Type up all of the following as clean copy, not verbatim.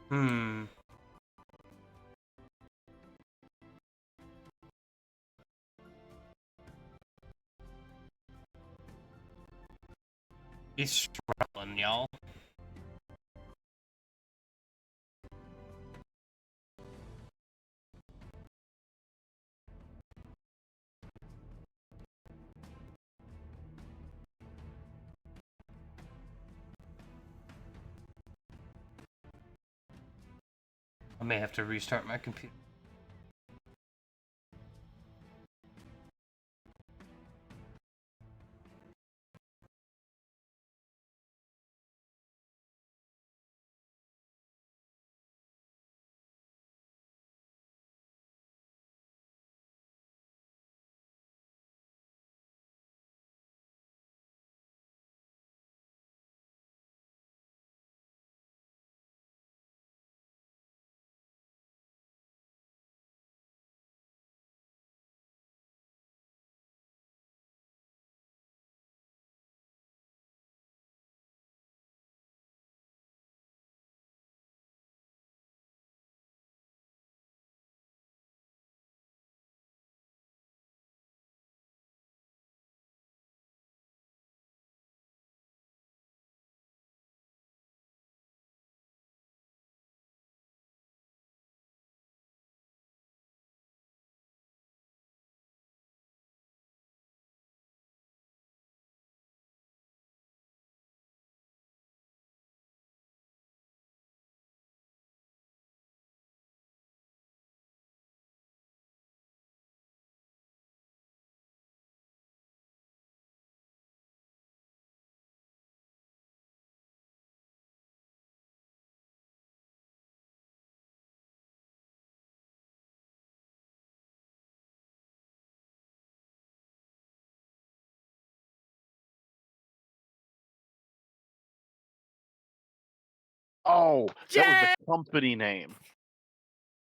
Hmm. He's struggling, y'all. I may have to restart my computer. Oh, that was the company name.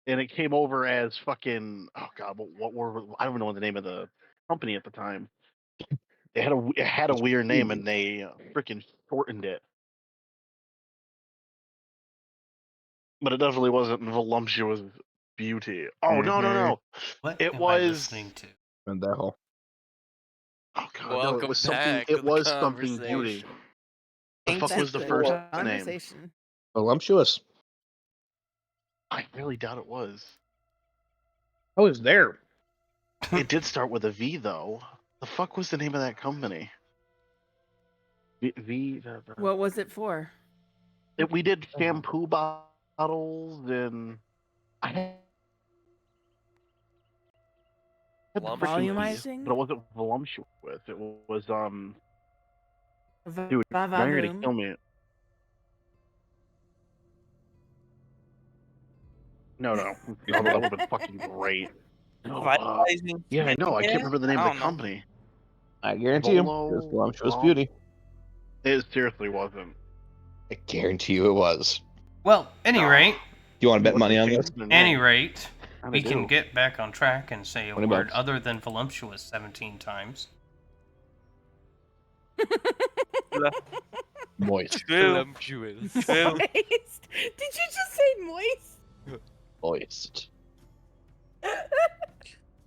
And it came over as fucking, oh god, I don't even know the name of the company at the time. It had a weird name, and they freaking shortened it. But it definitely wasn't Voluptuous Beauty. Oh no! What It am I was. listening to? Pendejo. Oh god, no! Welcome It was something. back to It the was something conversation. beauty. The fuck That's was the the first name? conversation. Voluptuous. I really doubt it was. I was there. It did start with a V though. The fuck was the name of that company? What was it for? We did shampoo bottles, and I had the freaking keys, Volumizing? but it wasn't voluptuous. It was dude, now you're gonna Va-va-voom. kill me. No, that would have been fucking great. No, Vitalizing. yeah, I know. I can't remember the name of the don't know. company. I guarantee you, it Volo, was Voluptuous Vol- Beauty. It seriously wasn't. I guarantee you it was. Well, any rate, Do you want to bet What's money the on change this? in the any name? rate, Kinda we can do. get back on track and say a 20 word bucks. other than voluptuous 17 times. Moist. Voluptuous. Moist? Did you just say moist? Moist.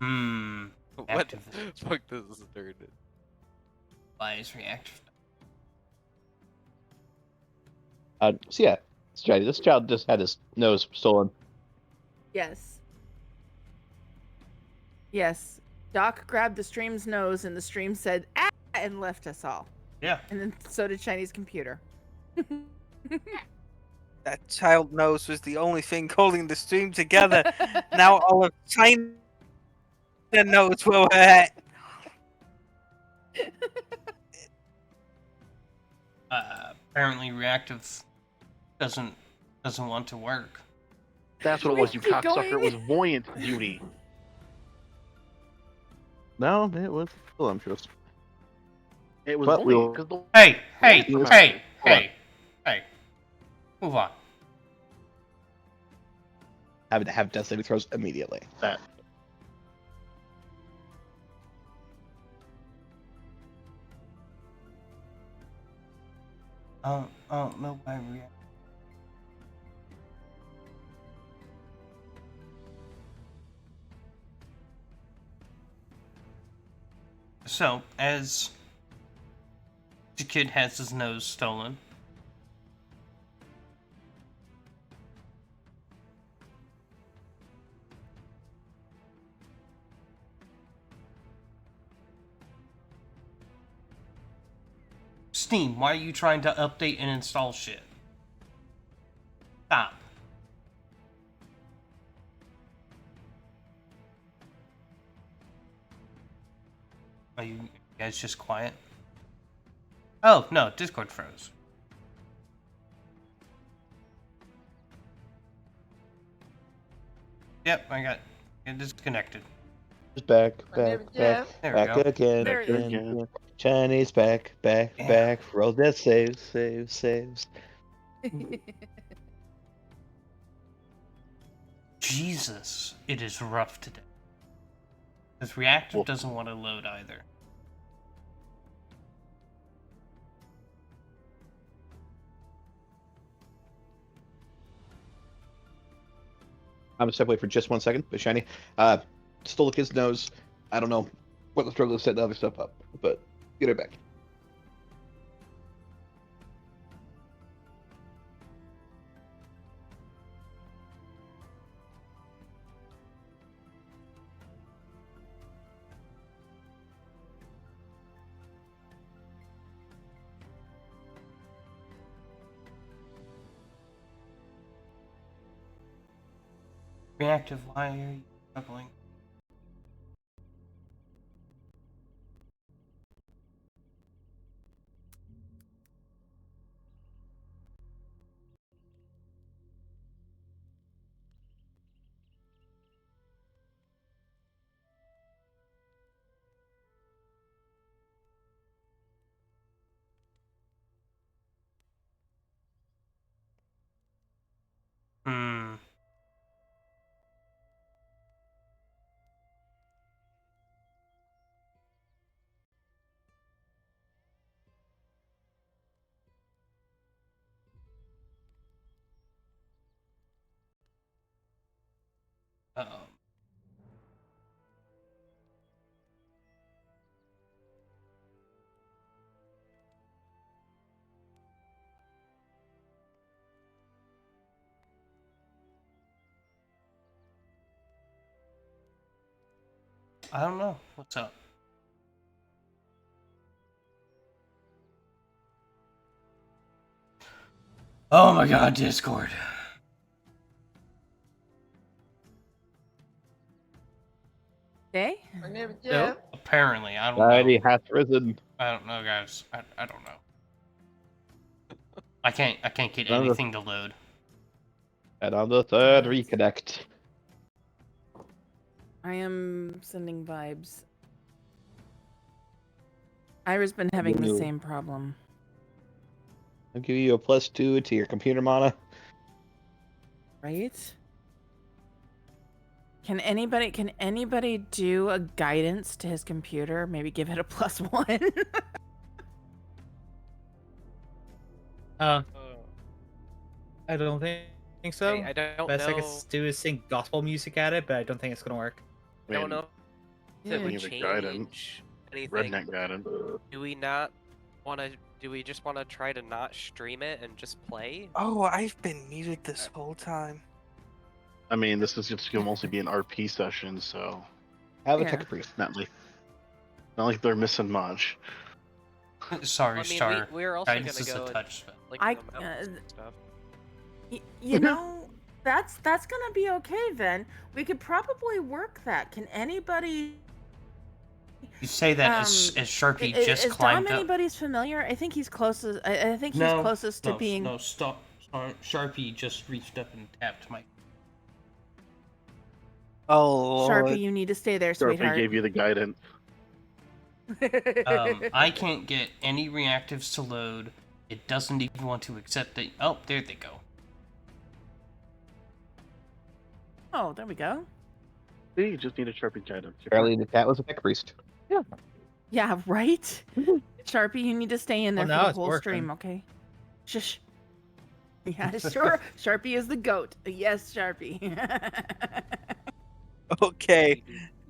Hmm. What Active the fuck does this turn in? bias reactive. So yeah, this child just had his nose stolen. Yes. Yes. Doc grabbed the stream's nose and the stream said, ah, and left us all. Yeah. And then so did Chinese computer. That child nose was the only thing holding the stream together. Now all of China knows where we're at. Apparently reactive doesn't want to work. That's what it We was, you keep cocksucker. It going. was Voyant Beauty. No, it was voluptuous. It was But Voyant. 'Cause the Hey, Hold on. Move on. Have death saving throws immediately. That. I don't know why reactive. So, as the kid has his nose stolen, Steam, why are you trying to update and install shit? Stop. Are you guys just quiet? Oh, no, Discord froze. Yep, I got disconnected. Just back, My name back, is back, Jeff. There we back go. again, There he is. again. Chinese back, back, Yeah. back. Roll that saves, saves, saves. Jesus, it is rough today. This reactor Well- doesn't want to load either. I'm gonna step away for just 1 second, but Shiny. Stole the kid's nose. I don't know what the struggle is setting other stuff up, but get it back. Reactive, why are you struggling? Hmm. Um. I don't know. What's up? Oh my god, Discord. Okay. My name is Jeff. Apparently, I don't Society know. hath risen. I don't know, guys. I don't know. I can't get None of the- anything to load. And on the third reconnect. I am sending vibes. Ira's been having the Ooh. same problem. I'll give you a +2 to your computer mana. Right? Can anybody do a guidance to his computer? Maybe give it a +1. I don't think so. I don't Best I know. could do is sing gospel music at it, but I don't think it's gonna work. I don't know if it would Give it guidance. change anything. Redneck guidance. Do we not want to? Do we just want to try to not stream it and just play? Oh, I've been muted this whole time. I mean, this is just gonna mostly be an RP session, so Have a Yeah. tech priest. not like they're missing much. Sorry, I mean, Star. we're also Guidance gonna is go a and, touch spell. like I- the mountains and stuff. You know, that's gonna be okay then. We could probably work that. Can anybody? You say that as Sharpie just is climbed Dom up. anybody's familiar? I think he's closest. I think he's No, closest to no, being. no, stop. Sharpie just reached up and tapped my. Oh, Lord. Sharpie, you need to stay there, Sharpie sweetheart. gave you the guidance. I can't get any reactives to load. It doesn't even want to accept the. Oh, there they go. Oh, there we go. See, you just need a Sharpie guidance. You're Apparently the cat was a tech priest. Yeah, right. Sharpie, you need to stay in there Well, for now the it's whole working. stream, okay? Shush. Yeah, sure. Sharpie is the goat. Yes, Sharpie. Okay,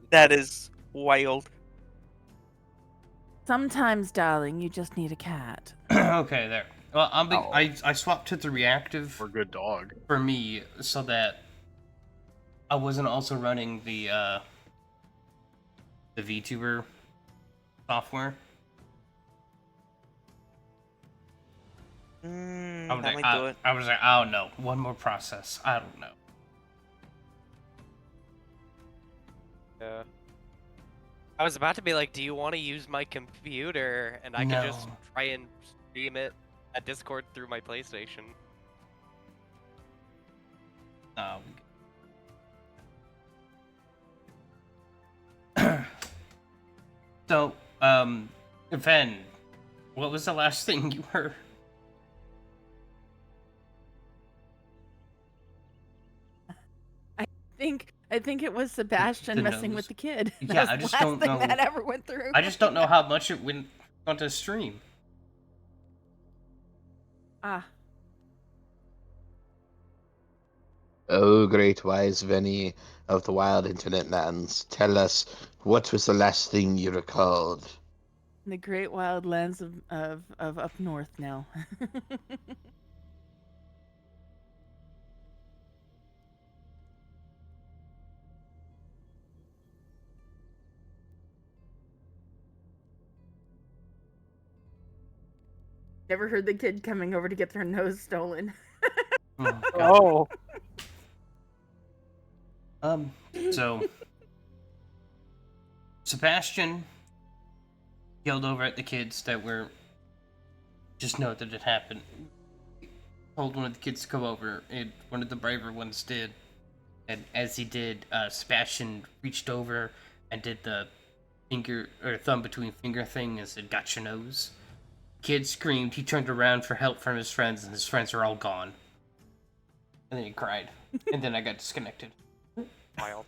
that is wild. Sometimes, darling, you just need a cat. Okay, there. Well, Oh. I swapped to the reactive For a good dog. for me so that I wasn't also running the VTuber software. I was That like, might do it. I was like, oh no, one more process. I don't know. Yeah. I was about to be like, do you want to use my computer? And I could just No. try and stream it at Discord through my PlayStation. So, Ven, what was the last thing you heard? I think it was Sebastian the messing nose. with the kid. That Yeah, was I the just last don't thing know. that ever went through. I just don't know how much it went onto stream. Ah, Oh, great wise Venny of the wild internet lands, tell us, what was the last thing you recalled? the great wild lands of up north now. Never heard the kid coming over to get their nose stolen. Oh, God. Oh. So Sebastian yelled over at the kids that were just know that it happened. Told one of the kids to come over, and one of the braver ones did. And as he did, Sebastian reached over and did the finger or thumb between finger thing and said, "Got your nose." Kid screamed. He turned around for help from his friends, and his friends were all gone. And then he cried, and then I got disconnected. Wild.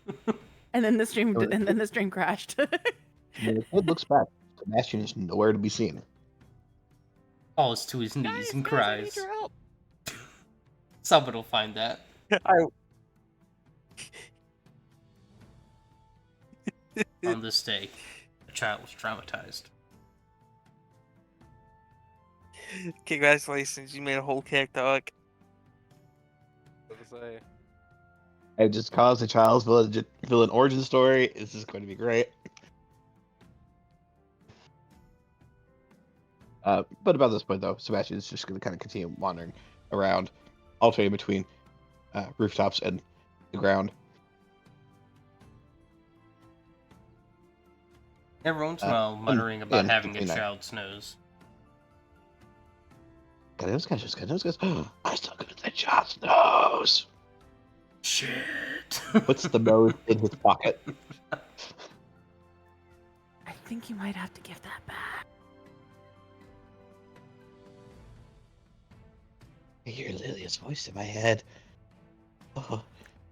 And then the stream crashed. When the kid looks back, Sebastian is nowhere to be seen. Falls to his knees Guys, and guys, I need cries. your help. Someone will find that. On this day, a child was traumatized. Congratulations, you made a whole character arc. What to say? I just caused a child's villain origin story. This is going to be great. But about this point, though, Sebastian is just going to kind of continue wandering around, alternating between rooftops and the ground. Every once in a while, muttering about and having a between that. child's nose. God, those guys just got those guys. I still got the child's nose. Shit. Puts the nose in his pocket. I think you might have to give that back. I hear Lilia's voice in my head. Oh,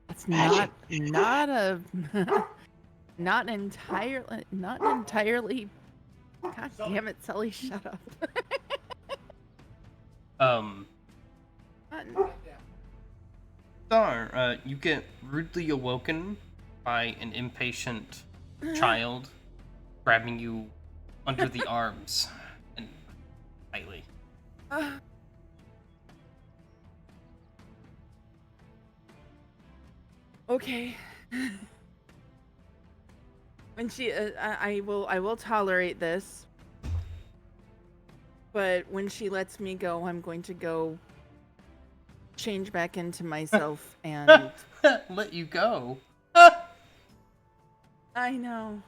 It's Magic. not a not entirely. God damn it, Sully! Shut up. Star, you get rudely awoken by an impatient child grabbing you under the arms and tightly. Okay. When she, I will tolerate this. But when she lets me go, I'm going to go change back into myself and Let you go. I know.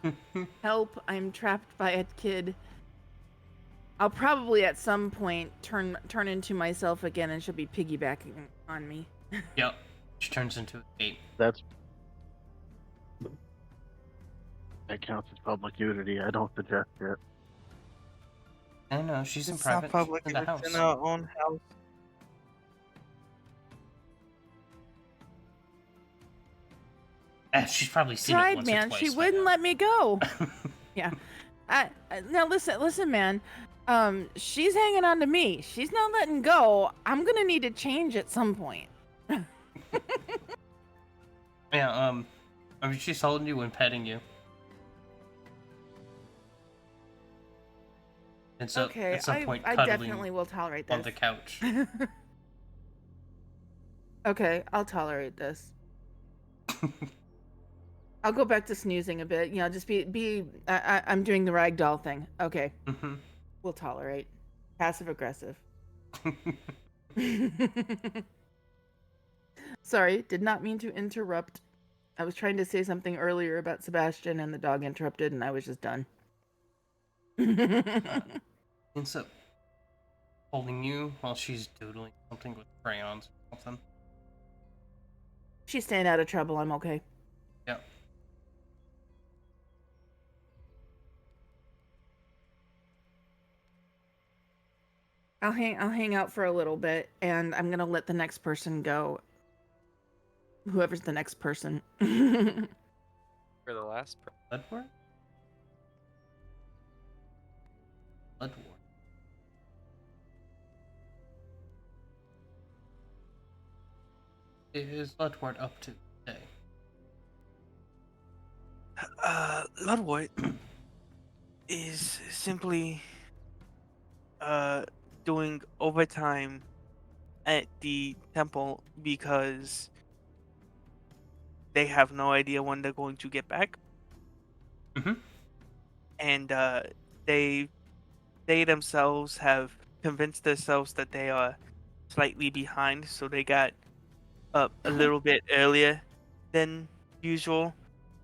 Help, I'm trapped by a kid. I'll probably at some point turn into myself again and she'll be piggybacking on me. Yep. She turns into a ape. That counts as public nudity. I don't suggest it. I know, she's in It's not private public, in the it's house. in our own house. She's probably seen it Tried, once man. or twice. She by wouldn't now. let me go. Yeah. Now listen, man. She's hanging on to me. She's not letting go. I'm gonna need to change at some point. Yeah, I mean, she's holding you and petting you. And so Okay, at some point I cuddling definitely will tolerate on this. the couch. Okay, I'll tolerate this. I'll go back to snoozing a bit. You know, just I'm doing the ragdoll thing. Okay, Mm-hmm. we'll tolerate. Passive aggressive. Sorry, did not mean to interrupt. I was trying to say something earlier about Sebastian and the dog interrupted and I was just done. Ends up holding you while she's doodling something with crayons or something. She's staying out of trouble, I'm okay. Yeah. I'll hang out for a little bit and I'm gonna let the next person go. Whoever's the next person. For the last. Bloodwort? Bloodwort. Is Bloodwort up to today? Ludwort is simply doing overtime at the temple because they have no idea when they're going to get back. Mm-hmm. And they themselves have convinced themselves that they are slightly behind, so they got up a little bit earlier than usual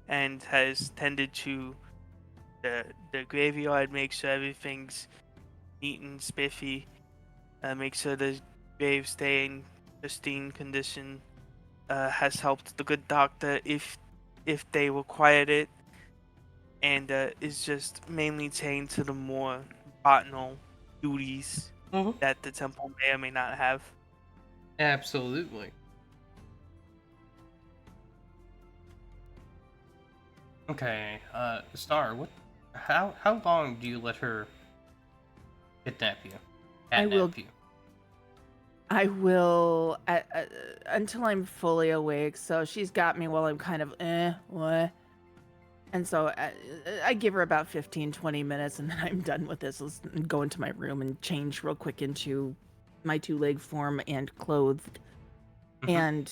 and has tended to the graveyard, make sure everything's neat and spiffy, make sure the graves stay in pristine condition, has helped the good doctor if they required it, and is just mainly chained to the more botanal duties Mm-hmm. that the temple may or may not have. Absolutely. Okay, Star, how long do you let her kidnap you? I will- Catnap you? I will until I'm fully awake. So she's got me while I'm kind of what? And so I give her about 15-20 minutes and then I'm done with this. Let's go into my room and change real quick into my 2-leg form and clothed Mhm. and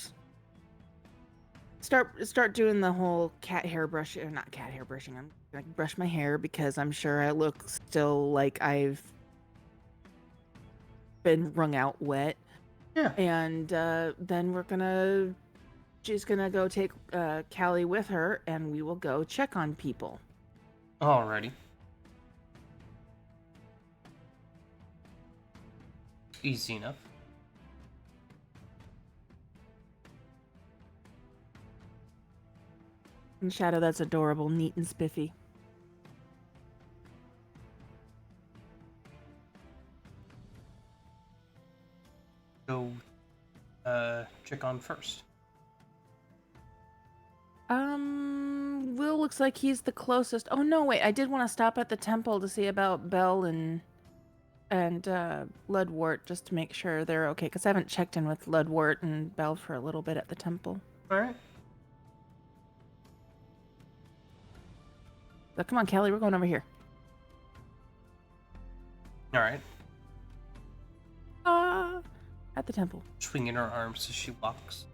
start doing the whole cat hair brush, or not cat hair brushing. I'm gonna brush my hair because I'm sure I look still like I've been wrung out wet. Yeah. And then she's gonna go take Callie with her and we will go check on people. Alrighty. Easy enough. And Shadow, that's adorable, neat and spiffy. Go check on first. Will looks like he's the closest. Oh no, wait, I did want to stop at the temple to see about Belle and Ludwort just to make sure they're okay, because I haven't checked in with Ludwort and Belle for a little bit at the temple. Alright. So come on, Callie, we're going over here. Alright. At the temple. Swinging her arms as she walks.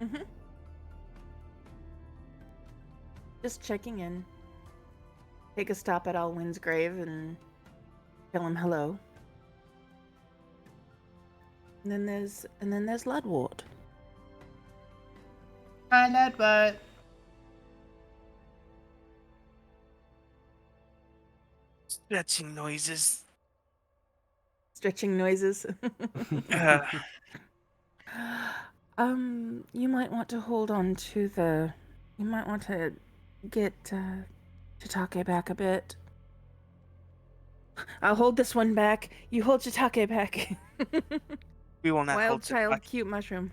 Mm-hmm. Just checking in. Take a stop at Alwyn's grave and tell him hello. And then there's Ludwort. Hi, Ludwort. Stretching noises. Stretching noises. You might want to hold on to the. You might want to get Chitake back a bit. I'll hold this one back. You hold Chitake back. We will not Wild hold child, Tataki. cute mushroom.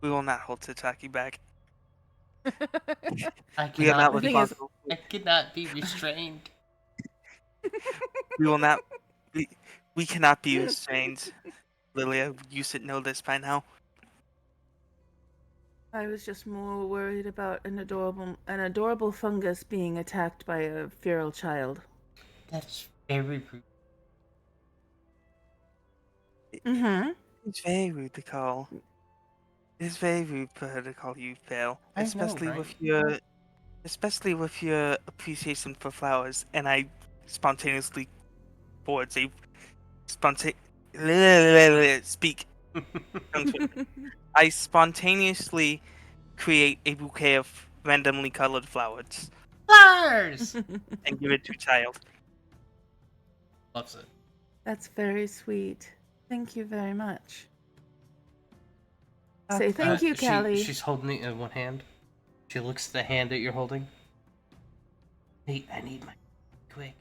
We will not hold Tataki back. I We are not cannot, The thing is- responsible. I cannot be restrained. We will not. We cannot be restrained. Lilia, you should know this by now. I was just more worried about an adorable fungus being attacked by a feral child. That's Very rude. Mm-hmm. It's very rude to call. It's very rude for her to call you Phil, I know, especially right? especially with your appreciation for flowers. And I spontaneously boards a speak. I spontaneously create a bouquet of randomly colored flowers Flowers! and give it to child. Loves it. That's very sweet. Thank you very much. Say thank you, Callie. She's holding it in one hand. She looks at the hand that you're holding. I need my quick.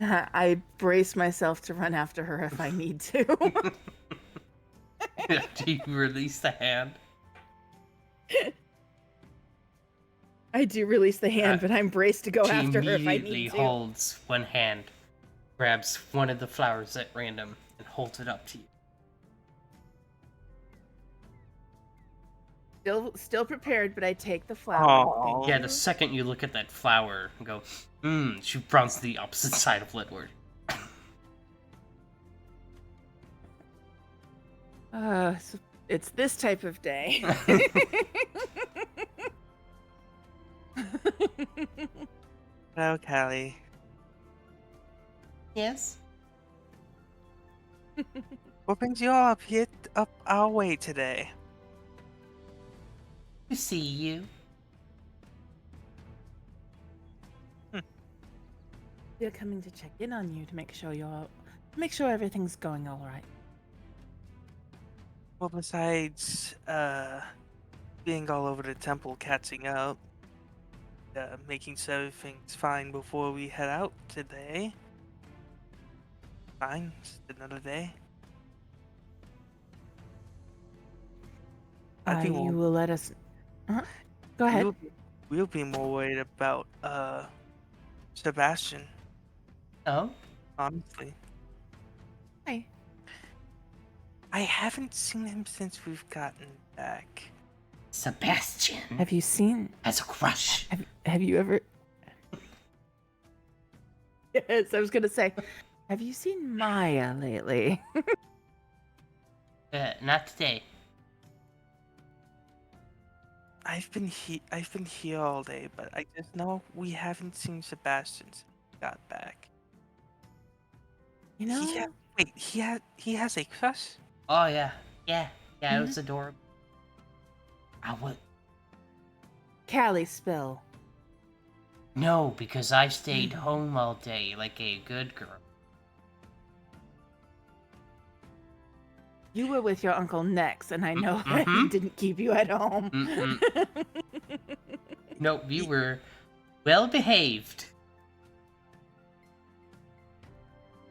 I brace myself to run after her if I need to. Do you release the hand? I do release the hand, but I'm braced to go She after her if I immediately need to. holds one hand, grabs one of the flowers at random, and holds it up to you. Still prepared, but I take the flower. Aww. Yeah, the second you look at that flower and go, she runs to the opposite side of Lidward. It's this type of day. Hello, Callie. Yes? What brings you all up our way today? To see you. We're coming to check in on you to make sure everything's going all right. Well, besides being all over the temple, catching up, making sure everything's fine before we head out today. Fine, just another day. You will let us. Go ahead. We'll be more worried about Sebastian, Oh? honestly. Hi. I haven't seen him since we've gotten back. Sebastian Have you seen? has a crush. Have you ever? Yes, I was gonna say. Have you seen Maya lately? Not today. I've been here all day, but I just know we haven't seen Sebastian since we got back. You know. He has a crush? Oh, yeah. Yeah, it was adorable. I would. Callie spill. No, because I stayed home all day like a good girl. You were with your Uncle Nex, and I know that he didn't keep you at home. No, we were well behaved.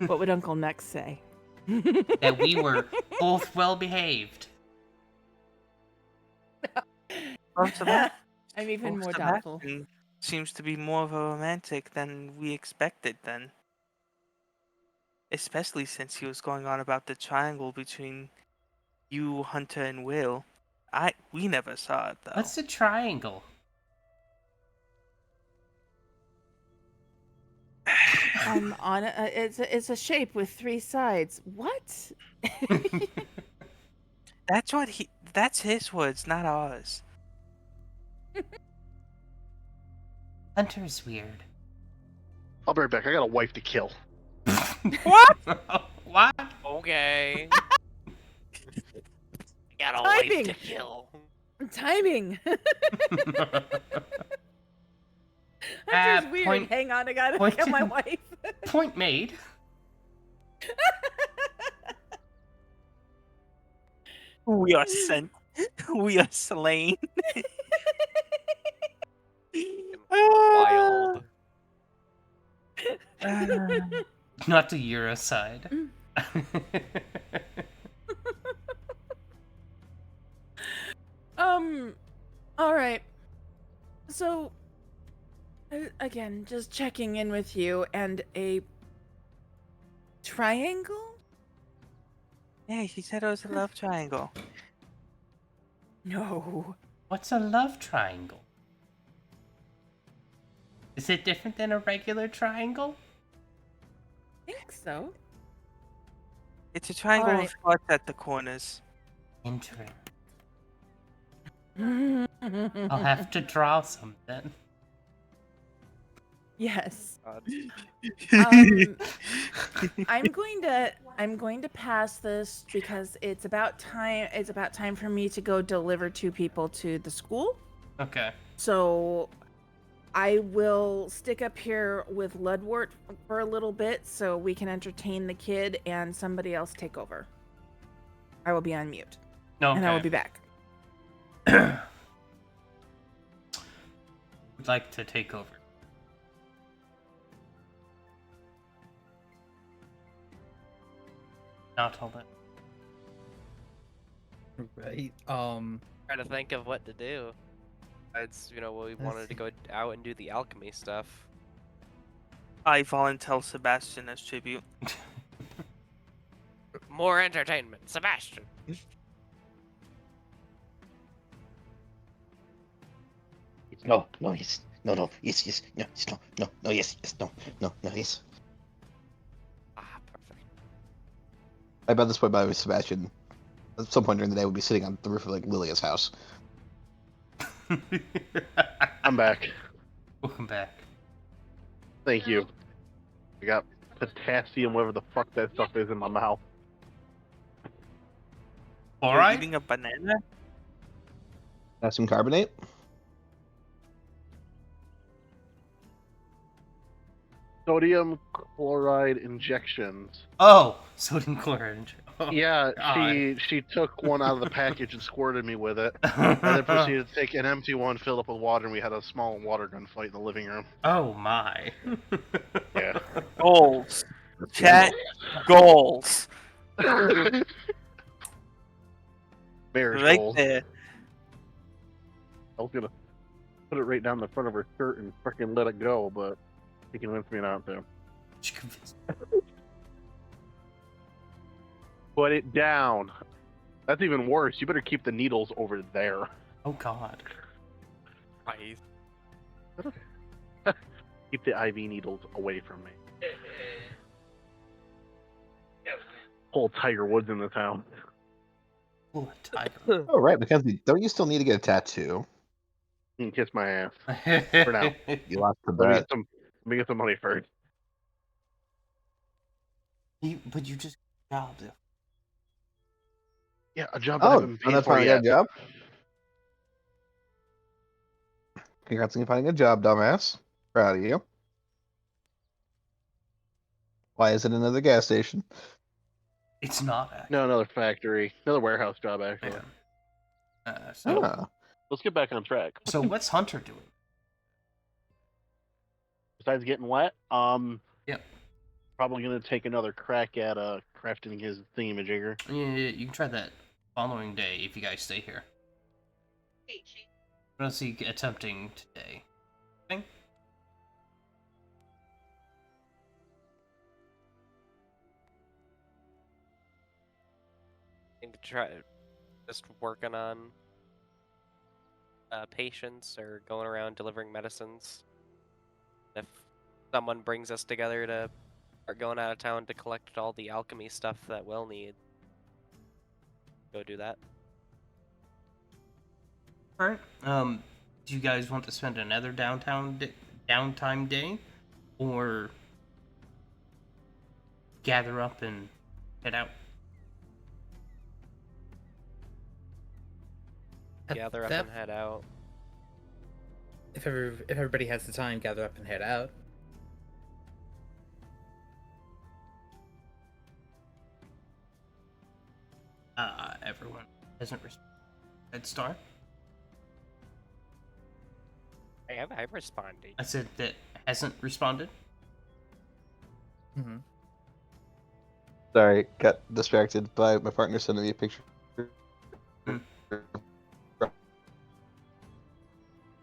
What would Uncle Nex say? That we were both well behaved. I'm even more doubtful. Sebastian seems to be more of a romantic than we expected then. Especially since he was going on about the triangle between you, Hunter, and Will. We never saw it though. What's a triangle? I'm on it's a shape with 3 sides. What? That's his words, not ours. Hunter's weird. I'll be right back. I got a wife to kill. What? What? Okay. Got a Timing. wife to kill. Timing. Hunter's weird. Hang on, I gotta kill my wife. Point made. We are sent. We are slain. Wild. Not the Euro side. All right. So, again, just checking in with you and a triangle? Yeah, he said it was a love triangle. No. What's a love triangle? Is it different than a regular triangle? I think so. It's a triangle Alright. with spots at the corners. Interesting. I'll have to draw some then. Yes. God. I'm going to pass this because it's about time for me to go deliver 2 people to the school. Okay. So I will stick up here with Ludwort for a little bit so we can entertain the kid and somebody else take over. I will be on mute. No. And I will be Okay. back. Would like to take over. Not all that. Right. Trying to think of what to do. It's we wanted to go out and do the alchemy stuff. I volunteer Sebastian as tribute. More entertainment, Sebastian. No, yes. No, yes, yes. No, yes, no, yes, no, yes. Ah, perfect. I bet this point by Sebastian, at some point during the day, would be sitting on the roof of like Lilia's house. I'm back. Welcome back. Thank you. I got potassium, whatever the fuck that stuff is, in my mouth. You're Alright. eating a banana? Potassium carbonate. Sodium chloride injections. Oh, sodium chloride. Oh, Yeah, God. she took one out of the package and squirted me with it, and then proceeded to take an empty one, filled up with water, and we had a small water gun fight in the living room. Oh my. Yeah. Goals. Chat goals. Bear's Right goals. there. I was gonna put it right down the front of her shirt and freaking let it go, but he convinced me not to. Put it down. That's even worse. You better keep the needles over there. Oh God. Right. Keep the IV needles away from me. Whole Tiger Woods in the town. Oh, tiger. Oh right, Mackenzie, don't you still need to get a tattoo? You can kiss my ass. For now. You lost the Let me bet. get some money first. But you just jobbed it. Yeah, a job that I Oh, haven't and paid that's for finally got a yet. job. Congrats on finding a job, dumbass. Proud of you. Why is it another gas station? It's not actually. No, another factory. Another warehouse job, actually. So Ah, Let's get back on track. so what's Hunter doing? Besides getting wet, Yep. probably gonna take another crack at crafting his thingamajigger. Yeah, you can try that following day if you guys stay here. What else are you attempting today? Thing? I think try just working on patients or going around delivering medicines. If someone brings us together to start going out of town to collect all the alchemy stuff that we'll need, go do that. Alright. Do you guys want to spend another downtime day? Or gather up and head out? Gather up and head out. If everybody has the time, gather up and head out. Everyone hasn't responded. Red Star? I responded. I said that hasn't responded. Mm-hmm. sorry, got distracted by my partner sending me a picture.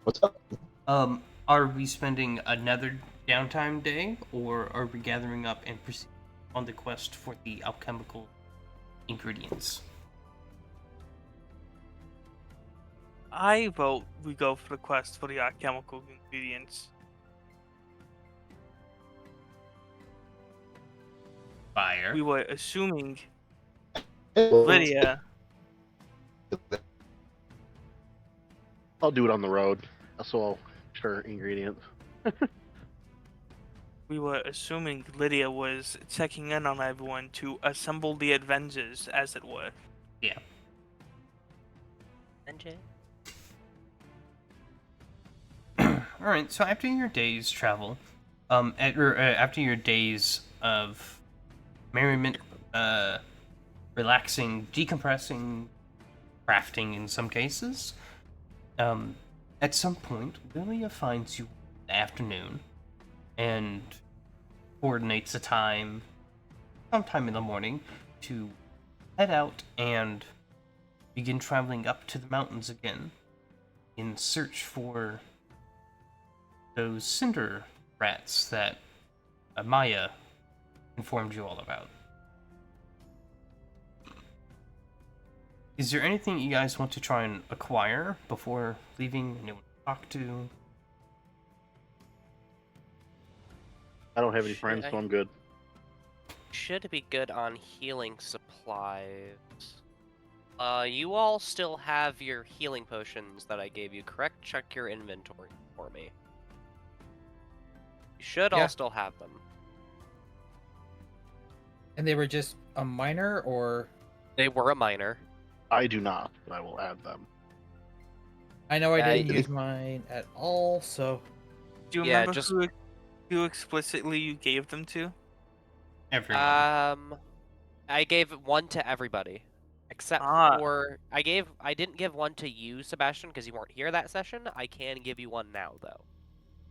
What's up? Are we spending another downtime day, or are we gathering up and proceeding on the quest for the alchemical ingredients? I vote we go for the quest for the alchemical ingredients. Fire. we were assuming Lydia. I'll do it on the road. So I'll share ingredients. We were assuming Lydia was checking in on everyone to assemble the Avengers, as it were. Yeah. All right. So after your day's travel, after your days of merriment, relaxing, decompressing, crafting in some cases, at some point, Lilia finds you in the afternoon and coordinates a time, sometime in the morning, to head out and begin traveling up to the mountains again in search for those cinder rats that Maya informed you all about. Is there anything you guys want to try and acquire before leaving? Anyone to talk to? I don't have any friends, so I'm good. Should be good on healing supplies. You all still have your healing potions that I gave you, correct? Check your inventory for me. You should all Yeah. still have them. And they were just a minor, or They were a minor. I do not, but I will add them. I know I Yeah, didn't you- use mine at all, so Do you Yeah, remember just- who explicitly you gave them to? Everyone. I gave one to everybody. Except Ah. for I didn't give one to you, Sebastian, because you weren't here that session. I can give you one now though.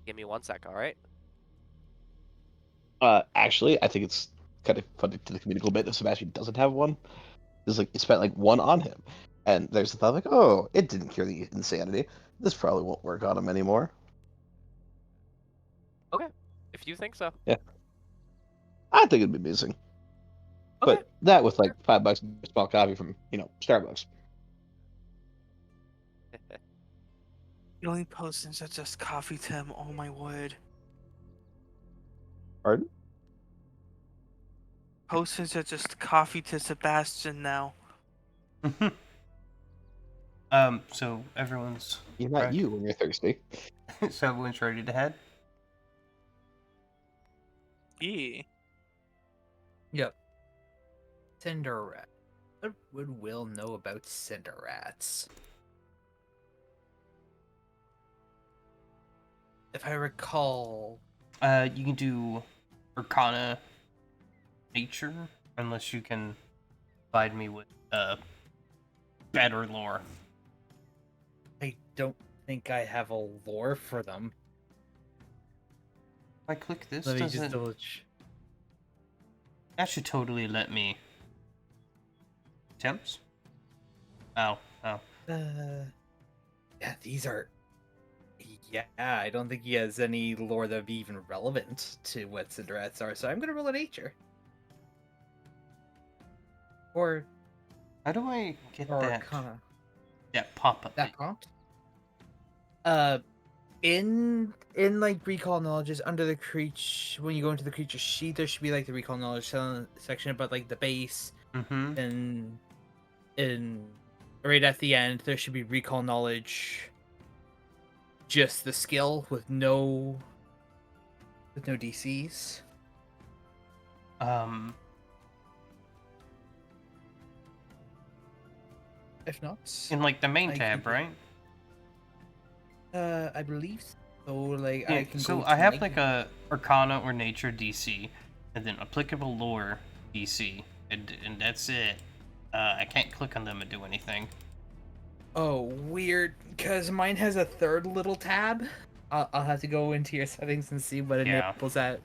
Give me 1 sec, alright? Actually, I think it's kind of funny to the community a little bit if Sebastian doesn't have one. It's like you spent like one on him, and there's the thought like, oh, it didn't cure the insanity. This probably won't work on him anymore. Okay. If you think so. I think it'd be amusing. Okay. But that with like $5 a small coffee from Starbucks. Healing potions are just coffee, Tim. Oh my word. Pardon? Potions are just coffee to Sebastian now. So everyone's You're not Right. you when you're thirsty. so everyone's ready to head. Yeah. yep. Cinder rat. What would Will know about cinder rats? If I recall, You can do Arcana, Nature, unless you can provide me with better lore. I don't think I have a lore for them. If I click this, Let me does just it? double That should totally let me. Temps? Oh. Yeah, these are. Yeah, I don't think he has any lore that would be even relevant to what cinder rats are, so I'm gonna roll a nature. Or How do I get that arcana. pop up? That prompt. In like recall knowledges under the creature, when you go into the creature sheet, there should be like the recall knowledge section about like the base, Mm-hmm. and in right at the end there should be recall knowledge, just the skill with no DCs. If not, In like the main I tab, can- right? I believe so. Like Yeah, I can so go I to have make- like a Arcana or Nature DC, and then applicable lore DC, and that's it. I can't click on them and do anything. Oh, weird, because mine has a third little tab. I'll have to go into your settings and see what Yeah. enables that.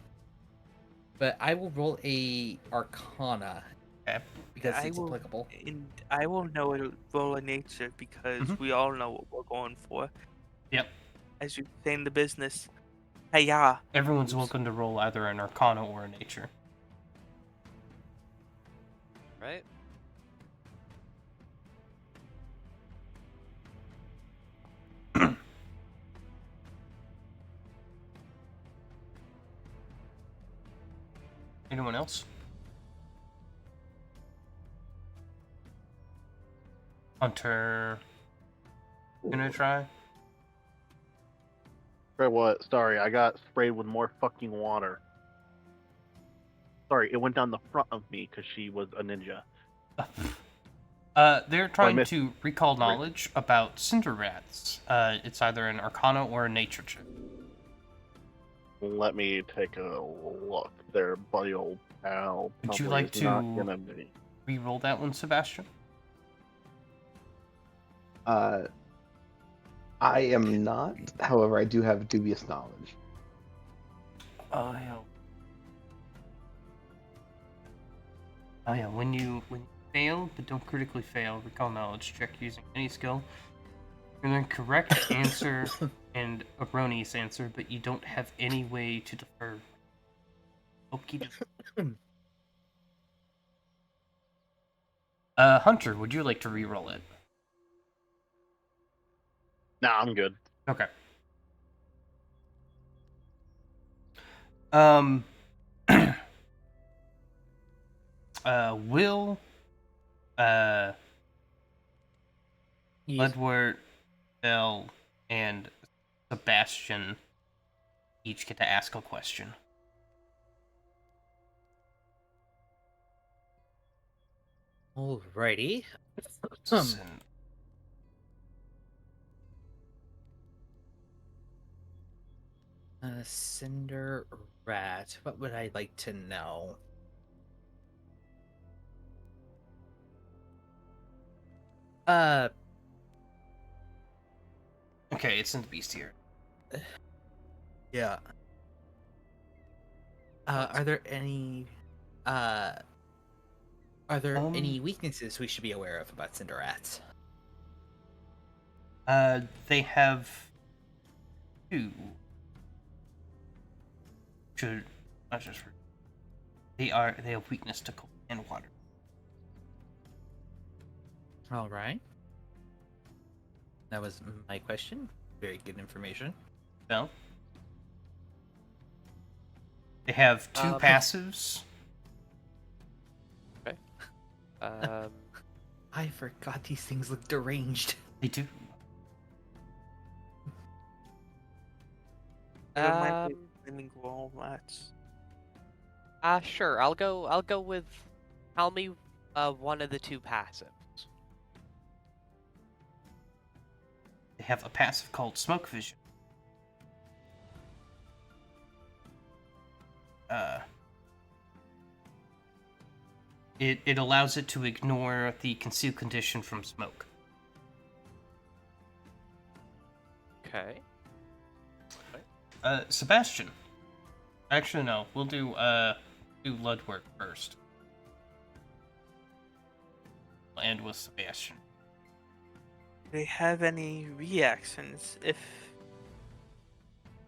But I will roll a Arcana Okay. because I it's will- applicable. And I will know a roll of nature because Mhm. we all know what we're going for. Yep. As you say in the business. Hey, yeah. Everyone's Oops. welcome to roll either an Arcana or a Nature. Right? Anyone else? Hunter, gonna try. Try what? Sorry, I got sprayed with more fucking water. Sorry, it went down the front of me because she was a ninja. They're trying missed- to recall knowledge about cinder rats. It's either an Arcana or a Nature check. Let me take a look. Their buddy old pal. Would you probably like is not to- gonna be. Re-roll that one, Sebastian. I am not. However, I do have dubious knowledge. Oh yeah. When you fail, but don't critically fail, recall knowledge check using any skill. You learn correct answer and erroneous answer, but you don't have any way to defer. Okie dokie. Hunter, would you like to re-roll it? Nah, I'm good. Okay. Will, Yes. Edward, Bell, and Sebastian each get to ask a question. Alrighty. And Cinder rat. What would I like to know? okay, it's in the bestiary. Yeah. Are there any weaknesses we should be aware of about cinder rats? They have two. Should not just. They have weakness to cold and water. All right. That was my question. Very good information. Bell. They have two passives. I forgot these things look deranged. They do. Bilingual rats. Sure. I'll go with. Tell me, one of the two passives. They have a passive called Smoke Vision. It allows it to ignore the concealed condition from smoke. Okay. Sebastian. Actually, no. We'll do Ludwig first. We'll end with Sebastian. Do they have any reactions? Do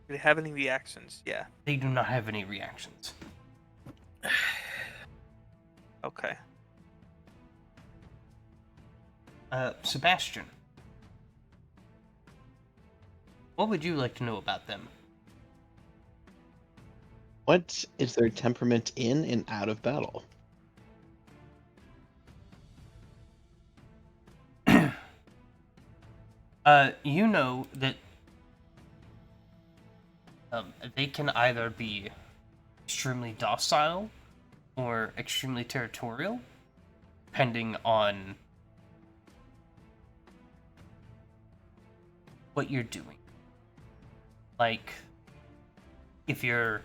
they have any reactions? Yeah. They do not have any reactions. Okay. Sebastian. What would you like to know about them? What is their temperament in and out of battle? You know that they can either be extremely docile or extremely territorial, depending on what you're doing. Like, if you're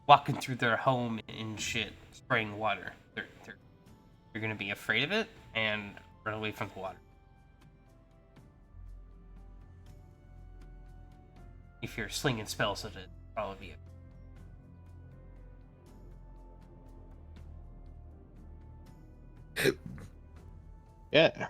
walking through their home and shit, spraying water, you're gonna be afraid of it and run away from the water. If you're slinging spells at it, probably be Yeah.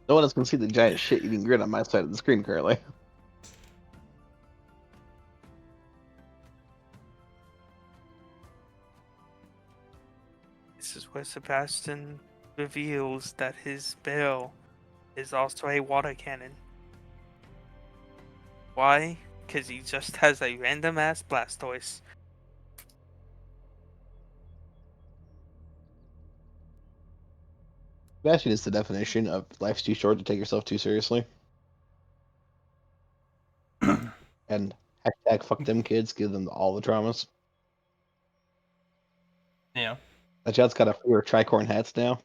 No one else can see the giant shit-eating grin on my side of the screen currently. This is where Sebastian reveals that his spell is also a water cannon. Why? because he just has a random ass Blastoise. Sebastian is the definition of life's too short to take yourself too seriously. And hashtag fuck them kids, give them all the traumas. Yeah. That child's got a fear of tricorn hats now.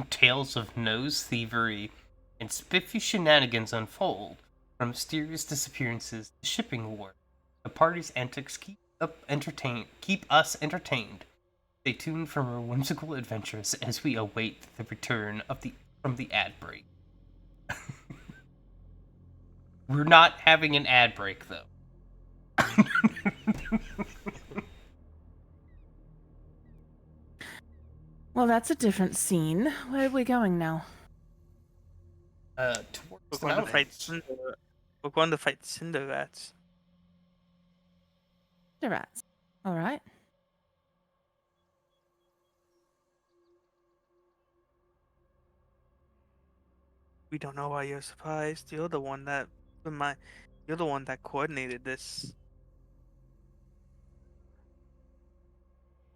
Tales of nose thievery and spiffy shenanigans unfold, from mysterious disappearances to shipping war. The party's antics keep us entertained. Stay tuned for more whimsical adventures as we await the return from the ad break. We're not having an ad break though. Well, that's a different scene. Where are we going now? Towards We're the going to fight mountains. Cinder. We're going to fight Cinder Rats. The rats. All right. We don't know why you're surprised. You're the one that coordinated this.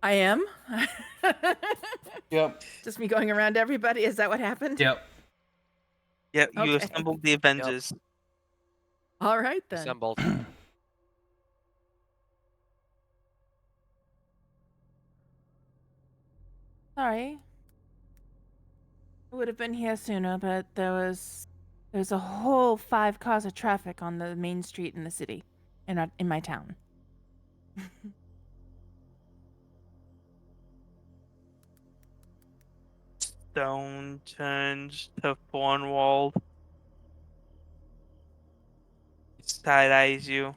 I am. Yep. Just me going around everybody. Is that what happened? Yep. Yeah, you Okay. assembled the Avengers. All right then. Assembled. Sorry. I would have been here sooner, but there's a whole 5 cars of traffic on the main street in the city, in my town. Stone turns to Thornwald. Side eyes you.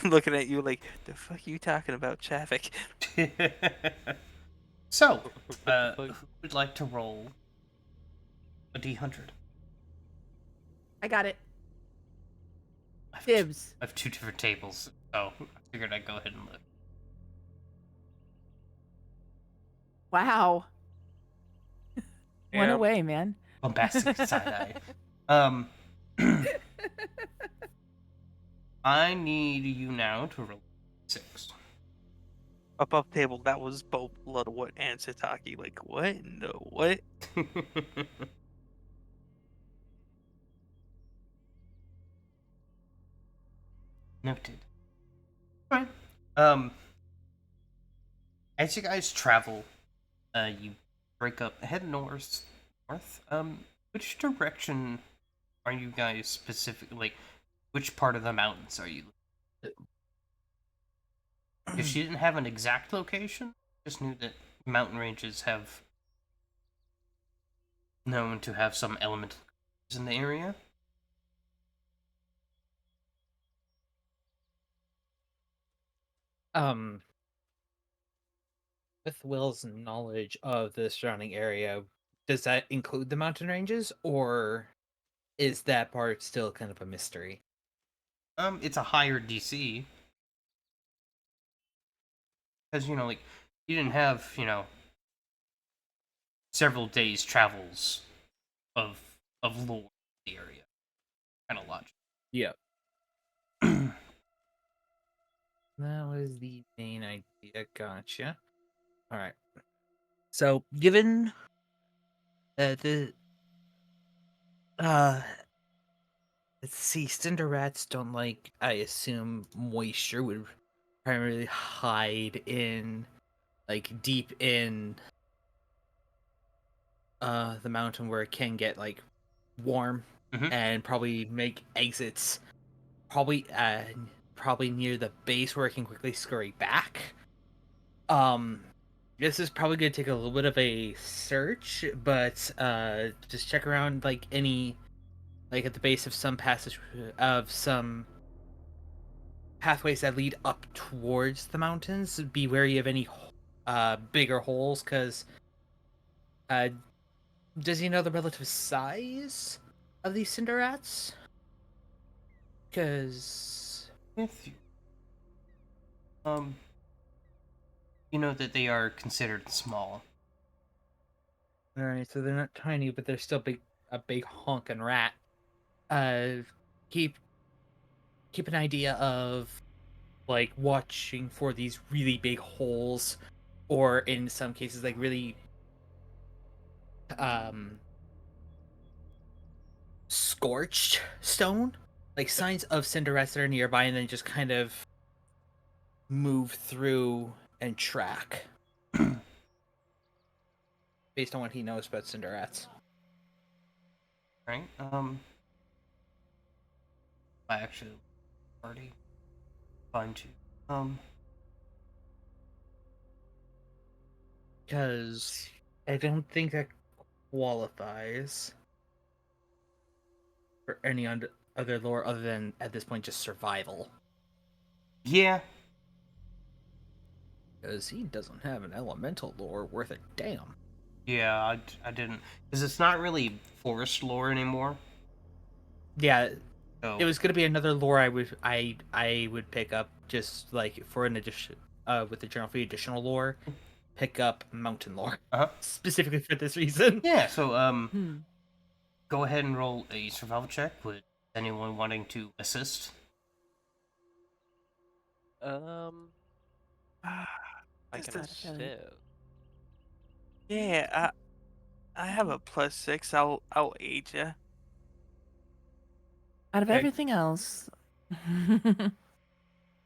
Looking at you like, the fuck are you talking about, traffic? So, Fuck. who would like to roll a D100? I got it. I have Dibs. I have 2 different tables, so I figured I'd go ahead and look. Wow. One Yeah. away, man. Bombastic side eye. I need you now to roll 6. Above table, that was both Ludwig and Sataki. Like, what in the what? Noted. Alright. As you guys travel, you break up, head north. Which direction are you guys specifically? Like, which part of the mountains are you? If she didn't have an exact location, just knew that mountain ranges have known to have some elemental creatures in the area. With Will's knowledge of the surrounding area, does that include the mountain ranges, or is that part still kind of a mystery? It's a higher DC. Because, like, you didn't have, several days' travels of lore in the area. Kind of logical. Yeah. That was the main idea. Gotcha. All right. So, given uh, let's see, cinder rats don't like, I assume, moisture, would primarily hide in, like, deep in the mountain where it can get like warm, Mhm. and probably make exits probably near the base where it can quickly scurry back. This is probably gonna take a little bit of a search, but just check around, like, any, like, at the base of some pathways that lead up towards the mountains. Be wary of any bigger holes, because does he know the relative size of these cinder rats? Because With you. You know that they are considered small. All right, so they're not tiny, but they're still a big honking rat. Keep an idea of like watching for these really big holes, or in some cases like really scorched stone, like signs of Cinderella that are nearby, and then just kind of move through and track based on what he knows about Cinderettes. Right. I actually already find you. Because I don't think that qualifies for any other lore other than at this point just survival. Yeah. Because he doesn't have an elemental lore worth a damn. Yeah, I didn't, because it's not really forest lore anymore. Yeah, So it was gonna be another lore I would pick up just like for an addition with the general fee additional lore. Pick up mountain lore specifically for this reason. Yeah. So go ahead and roll a survival check with anyone wanting to assist. I Just can a- assist. Yeah, I have a +6. I'll aid you. Out of Okay. everything else,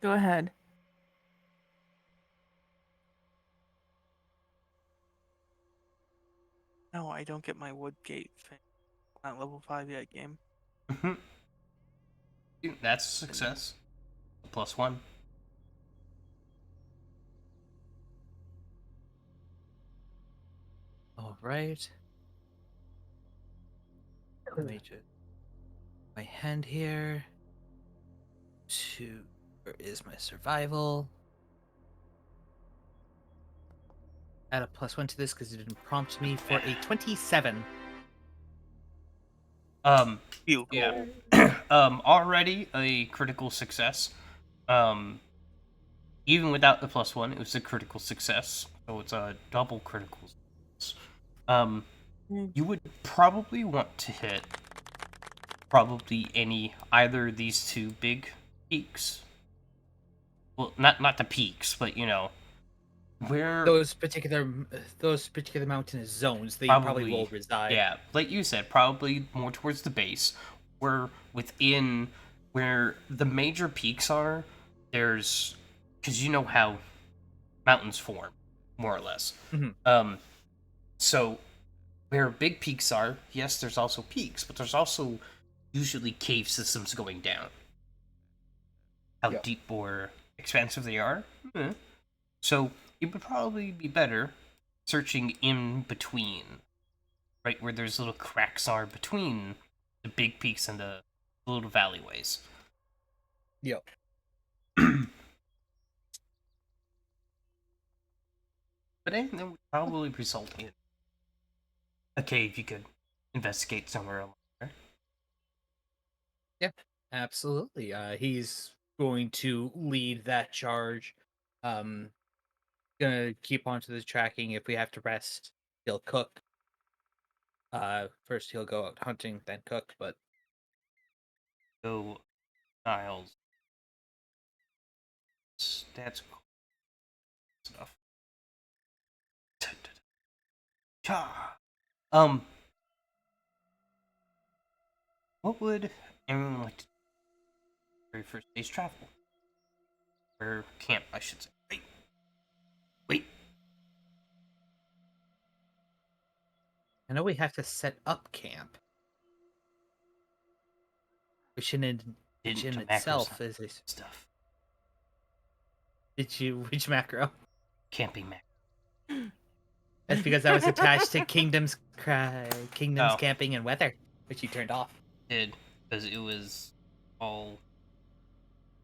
go ahead. No, I don't get my Woodgate thing. Not level 5 yet, game. That's a success. A +1. All right. Let me just my hand here. Where is my survival? Add a +1 to this because it didn't prompt me for a 27. Feel cool. Yeah. Already a critical success. Even without the +1, it was a critical success. So it's a double critical success. You would probably want to hit either of these two big peaks. Well, not the peaks, but where Those particular mountainous zones they probably will reside. Yeah, like you said, probably more towards the base, where within where the major peaks are. There's because you know how mountains form, more or less. So where big peaks are, yes, there's also peaks, but there's also usually cave systems going down. How deep or expansive they are. So it would probably be better searching in between, right where there's little cracks are between the big peaks and the little valleyways. Yep. But that would probably result in a cave you could investigate somewhere along there. Yeah, absolutely. He's going to lead that charge. Gonna keep on to the tracking. If we have to rest, he'll cook. First he'll go out hunting, then cook. But So, Niles. That's stuff. Um, what would everyone like to do for your first day's travel? Or camp, I should say. Wait. I know we have to set up camp, which in itself is a stuff. Did you which macro? Camping macro. That's because I was attached to Kingdom's Oh. camping and weather, which you turned off. Did because it was all.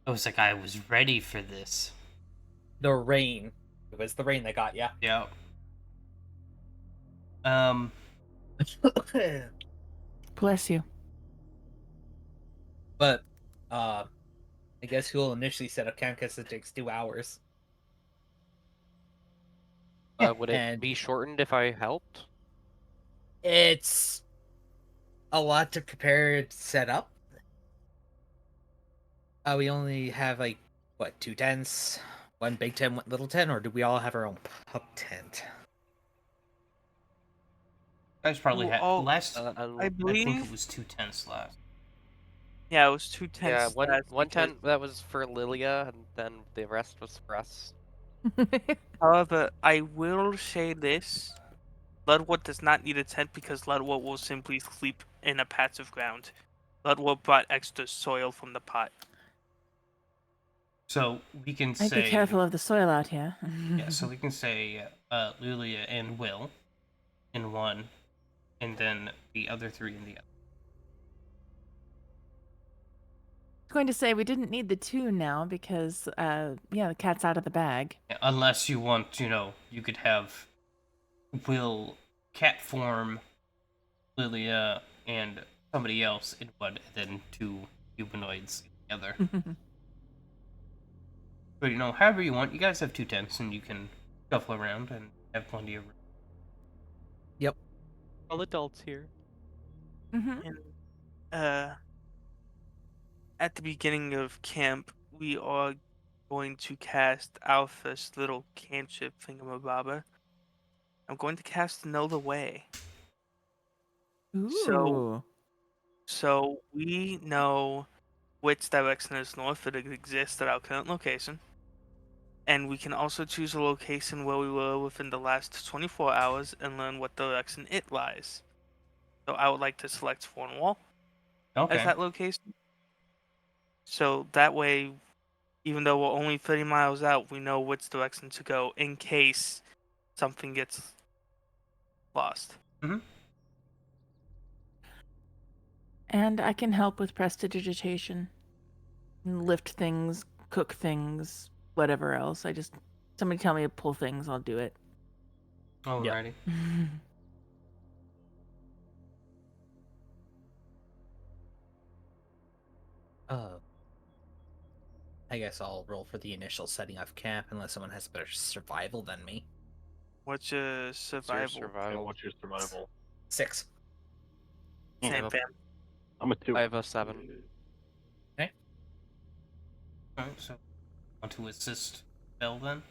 It was like I was ready for this. The rain. It was the rain that got you. Yeah. Bless you. But I guess you'll initially set up camp because it takes 2 hours. Would it be shortened if I helped? It's a lot to prepare and set up. We only have like what 2 tents, one big tent, one little tent, or do we all have our own pub tent? You guys probably Ooh, had oh, last. I I think it believe. was 2 tents last. Yeah, it was 2 Yeah, tents one last one because tent that was for Lilia, and then the rest was for us. However, I will say this. Ludwort does not need a tent because Ludwort will simply sleep in a patch of ground. Ludwort brought extra soil from the pot. So we can I'd say. be careful of the soil out here. Yeah, so we can say Lulia and Will in one, and then the other 3 in the other. Going to say we didn't need the 2 now because, the cat's out of the bag. Yeah, unless you want, you could have Will cat form, Lilia, and somebody else in one, and then 2 humanoids in the other. But however you want, you guys have 2 tents, and you can shuffle around and have plenty of room. Yep. All adults here. Mm-hmm. And, at the beginning of camp, we are going to cast our first little cantrip thingamabobber. I'm going to cast Know the Way. Ooh. So we know which direction is north that it exists at our current location. And we can also choose a location where we were within the last 24 hours and learn what direction it lies. So I would like to select Cornwall as Okay. that location. So that way, even though we're only 30 miles out, we know which direction to go in case something gets lost. Mm-hmm. And I can help with prestidigitation. Lift things, cook things, whatever else. Somebody tell me to pull things, I'll do it. Alrighty. I guess I'll roll for the initial setting of camp unless someone has better survival than me. What's your It's your survival? Yeah, survival. what's your survival? 6. Same Yep. fam. I'm a 2. I have a 7. Okay. Alright, so want to assist Bell then?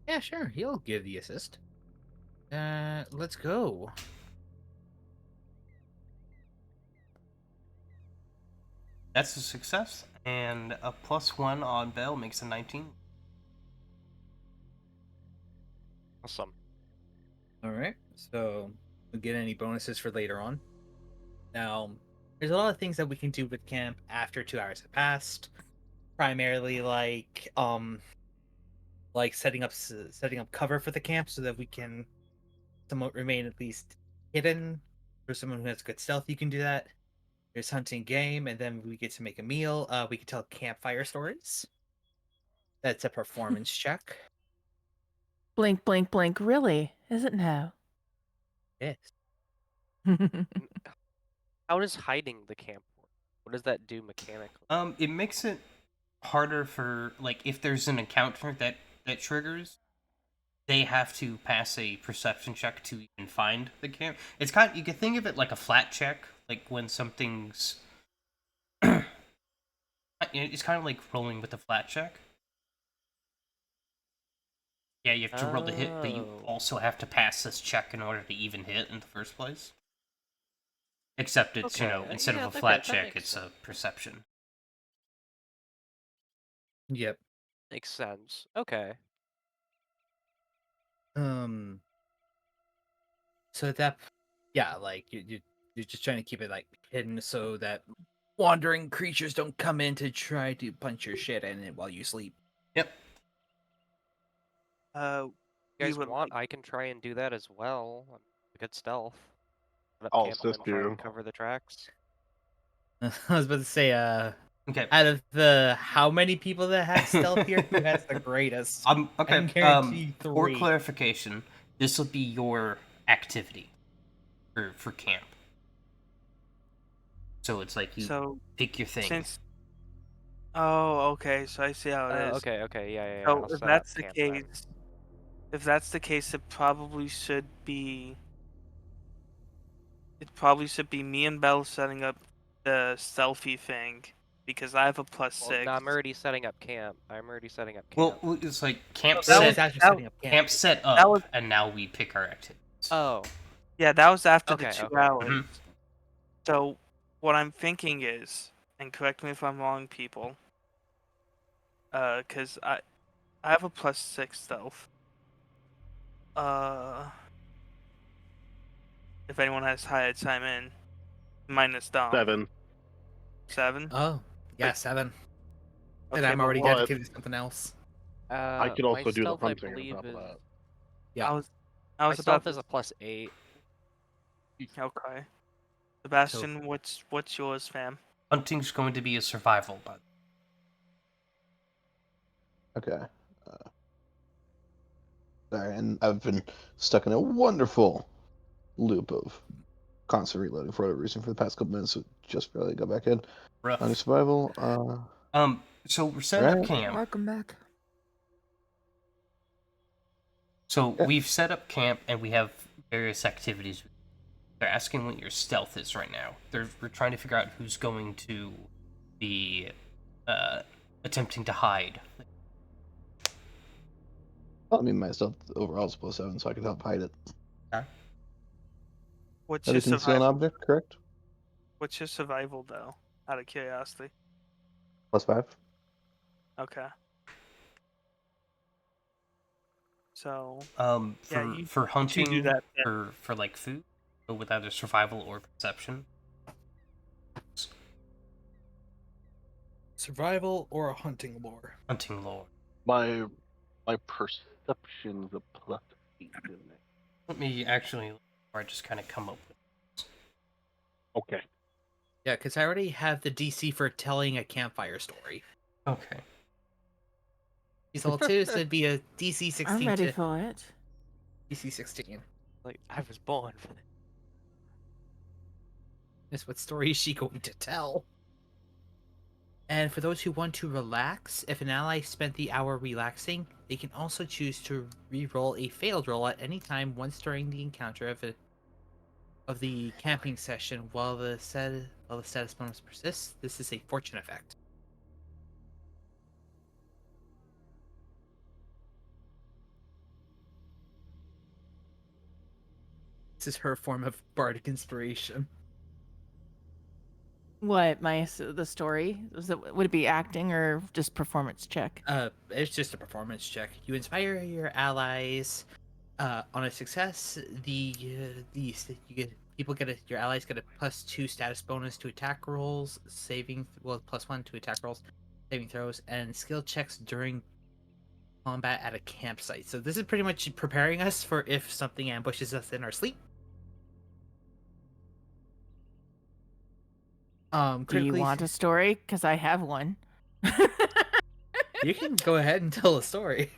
Yeah, sure. He'll give the assist. Let's go. That's a success, and a +1 on Bell makes a 19. Awesome. All right. So we'll get any bonuses for later on. Now, there's a lot of things that we can do with camp after 2 hours have passed. Primarily, like setting up cover for the camp so that we can somewhat remain at least hidden. For someone who has good stealth, you can do that. There's hunting game, and then we get to make a meal. We can tell campfire stories. That's a performance check. Blink, blink, blink. Really? Is it now? Yes. How does hiding the camp work? What does that do mechanically? It makes it harder for, like, if there's an encounter that triggers, they have to pass a perception check to even find the camp. It's you can think of it like a flat check, like when something's it's kind of like rolling with a flat check. Yeah, you have to roll the hit, but you Oh. also have to pass this check in order to even hit in the first place. Except it's, Okay, instead yeah, of a that flat that check, makes it's a sense. perception. Yep. Makes sense. Okay. So that, yeah, like you're just trying to keep it like hidden so that wandering creatures don't come in to try to punch your shit in it while you sleep. Yep. You We guys would want, I can try and do that as well. I'm good stealth. Put up I'll camp and assist then try you. and cover the tracks. I was about to say, Okay. out of the how many people that have stealth here, who has the greatest? I Okay. can guarantee For 3. clarification, this will be your activity for camp. So it's like you So pick your thing. since oh, okay, so I see how it is. Okay, yeah. So I'll if set that's up the camp then. case, it probably should be it probably should be me and Belle setting up the selfie thing because I have a Well, +6. no, I'm already setting up camp. camp. Well, it's like camp That That was was set, after that, setting up camp. camp set that up, was and now we pick our activities. Oh, yeah, that was after the Okay, 2 okay. hours. Mhm. So what I'm thinking is, and correct me if I'm wrong, people, because I have a +6 stealth. If anyone has higher, chime in. Minus Dom. 7. 7. Oh, yeah, 7. And Okay, I'm but already what- dedicated to something else. I could my also do the stealth, I hunting on believe, top of is that. Yeah. I was my about stealth to. is a +8. Okay. Sebastian, what's yours, fam? Hunting's going to be a survival, but Okay. Sorry, and I've been stuck in a wonderful loop of constant reloading for whatever reason for the past couple minutes. So just barely got back in. rough. On survival. So we're setting up Alright. camp. Welcome back. So Yeah. we've set up camp and we have various activities. They're asking what your stealth is right now. We're trying to figure out who's going to be attempting to hide. Well, I mean, my stealth overall is +7, so I can help hide it. What's How your to conceal an survival? object, correct? What's your survival though? Out of curiosity. +5. Okay. So For yeah, you for do hunting that. Then. for like food, go with either survival or perception. Survival or a hunting lore? Hunting lore. My perception's a +8 in there. Let me actually, or I just kind of come up with. Okay. Yeah, because I already have the DC for telling a campfire story. Okay. He's level 2, so it'd be a DC 16 I'm ready to for it. DC 16. Like, I was born for this. Is what story is she going to tell? And for those who want to relax, if an ally spent the hour relaxing, they can also choose to re-roll a failed roll at any time once during the encounter of the camping session while the status bonus persists. This is a fortune effect. This is her form of bardic inspiration. What the story would it be acting or just performance check? It's just a performance check. You inspire your allies. On a success, your allies get a +2 status bonus to attack rolls, +1 to attack rolls, saving throws, and skill checks during combat at a campsite. So this is pretty much preparing us for if something ambushes us in our sleep. Do you want a story? Because I have one. You can go ahead and tell a story.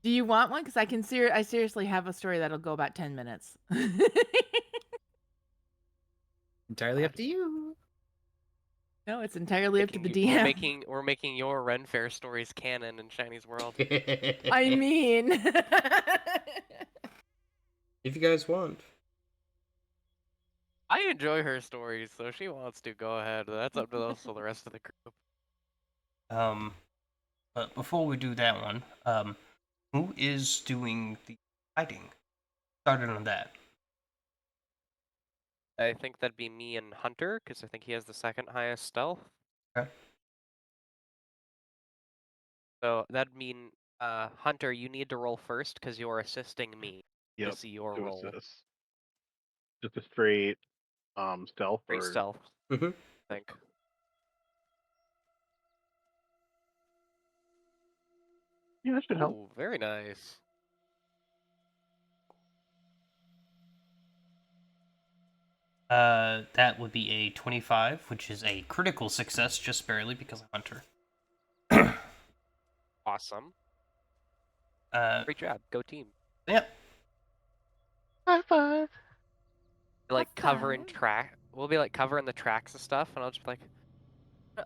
Do you want one? Because I seriously have a story that'll go about 10 minutes. Entirely up to you. No, it's entirely up to the We're DM. we're making your Ren Fair stories canon in Shiny's world. I mean, if you guys want. I enjoy her stories, so if she wants to go ahead. That's up to also the rest of the group. But before we do that one, who is doing the hiding? Started on that. I think that'd be me and Hunter, because I think he has the second highest stealth. Okay. So that'd mean, Hunter, you need to roll first, because you're assisting me Yep. to see your To roll. assist. Just a straight stealth Great or stealth, Mm-hmm. I think. yeah, that should help. Ooh, very nice. That would be a 25, which is a critical success, just barely because I'm Hunter. Awesome. Great job. Go team. Yep. High five. Like High covering five. track. We'll be like covering the tracks and stuff, and I'll just be like,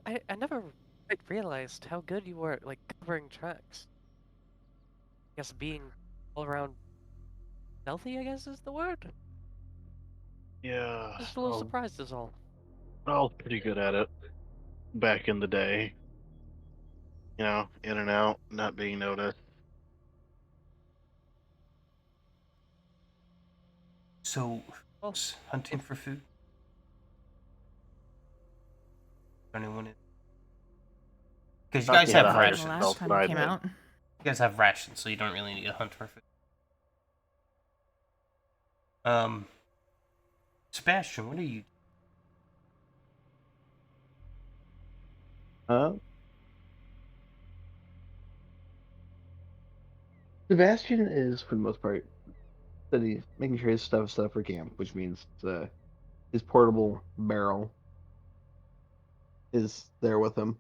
I never quite realized how good you were at like covering tracks. I guess being all around Stealthy, I guess, is the word. Yeah, Just a little surprised is all. I was pretty good at it back in the day. You know, in and out, not being noticed. So, Well, hunting for food? Anyone in? Because you Thought guys you had a have higher The rations. last stealth time than it I came did. out. You guys have rations, so you don't really need to hunt for food. Sebastian, what are you? Uh, Sebastian is, for the most part, steady, making sure his stuff is set up for camp, which means his portable barrel is there with him.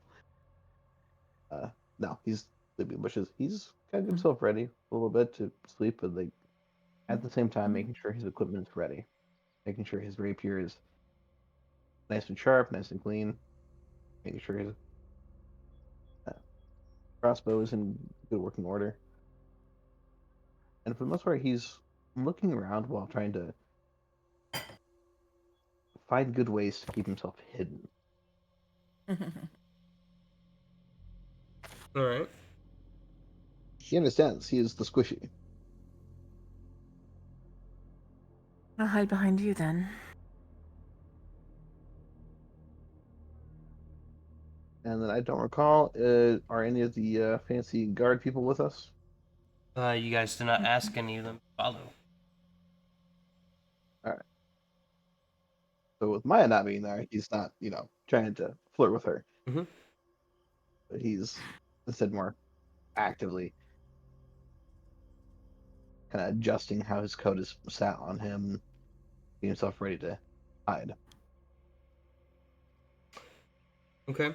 No, he's sleeping in bushes. He's got himself ready a little bit to sleep, but like at the same time, making sure his equipment is ready, making sure his rapier is nice and sharp, nice and clean, making sure his uh, crossbow is in good working order. And for the most part, he's looking around while trying to find good ways to keep himself hidden. All right. He understands he is the squishy. I'll hide behind you then. And then I don't recall, are any of the fancy guard people with us? You guys did not ask any of them to follow. All right. So with Maya not being there, he's not, trying to flirt with her. Mhm. But he's instead more actively kind of adjusting how his coat is sat on him, getting himself ready to hide. Okay.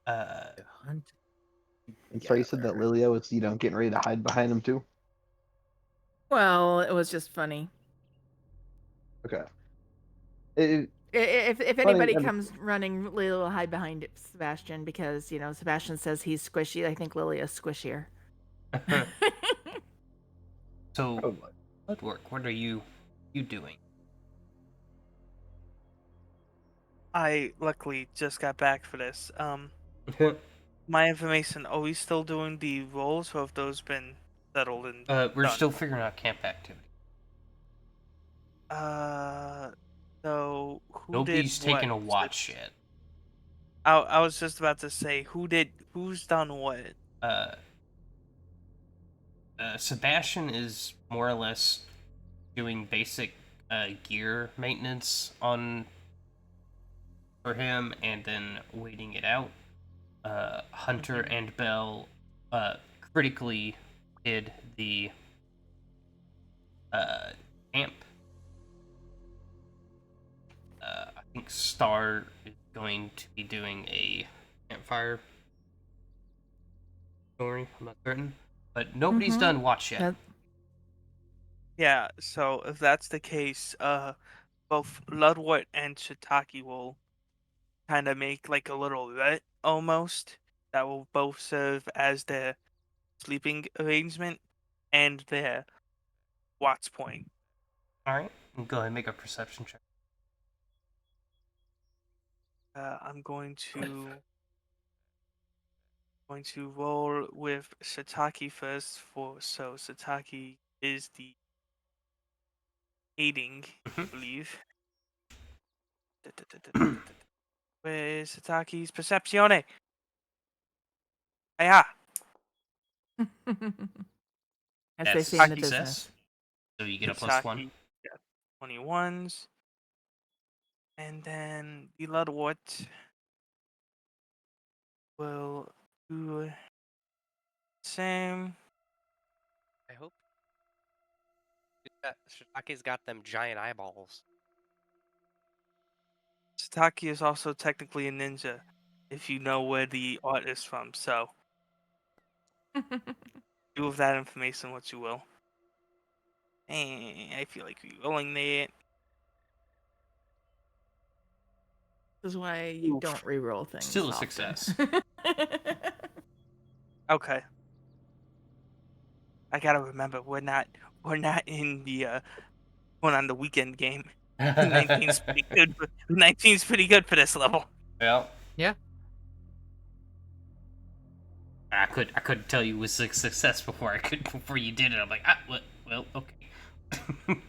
Hunt. And so you said that together. Lilio is, getting ready to hide behind him too? Well, it was just funny. Okay. If Funny, anybody and comes running, Lily will hide behind Sebastian because Sebastian says he's squishy. I think Lily is squishier. So, probably. Bloodwork, what are you doing? I luckily just got back for this. My information, are we still doing the rolls or have those been settled and We're done? still figuring out camp activity. So who Nobody's did what? taken a watch yet. I was just about to say who's done what? Sebastian is more or less doing basic gear maintenance on for him, and then waiting it out. Hunter and Bell critically did the camp. I think Star is going to be doing a campfire story. I'm not certain, but nobody's done watch yet. Yeah, so if that's the case, both Ludwart and Shiitake will kind of make like a little hut almost that will both serve as their sleeping arrangement and their watch point. All right, go ahead and make a perception check. I'm going to roll with Shiitake first so Shiitake is the aiding, I believe. Where is Shitake's Percepzione? Hiya! As they That's say in the success. business. So you get a +1. Yeah, 21s. And then the Ludwart will do the same. I hope. Shitake's got them giant eyeballs. Shitake is also technically a ninja, if you know where the art is from, so do with that information what you will. I feel like re-rolling that. This is why you don't reroll things. Still a often. success. Okay. I gotta remember we're not in the one on the weekend game. 19's pretty good. 19's pretty good for this level. Well, Yeah. I couldn't tell you it was a success before you did it. I'm like, what? Well, okay.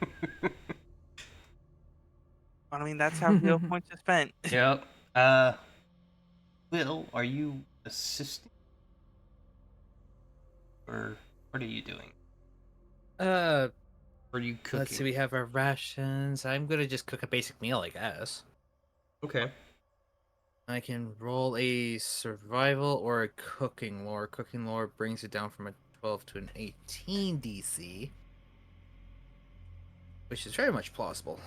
I mean, that's how real points are spent. Yep. Will, are you assisting, or what are you doing? Uh, Or are you cooking? let's see. We have our rations. I'm gonna just cook a basic meal, I guess. Okay. I can roll a survival or a cooking lore. Cooking lore brings it down from a 12 to an 18 DC, which is very much plausible.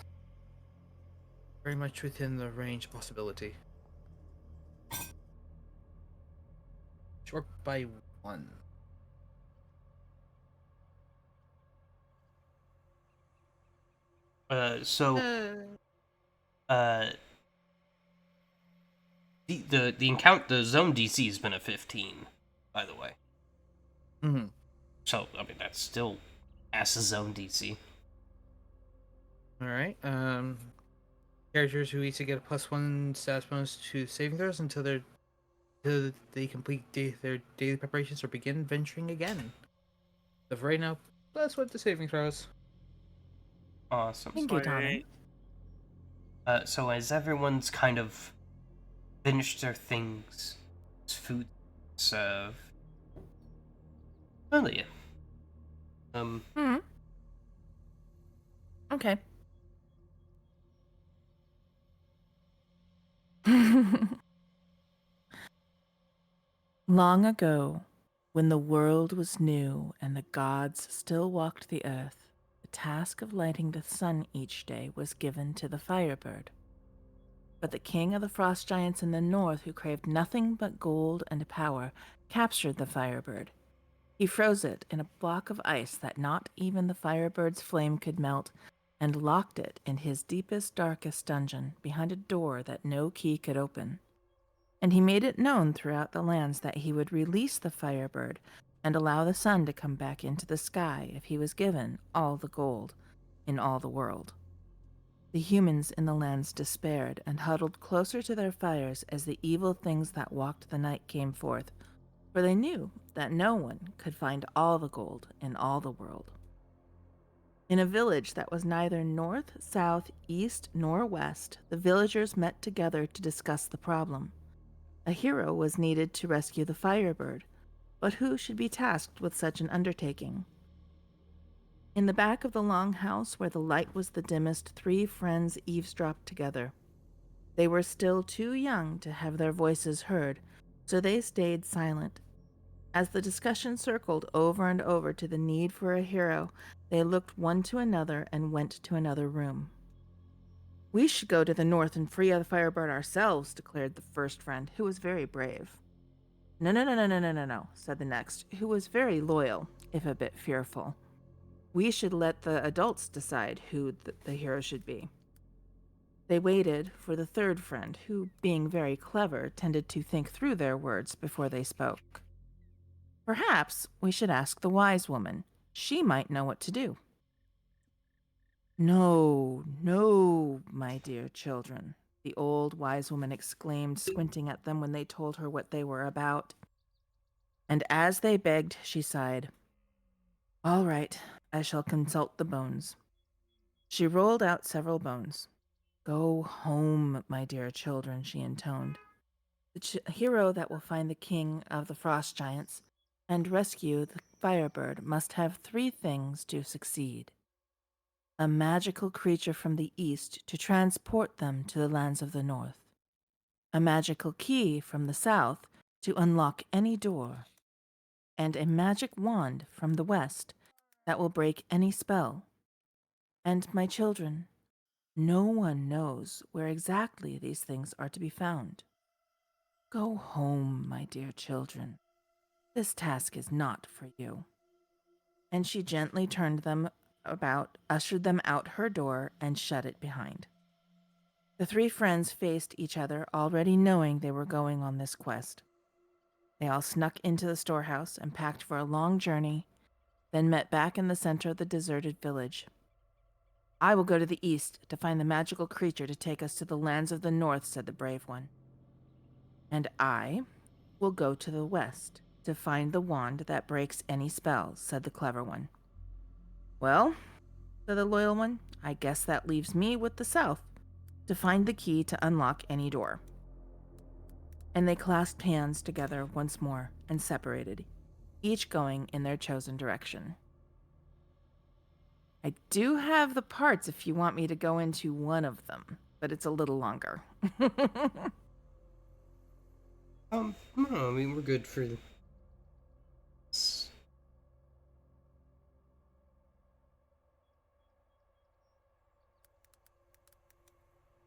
Very much within the range possibility. Short by 1. So the zone DC has been a 15, by the way. Mm-hmm. So I mean that's still as a zone DC. All right. Characters who each get a +1 status bonus to saving throws until they complete their daily preparations or begin venturing again. So for right now, +1 to saving throws. Awesome. Thank you, darling. So as everyone's kind of finished their things, food serve. Earlier. Okay. Long ago, when the world was new and the gods still walked the earth, the task of lighting the sun each day was given to the Firebird. But the king of the frost giants in the north, who craved nothing but gold and power, captured the Firebird. He froze it in a block of ice that not even the Firebird's flame could melt, and locked it in his deepest, darkest dungeon behind a door that no key could open. And he made it known throughout the lands that he would release the Firebird and allow the sun to come back into the sky if he was given all the gold in all the world. The humans in the lands despaired and huddled closer to their fires as the evil things that walked the night came forth, for they knew that no one could find all the gold in all the world. In a village that was neither north, south, east, nor west, the villagers met together to discuss the problem. A hero was needed to rescue the Firebird, but who should be tasked with such an undertaking? In the back of the long house where the light was the dimmest, 3 friends eavesdropped together. They were still too young to have their voices heard, so they stayed silent. As the discussion circled over and over to the need for a hero, they looked one to another and went to another room. "We should go to the north and free the Firebird ourselves," declared the first friend, who was very brave. No, said the next, who was very loyal, if a bit fearful. "We should let the adults decide who the hero should be." They waited for the third friend, who, being very clever, tended to think through their words before they spoke. "Perhaps we should ask the wise woman. She might know what to do." No, my dear children," the old wise woman exclaimed, squinting at them when they told her what they were about. And as they begged, she sighed. "All right, I shall consult the bones." She rolled out several bones. "Go home, my dear children," she intoned. "The hero that will find the king of the frost giants and rescue the Firebird must have 3 things to succeed: a magical creature from the east to transport them to the lands of the north, a magical key from the south to unlock any door, and a magic wand from the west that will break any spell. And, my children, no one knows where exactly these things are to be found. Go home, my dear children. This task is not for you." And she gently turned them about, ushered them out her door, and shut it behind. The 3 friends faced each other, already knowing they were going on this quest. They all snuck into the storehouse and packed for a long journey, then met back in the center of the deserted village. I will go to the east to find the magical creature to take us to the lands of the north, said the brave one. And I will go to the west to find the wand that breaks any spells, said the clever one. Well, said the loyal one, I guess that leaves me with the south to find the key to unlock any door. And they clasped hands together once more and separated, each going in their chosen direction. I do have the parts if you want me to go into one of them, but it's a little longer. No, I mean, we're good for this.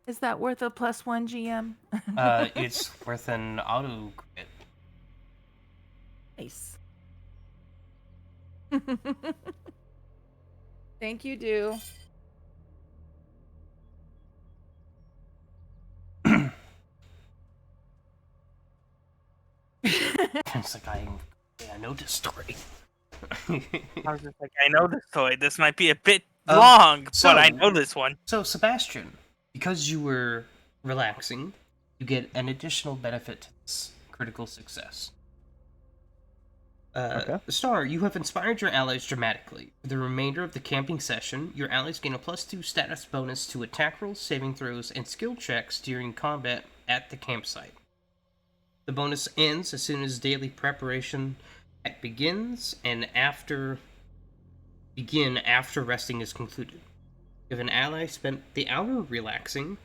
Is that worth a +1 GM? It's worth an auto crit. Nice. Thank you, Do. It's like, I know this story. I was just like, I know this story. This might be a bit Um, long, so- but I know this one. So, Sebastian, because you were relaxing, you get an additional benefit to this critical success. Okay. Star, you have inspired your allies dramatically. For the remainder of the camping session, your allies gain a +2 status bonus to attack rolls, saving throws, and skill checks during combat at the campsite. The bonus ends as soon as daily preparation begins and after resting is concluded. If an ally spent the hour relaxing,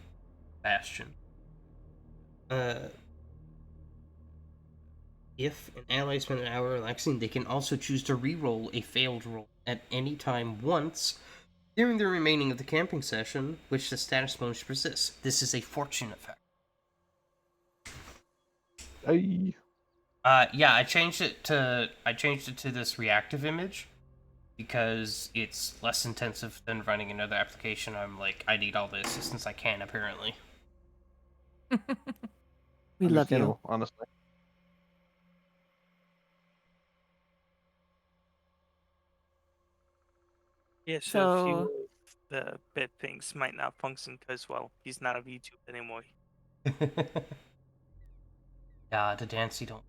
Bastion. If an ally spent an hour relaxing, they can also choose to re-roll a failed roll at any time once during the remaining of the camping session, which the status bonus persists. This is a fortune effect. Ay. Yeah, I changed it to this reactive image because it's less intensive than running another application. I'm like, I need all the assistance I can, apparently. We love you. Understandable, honestly. Yeah, so, So- a few of the bit things might not function because, well, he's not on YouTube anymore. Yeah, the dance you don't.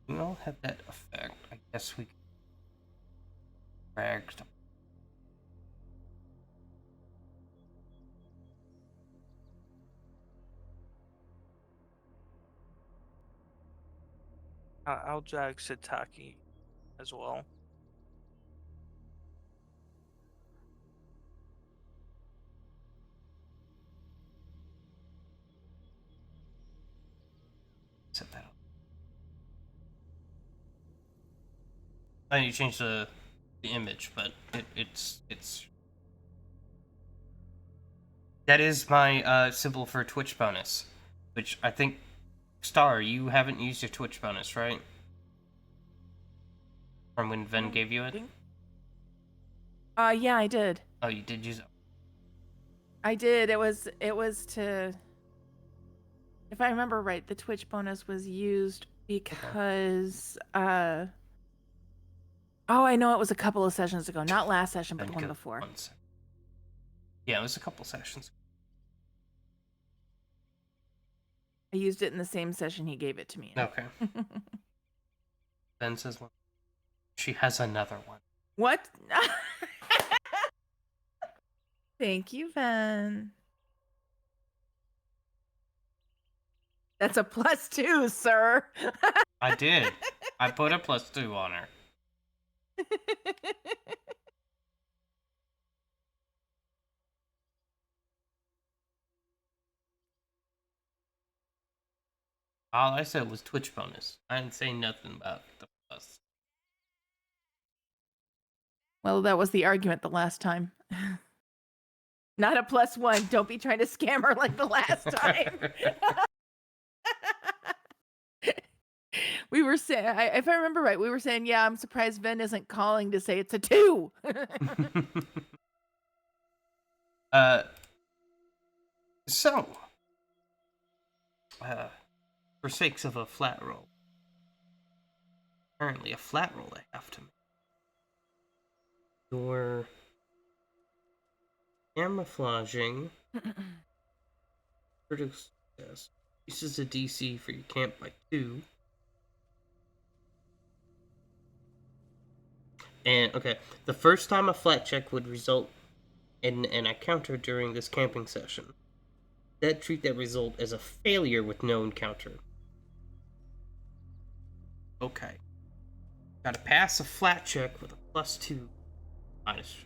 We all have that effect. I guess we dragged. I'll drag Shiitake as well. Set that up. I need to change the image, but it's that is my symbol for Twitch bonus, which I think Star, you haven't used your Twitch bonus, right? From when Ven gave you it? Yeah, I did. Oh, you did use it. I did. It was to, if I remember right, the Twitch bonus was used because oh, I know it was a couple of sessions ago, not last session, but Ven the one killed before. 1 second. Yeah, it was a couple sessions. I used it in the same session he gave it to me in. Okay. Ven says she has another one. What? Thank you, Ven. That's a +2, sir. I did. I put a +2 on her. All I said was Twitch bonus. I didn't say nothing about the plus. Well, that was the argument the last time. Not a +1. Don't be trying to scam her like the last time. We were saying, if I remember right, we were saying, yeah, I'm surprised Ven isn't calling to say it's a 2. So, for sakes of a flat roll, Apparently a flat roll I have to make. Your camouflaging critical success increases the DC for your camp by 2. And okay, the first time a flat check would result in an encounter during this camping session, that treat that result as a failure with no encounter. Okay. Gotta pass a flat check with a +2 minus.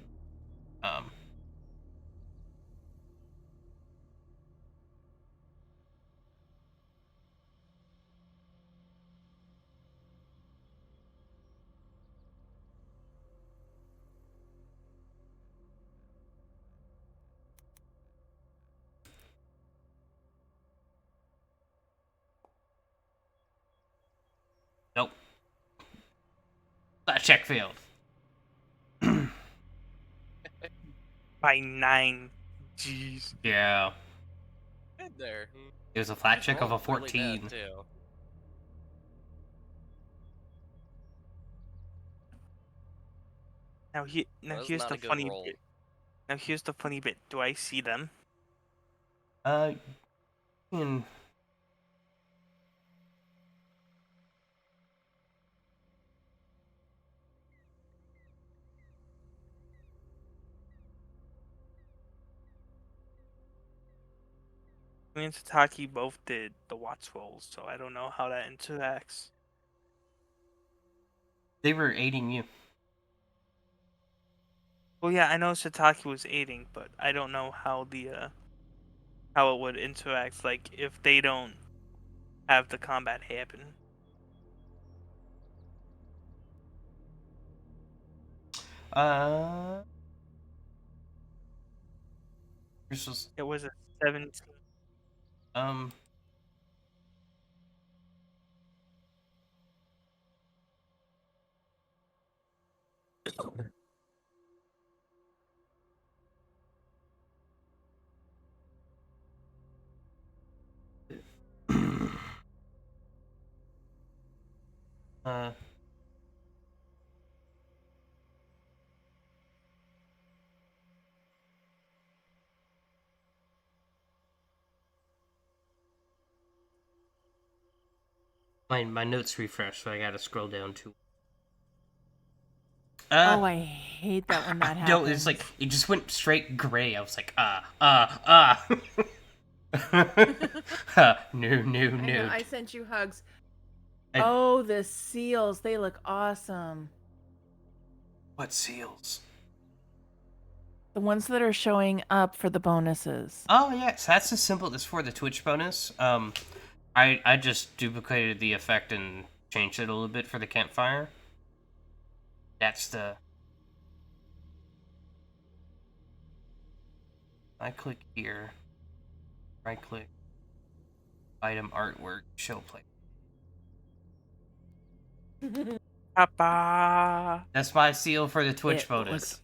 Nope. Flat check failed. By 9. Jeez. Yeah. Good there. It was a flat Just check of a rolled really 14. bad, too. Now That was here's not the a good funny roll. bit. Now here's the funny bit. Do I see them? In Me and Sataki both did the watch rolls, so I don't know how that interacts. they were aiding you. Well, yeah, I know Sataki was aiding, but I don't know how the how it would interact. Like if they don't have the combat happen. This was It was a 17. um. uh. My notes refresh, so I gotta scroll down to. Oh, I hate that when that happens. No, it's like it just went straight gray. I was like, no, I know, I sent you hugs. I- Oh, the seals. They look awesome. What seals? The ones that are showing up for the bonuses. Oh yes, that's the symbol. That's for the Twitch bonus. I just duplicated the effect and changed it a little bit for the campfire. That's the. I click here. Right click. Item artwork. Show play. Papa. That's my seal for the Twitch It bonus.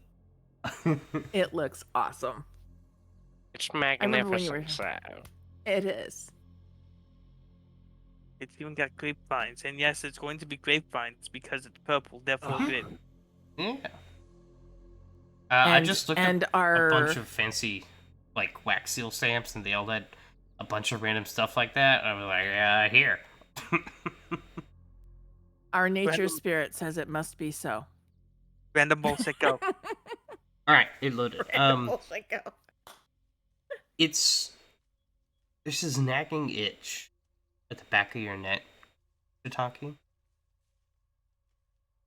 It looks awesome. It's remember when you were- magnificent, so. It is. It's even got grapevines, and yes, it's going to be grapevines because it's purple, therefore grape. Yeah. I just looked and up our a bunch of fancy, like, wax seal stamps, and they all had a bunch of random stuff like that. I was like, here. our nature Random- spirit says it must be so. Random bullshit go. All right, it loaded. bullshit go. It's there's this nagging itch at the back of your neck, Shiitake,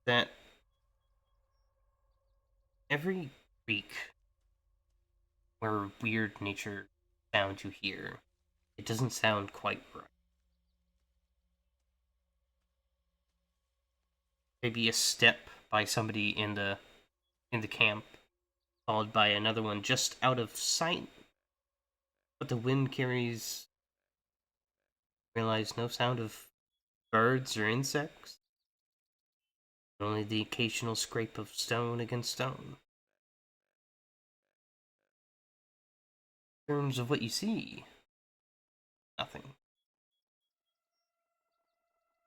that every creak or weird nature sound you hear, it doesn't sound quite right. Maybe a step by somebody in the camp, followed by another one just out of sight. But the wind carries. Realize no sound of birds or insects. Only the occasional scrape of stone against stone. In terms of what you see, nothing.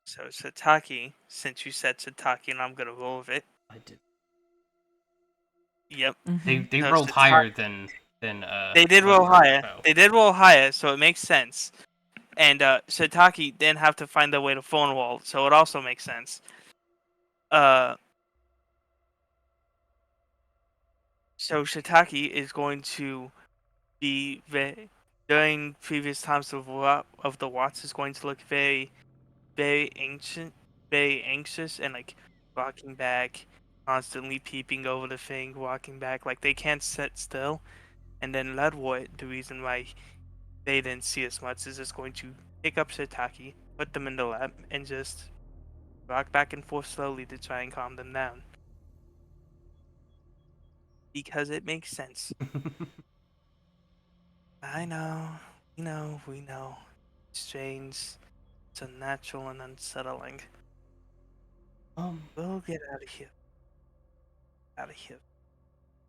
So Sataki, since you said Sataki, and I'm gonna roll with it. I did. Yep. They So rolled Sataki- higher than They did roll Lemur, higher. so. They did roll higher, so it makes sense. And Sataki didn't have to find their way to phone wall, so it also makes sense. So Shiitake is going to be during previous times of the Watts is going to look very anxious, and like walking back, constantly peeping over the thing, walking back, like they can't sit still. And then Ledward, the reason why they didn't see as much is just going to pick up Shiitake, put them in the lap, and just rock back and forth slowly to try and calm them down. Because it makes sense. I know, we know. It's strange, it's unnatural and unsettling. We'll get out of here. Out of here.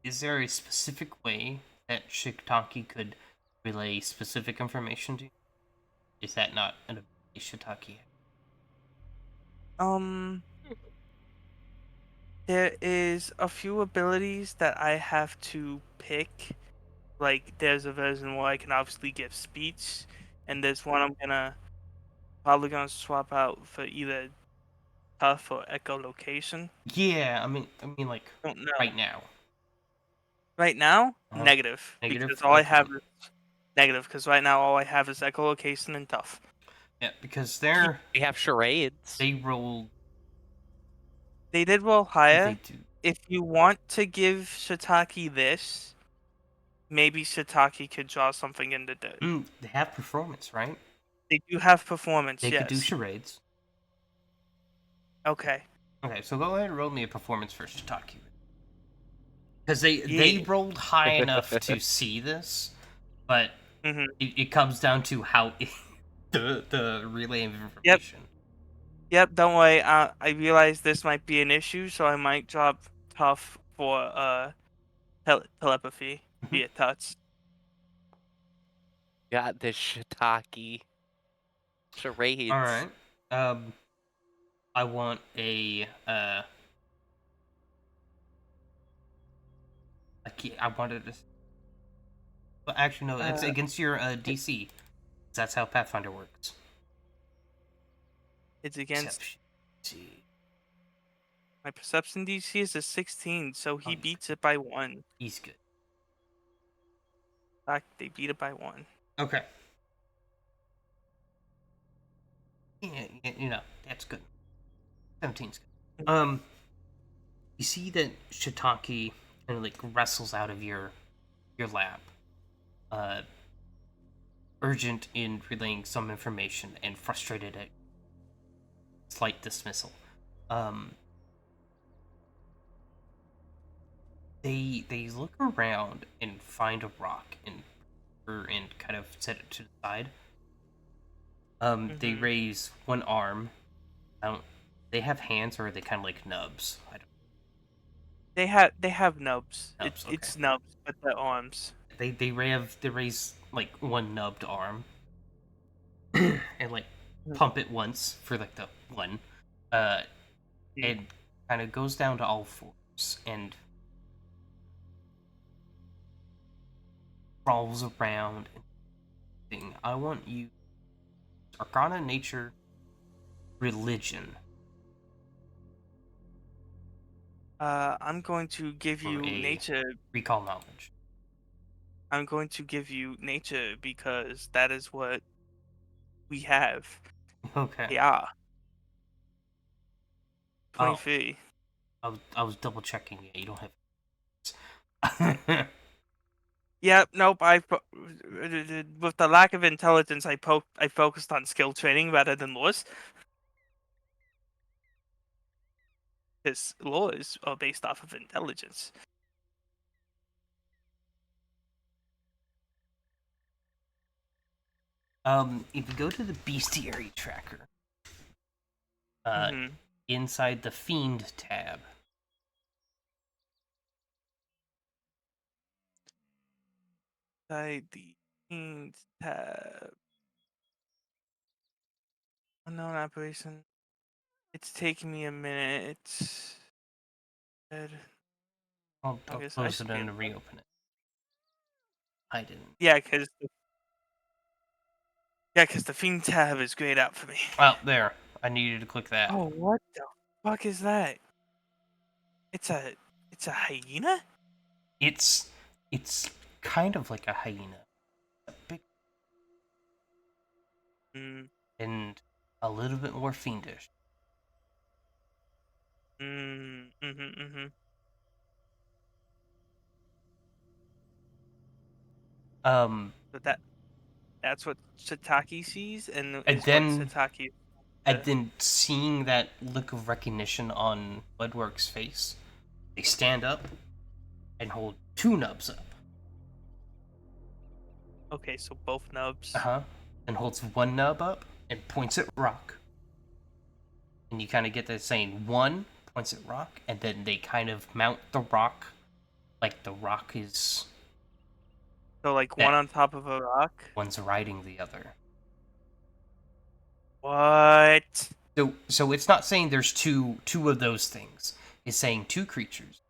Is there a specific way that Shiitake could relay specific information to you? Is that not an ability Shiitake has? There is a few abilities that I have to pick. Like, there's a version where I can obviously give speech, and there's one I'm probably gonna swap out for either tough or echolocation. Yeah, I mean, like Don't know. right now. Right now, Uh-huh. negative. Negative? Because all I Okay. have is negative. Because right now all I have is echolocation and tough. Yeah, because We have charades. they rolled. They did roll They higher. do. If you want to give Shiitake this, maybe Shiitake could draw something in the dirt. They have performance, right? They do have performance, They yes. could do charades. Okay. Okay, so go ahead and roll me a performance for Shiitake. Because they Yeah. rolled high enough to see this, but Mm-hmm. it comes down to how the relay of information. Yep, don't worry. I realize this might be an issue, so I might drop tough for telepathy via touch. Got this shiitake. Charades. All right. I want a I wanted to. But actually, no. It's against your DC. That's how Pathfinder works. It's against Perception. See. my perception DC is a 16, so he he's beats it by 1. He's good. In fact, they beat it by 1. Okay. Yeah, that's good. 17's good. You see that Shiitake kind of like wrestles out of your lap. Urgent in relaying some information and frustrated at slight dismissal. They look around and find a rock and kind of set it to the side. They raise one arm. They have hands, or are they kind of like nubs? I don't. They have nubs. Nubs, okay. It's nubs, but they're arms. They raise like one nubbed arm and like pump it once for like the one, and kind of goes down to all fours and crawls around. And I want you Arcana, Nature, Religion. I'm going to give For you a nature. Recall knowledge. I'm going to give you nature because that is what we have. Okay. Yeah. Oh, 23. I was double checking. Yeah, you don't have. Yep. Nope. With the lack of intelligence, I focused on skill training rather than laws. Because laws are based off of intelligence. If you go to the bestiary tracker, Mhm. inside the fiend tab, Inside the teams tab. Unknown operation. It's taking me a minute. Good. I'll guess I close it should be and able to- reopen it. I didn't. Yeah, because the Fiend tab is grayed out for me. Oh, there. I needed to click that. Oh, what the fuck is that? It's a hyena? It's kind of like a hyena. A big Mm, and a little bit more fiendish. mm-hmm. So that's what Sataki sees, and And is what then Sataki. and then seeing that look of recognition on Bloodwork's face, they stand up and hold two nubs up. Okay, so both nubs. Then holds one nub up and points at Rock. And you kind of get that saying one, points at Rock, and then they kind of mount the rock like the rock is. So like one on top of a rock. One's riding the other. What? So it's not saying there's two of those things. It's saying two creatures.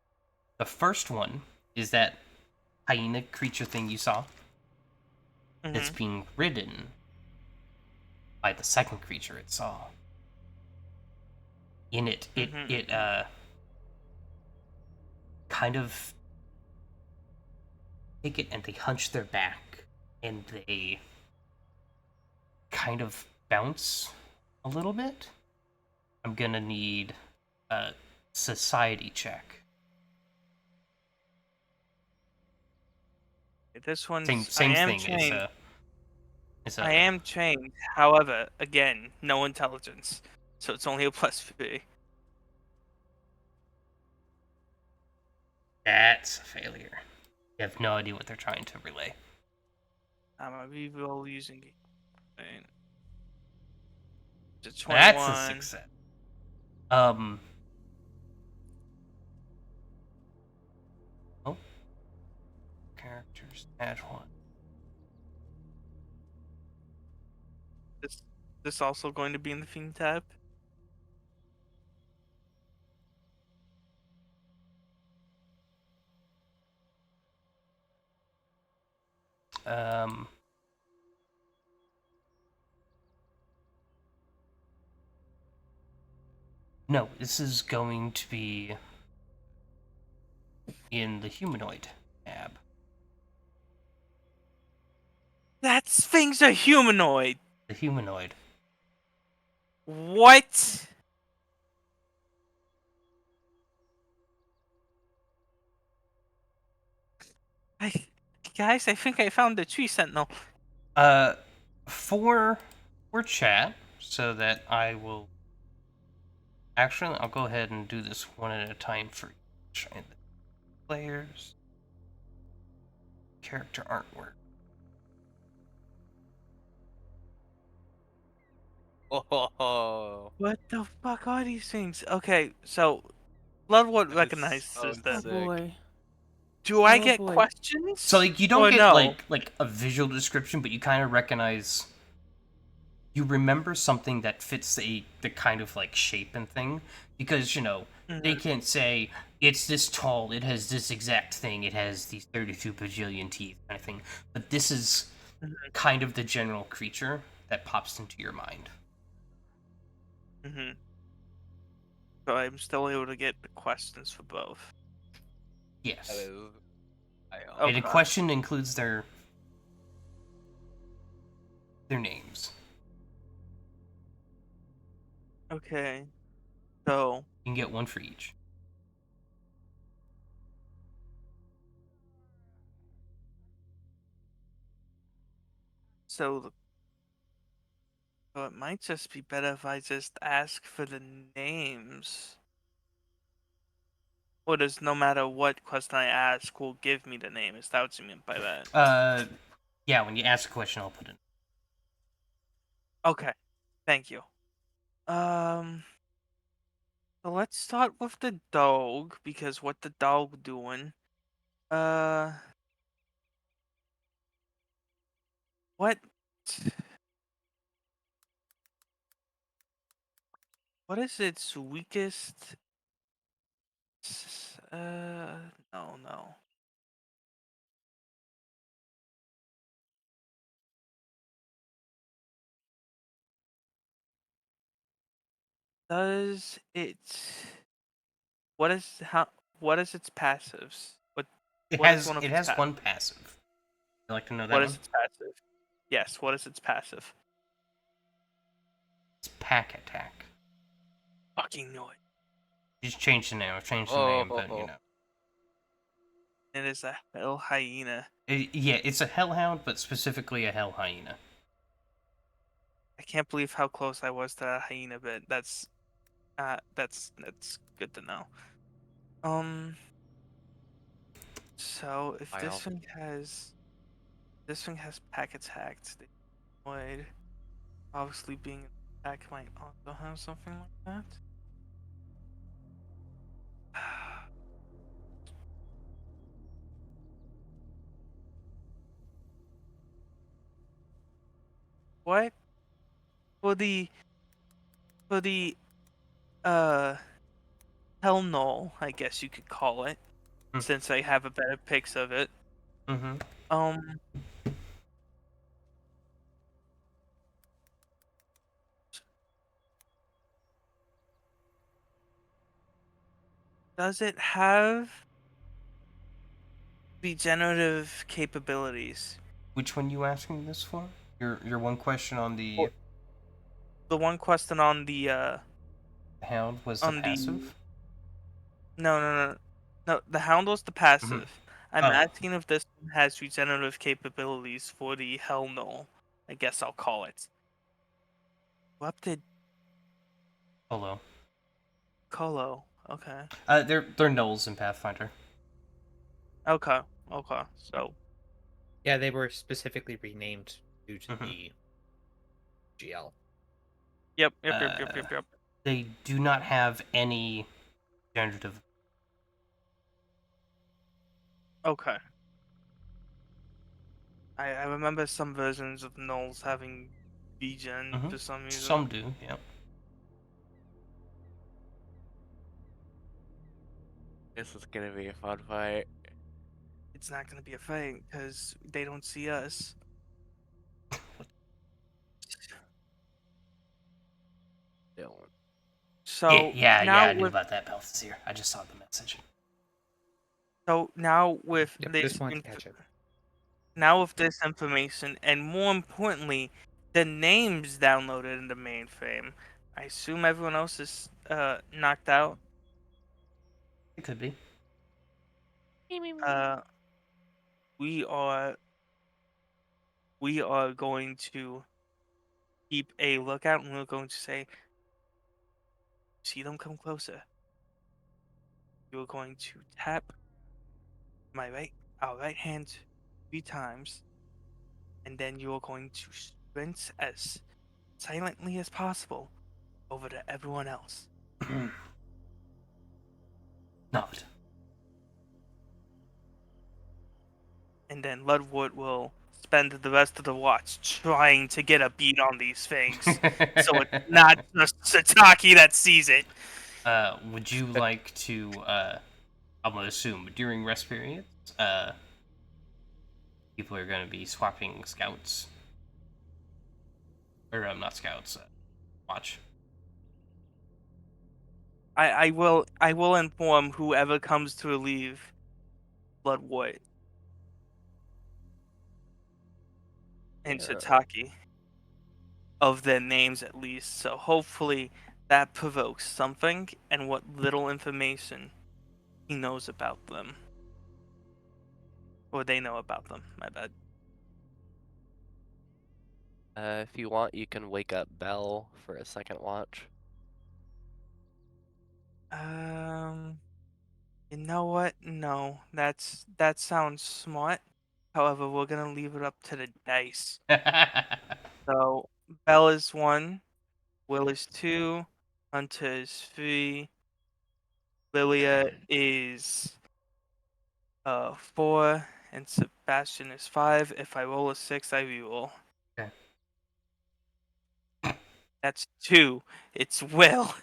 The first one is that hyena creature thing you saw. That's being ridden by the second creature it saw. In it kind of take it and they hunch their back and they kind of bounce a little bit. I'm gonna need a society check. This one's Same I am thing. trained. It's a I am trained. However, again, no intelligence, so it's only a +3. That's a failure. You have no idea what they're trying to relay. I'm a reroll using it. It's 21. That's a success. Oh. Characters, add one. This also going to be in the Fiend tab? No, this is going to be in the humanoid tab. That thing's a humanoid. The humanoid. What? Guys, I think I found the tree sentinel. For chat, so that I will. Actually, I'll go ahead and do this one at a time for each. And the players. Character artwork. Oh, What the fuck are these things? Okay, so Bloodwood That is recognizes so them. Oh sick. boy. Do I Oh, get boy. questions? So like you don't or get no? like a visual description, but you kind of recognize. You remember something that fits the kind of like shape and thing, because they can't say it's this tall, it has this exact thing, it has these 32 bajillion teeth kind of thing, but this is kind of the general creature that pops into your mind. So I'm still able to get the questions for both. Yes. That is. And a question includes their names. Okay. So You can get one for each. So it might just be better if I just ask for the names. Or does no matter what question I ask will give me the name? Is that what you mean by that? Yeah, when you ask a question, I'll put it. Okay. Thank you. So let's start with the dog, because what the dog doing? What? What is its weakest? No. Does it? What is how? What is its passives? What is one of It its has passives? one passive. You like to know that What one? is its passive? Yes. What is its passive? It's pack attack. Fucking know it. Just change the name. I've changed the name, but you know. It is a hell hyena. Yeah, it's a hellhound, but specifically a hell hyena. I can't believe how close I was to that hyena bit. That's good to know. So if Wow. this thing has pack attacked, the void obviously being an attack might also have something like that. What for the uh hell null, I guess you could call it, Hmm. since I have a better pics of it. Mm-hmm. Um, does it have regenerative capabilities? Which one you asking this for? Your one question on the The one question on the hound was the on the passive? no, the hound was the Mm-hmm. passive. I'm Oh, asking if this one has regenerative capabilities for the hell null. I guess I'll call it. What did hello. Colo? Okay. They're nulls in Pathfinder. Okay. So Yeah, they were specifically renamed due to Mhm. the GL. yep. They do not have any generative. Okay. I remember some versions of nulls having regen Mhm. for some reason. Some do, yeah. This is gonna be a fun fight. It's not gonna be a fight because they don't see us. Dylan. So yeah, now I knew with about that, Balthazar. I just saw the message. Yep, just wanted to catch up. now with this information, and more importantly, the names downloaded in the mainframe, I assume everyone else is knocked out. It could be. Uh, we are going to keep a lookout, and we're going to say, see them come closer. You're going to tap our right hand 3 times, and then you're going to sprint as silently as possible over to everyone else. Not. And then Ludwood will spend the rest of the watch trying to get a beat on these things, so it's not just Sataki that sees it. Would you like to, I'm gonna assume, during rest periods, people are gonna be swapping scouts? Or, not scouts, watch. I will inform whoever comes to relieve Ludwood and Sataki of their names at least. So hopefully that provokes something and what little information he knows about them. Or they know about them, my bad. If you want, you can wake up Bell for a second watch. You know what? No, that sounds smart. However, we're gonna leave it up to the dice. So Bell is 1, Will is 2, Hunter is 3, Lilia is 4, and Sebastian is 5. If I roll a 6, I reroll. Okay. That's 2. It's Will.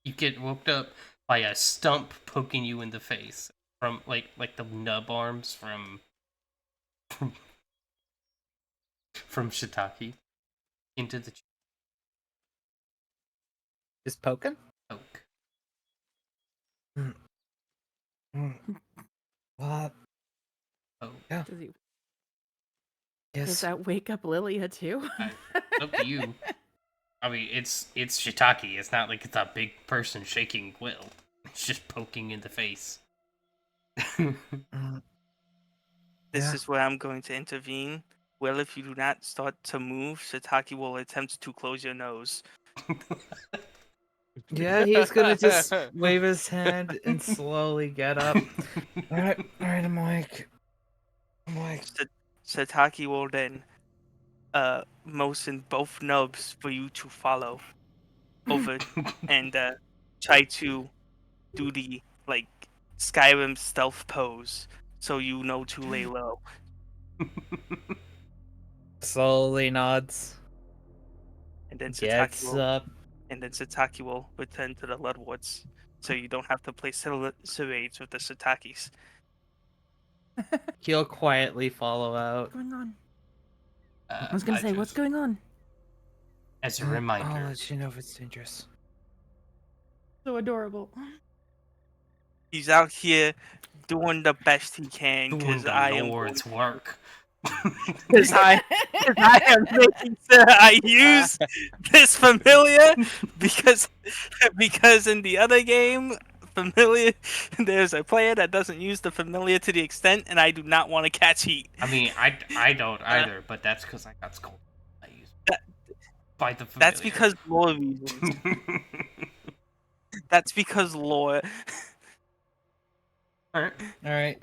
You get woke up by a stump poking you in the face from like the nub arms from Shiitake into the Just poking? choke. What? Oh, Yeah. Does Yes. that wake up Lilia too? it's up to you. I mean, it's Shiitake. It's not like it's a big person shaking Will. It's just poking in the face. Mm, This Yeah. is where I'm going to intervene. Well, if you do not start to move, Sataki will attempt to close your nose. Yeah, he's gonna just wave his hand and slowly get up. Alright, I'm awake. I'm awake. Sataki will then motion both nubs for you to follow over and try to do the like Skyrim stealth pose so you know to lay low. Slowly nods. And then Gets up. Sataki will return to the Ludwards, so you don't have to play charades with the Satakis. He'll quietly follow out. What's going on? I was gonna say, what's going on? As a I'll reminder, let you know if it's dangerous. So adorable. He's out here doing the best he can doing because the I am Lord's work. because I am making sure I use this familiar because in the other game familiar there's a player that doesn't use the familiar to the extent and I do not want to catch heat. I mean, I don't either, but that's because I got scolded. I use That- by the familiar. That's because lore reasons. That's because lore. Alright. Alright,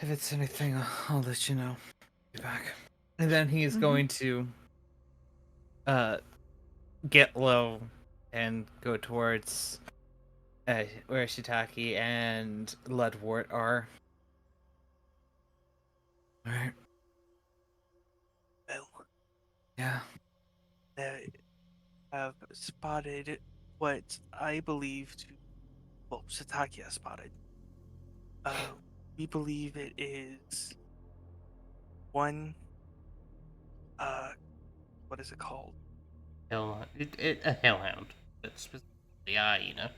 if it's anything, I'll let you know. Be back. And then he's going to get low and go towards where Shiitake and Ludwart are. Alright. Well, Yeah. they have spotted what I believe to Sataki has spotted. We believe it is one what is it called? A hellhound. That's specifically hyena.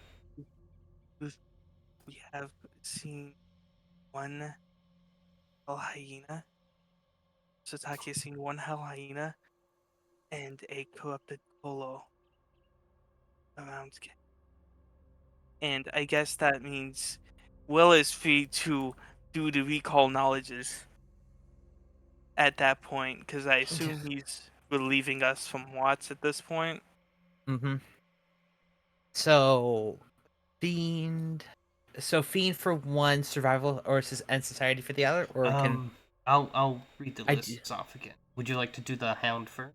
We have seen one hell hyena. Sataki has seen one hell hyena and a corrupted polo around. And I guess that means Will is free to do the recall knowledges at that point, because I assume he's relieving us from Watts at this point. Mm-hmm. So, Fiend for one, survival or and society for the other, or can I'll read the I lists off again. Would you like to do the hound first?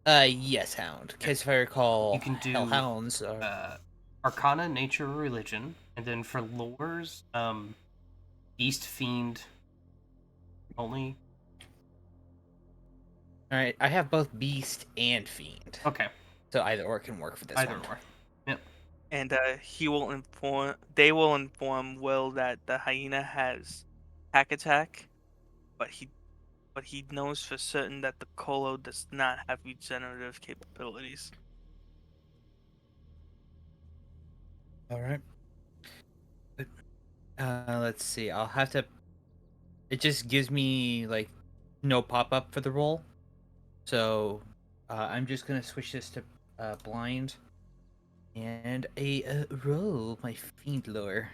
yes, Hound. Because if I recall, You can do Hellhounds are Arcana, Nature, or Religion, and then for lores, Beast, Fiend, only. all right. I have both Beast and Fiend, Okay, so either or can work for this either one. or. Yep. And they will inform Will that the hyena has hack attack, but he knows for certain that the Colo does not have regenerative capabilities. All right. Let's see. I'll have to. It just gives me like no pop up for the roll, so I'm just gonna switch this to blind and a roll my fiend lore.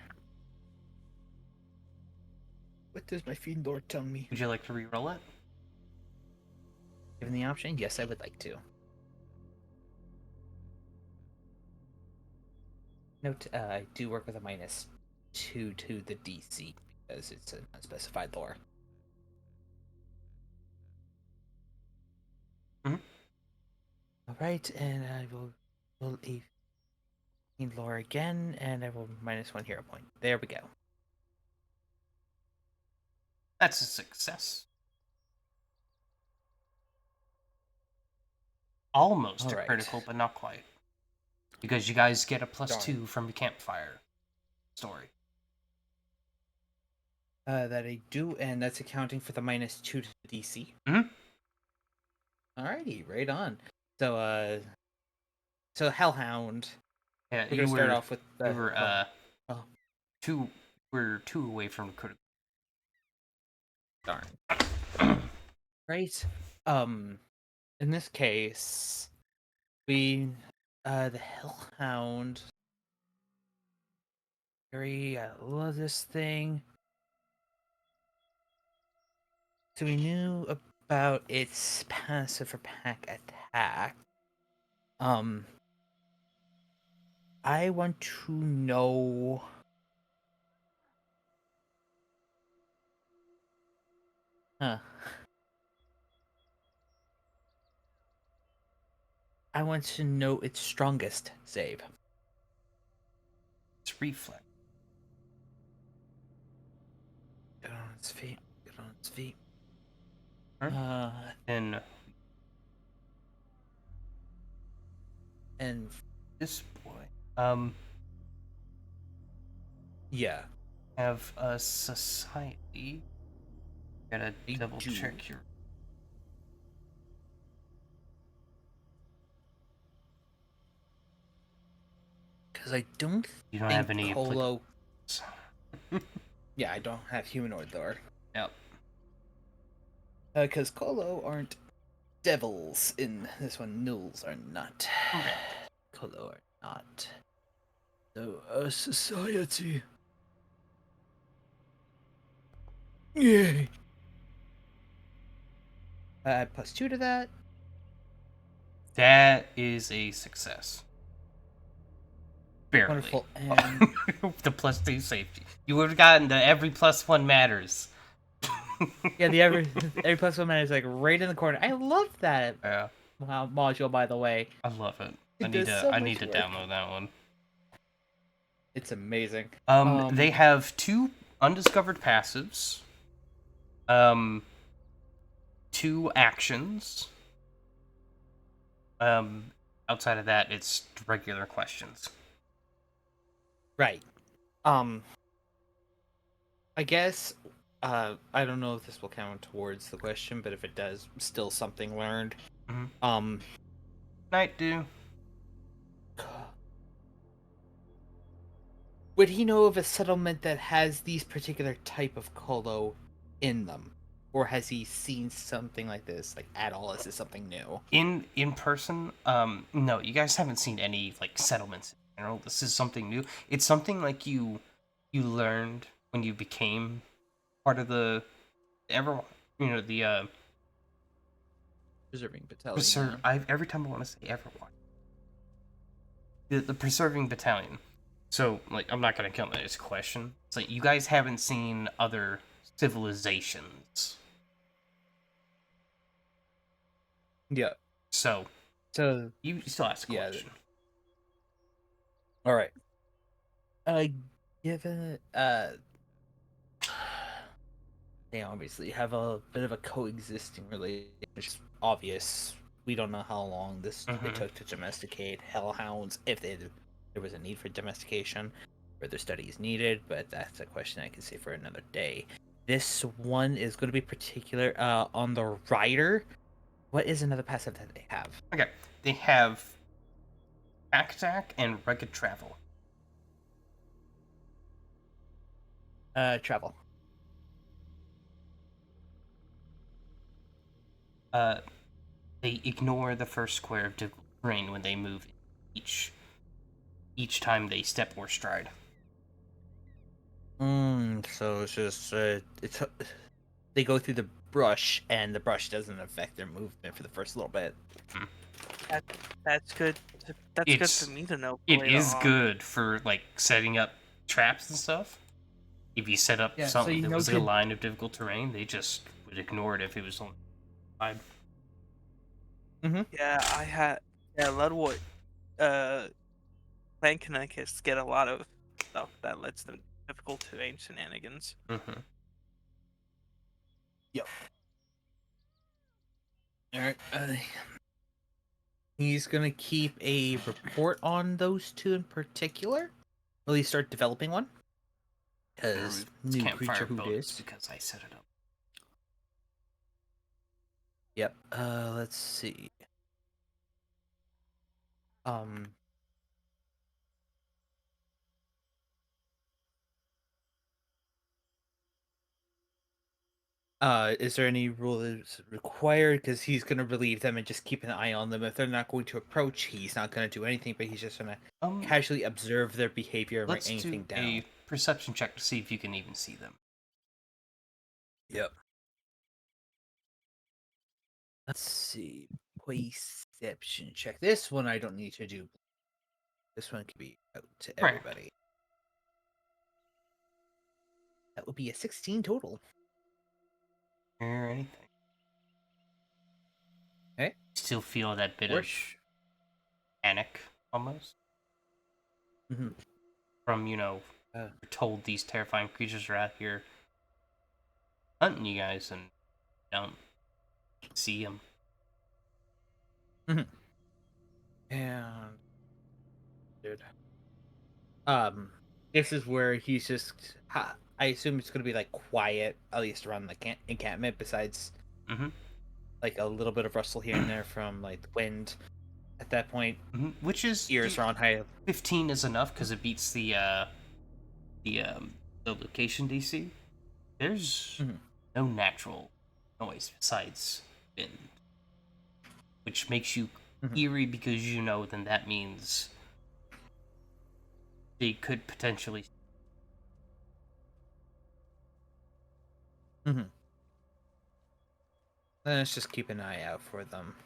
What does my fiend lore tell me? Would you like to re-roll it? Given the option, yes, I would like to. Note, I do work with a -2 to the DC because it's an unspecified lore. All right, and I will roll a fiend lore again, and I will -1 hero point. There we go. That's a success. almost a Alright. critical, but not quite. Because you guys get a Darn. +2 from the campfire story. That I do, and that's accounting for the -2 to the DC. Mhm. Alrighty, right on. So Hellhound. Yeah, We're gonna start off with you were oh. two away from the critical. Darn. Right. In this case, the Hellhound. I love this thing. So we knew about its passive for pack attack. I want to know. Huh. I want to know its strongest save. It's reflex. Get on its feet. Get on its feet. And And this boy, yeah, have a society. Gotta They double do. check your. because I don't You don't think have any Colo. applicants. Yeah, I don't have humanoid though. Yep. Because Colo aren't devils in this one. Nulls are not. Okay. Colo are not. So, society. Yay! +2 to that. That is a success. Barely. Wonderful. And The +2 safety. You would have gotten the every +1 matters. yeah, the every +1 man is like right in the corner. I love that Yeah, module, by the way. I love it. It I need does to. so I much need to work. download that one. It's amazing. They have 2 undiscovered passives. 2 actions. Outside of that, it's regular questions. Right. I guess I don't know if this will count towards the question, but if it does, still something learned. Mhm. Night do. Would he know of a settlement that has these particular type of colo in them? Or has he seen something like this like at all? Is this something new? In person, no, you guys haven't seen any like settlements in general. This is something new. It's something like you learned when you became part of the the Preserving battalion. every time I want to say Everwatch. The preserving battalion. So like I'm not gonna count that as a question. It's like you guys haven't seen other civilizations. Yeah. So you still ask a question. All right. Given they obviously have a bit of a coexisting relationship, which is obvious. We don't know how long it took to domesticate hellhounds, if there was a need for domestication. Further study is needed, but that's a question I can say for another day. This one is going to be particular on the rider. What is another passive that they have? Okay, they have pack attack and rugged travel. Travel. They ignore the first square of difficult terrain when they move each time they step or stride. So it's just they go through the brush, and the brush doesn't affect their movement for the first little bit. That's good. That's good for me to know. It later is on. good for like setting up traps and stuff. If you set up something that was a line of difficult terrain, they just would ignore it if it was on the side. Yeah, Ludwood, Clan Connecticut get a lot of stuff that lets them difficult terrain shenanigans. Yep. All right. He's gonna keep a report on those two in particular. Will he start developing one? Because new creature who bonus dis. because I set it up. Yep. Let's see. Is there any rule that's required? Because he's gonna relieve them and just keep an eye on them. If they're not going to approach, he's not gonna do anything, but he's just gonna casually observe their behavior and write Let's anything do down. a perception check to see if you can even see them. Yep. Let's see. Perception check. This one I don't need to do. This one can be out to Correct. everybody. That would be a 16 total. Or anything. Okay. Still feel that bit Worse. of panic, almost. Mhm. From, you're told these terrifying creatures are out here hunting you guys and don't see them. And dude, this is where he's just. I assume it's gonna be like quiet, at least around the encampment. Besides, like a little bit of rustle here and there from like the wind. At that point, which is ears are on high. 15 is enough because it beats the location DC. There's no natural noise besides wind, which makes you eerie because then that means they could potentially. Let's just keep an eye out for them.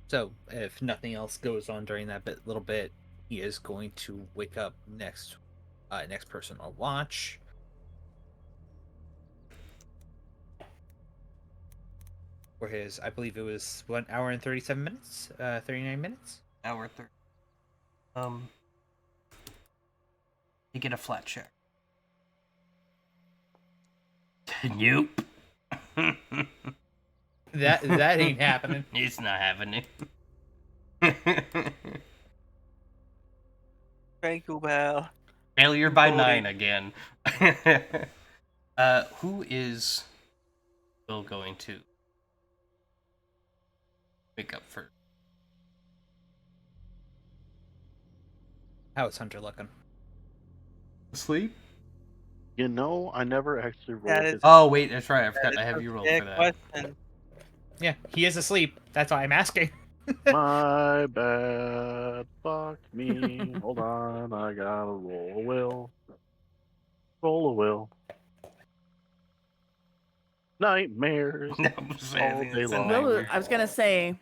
So, if nothing else goes on during that little bit, he is going to wake up next person on watch. For his, I believe it was 1 hour and 37 minutes, 39 minutes. Hour 30. You get a flat check. Nope. that ain't happening. It's not happening. Thank you, Bell. Failure by 9 again. Who is Will going to wake up first? How is Hunter looking? Asleep? I never actually rolled. That is- Oh wait, that's right. I forgot I have you roll for that. Question. Yeah, he is asleep. That's why I'm asking. My bad. Fuck me. Hold on. I gotta roll a will. Roll a will. Nightmares all day long. Will, I was gonna say.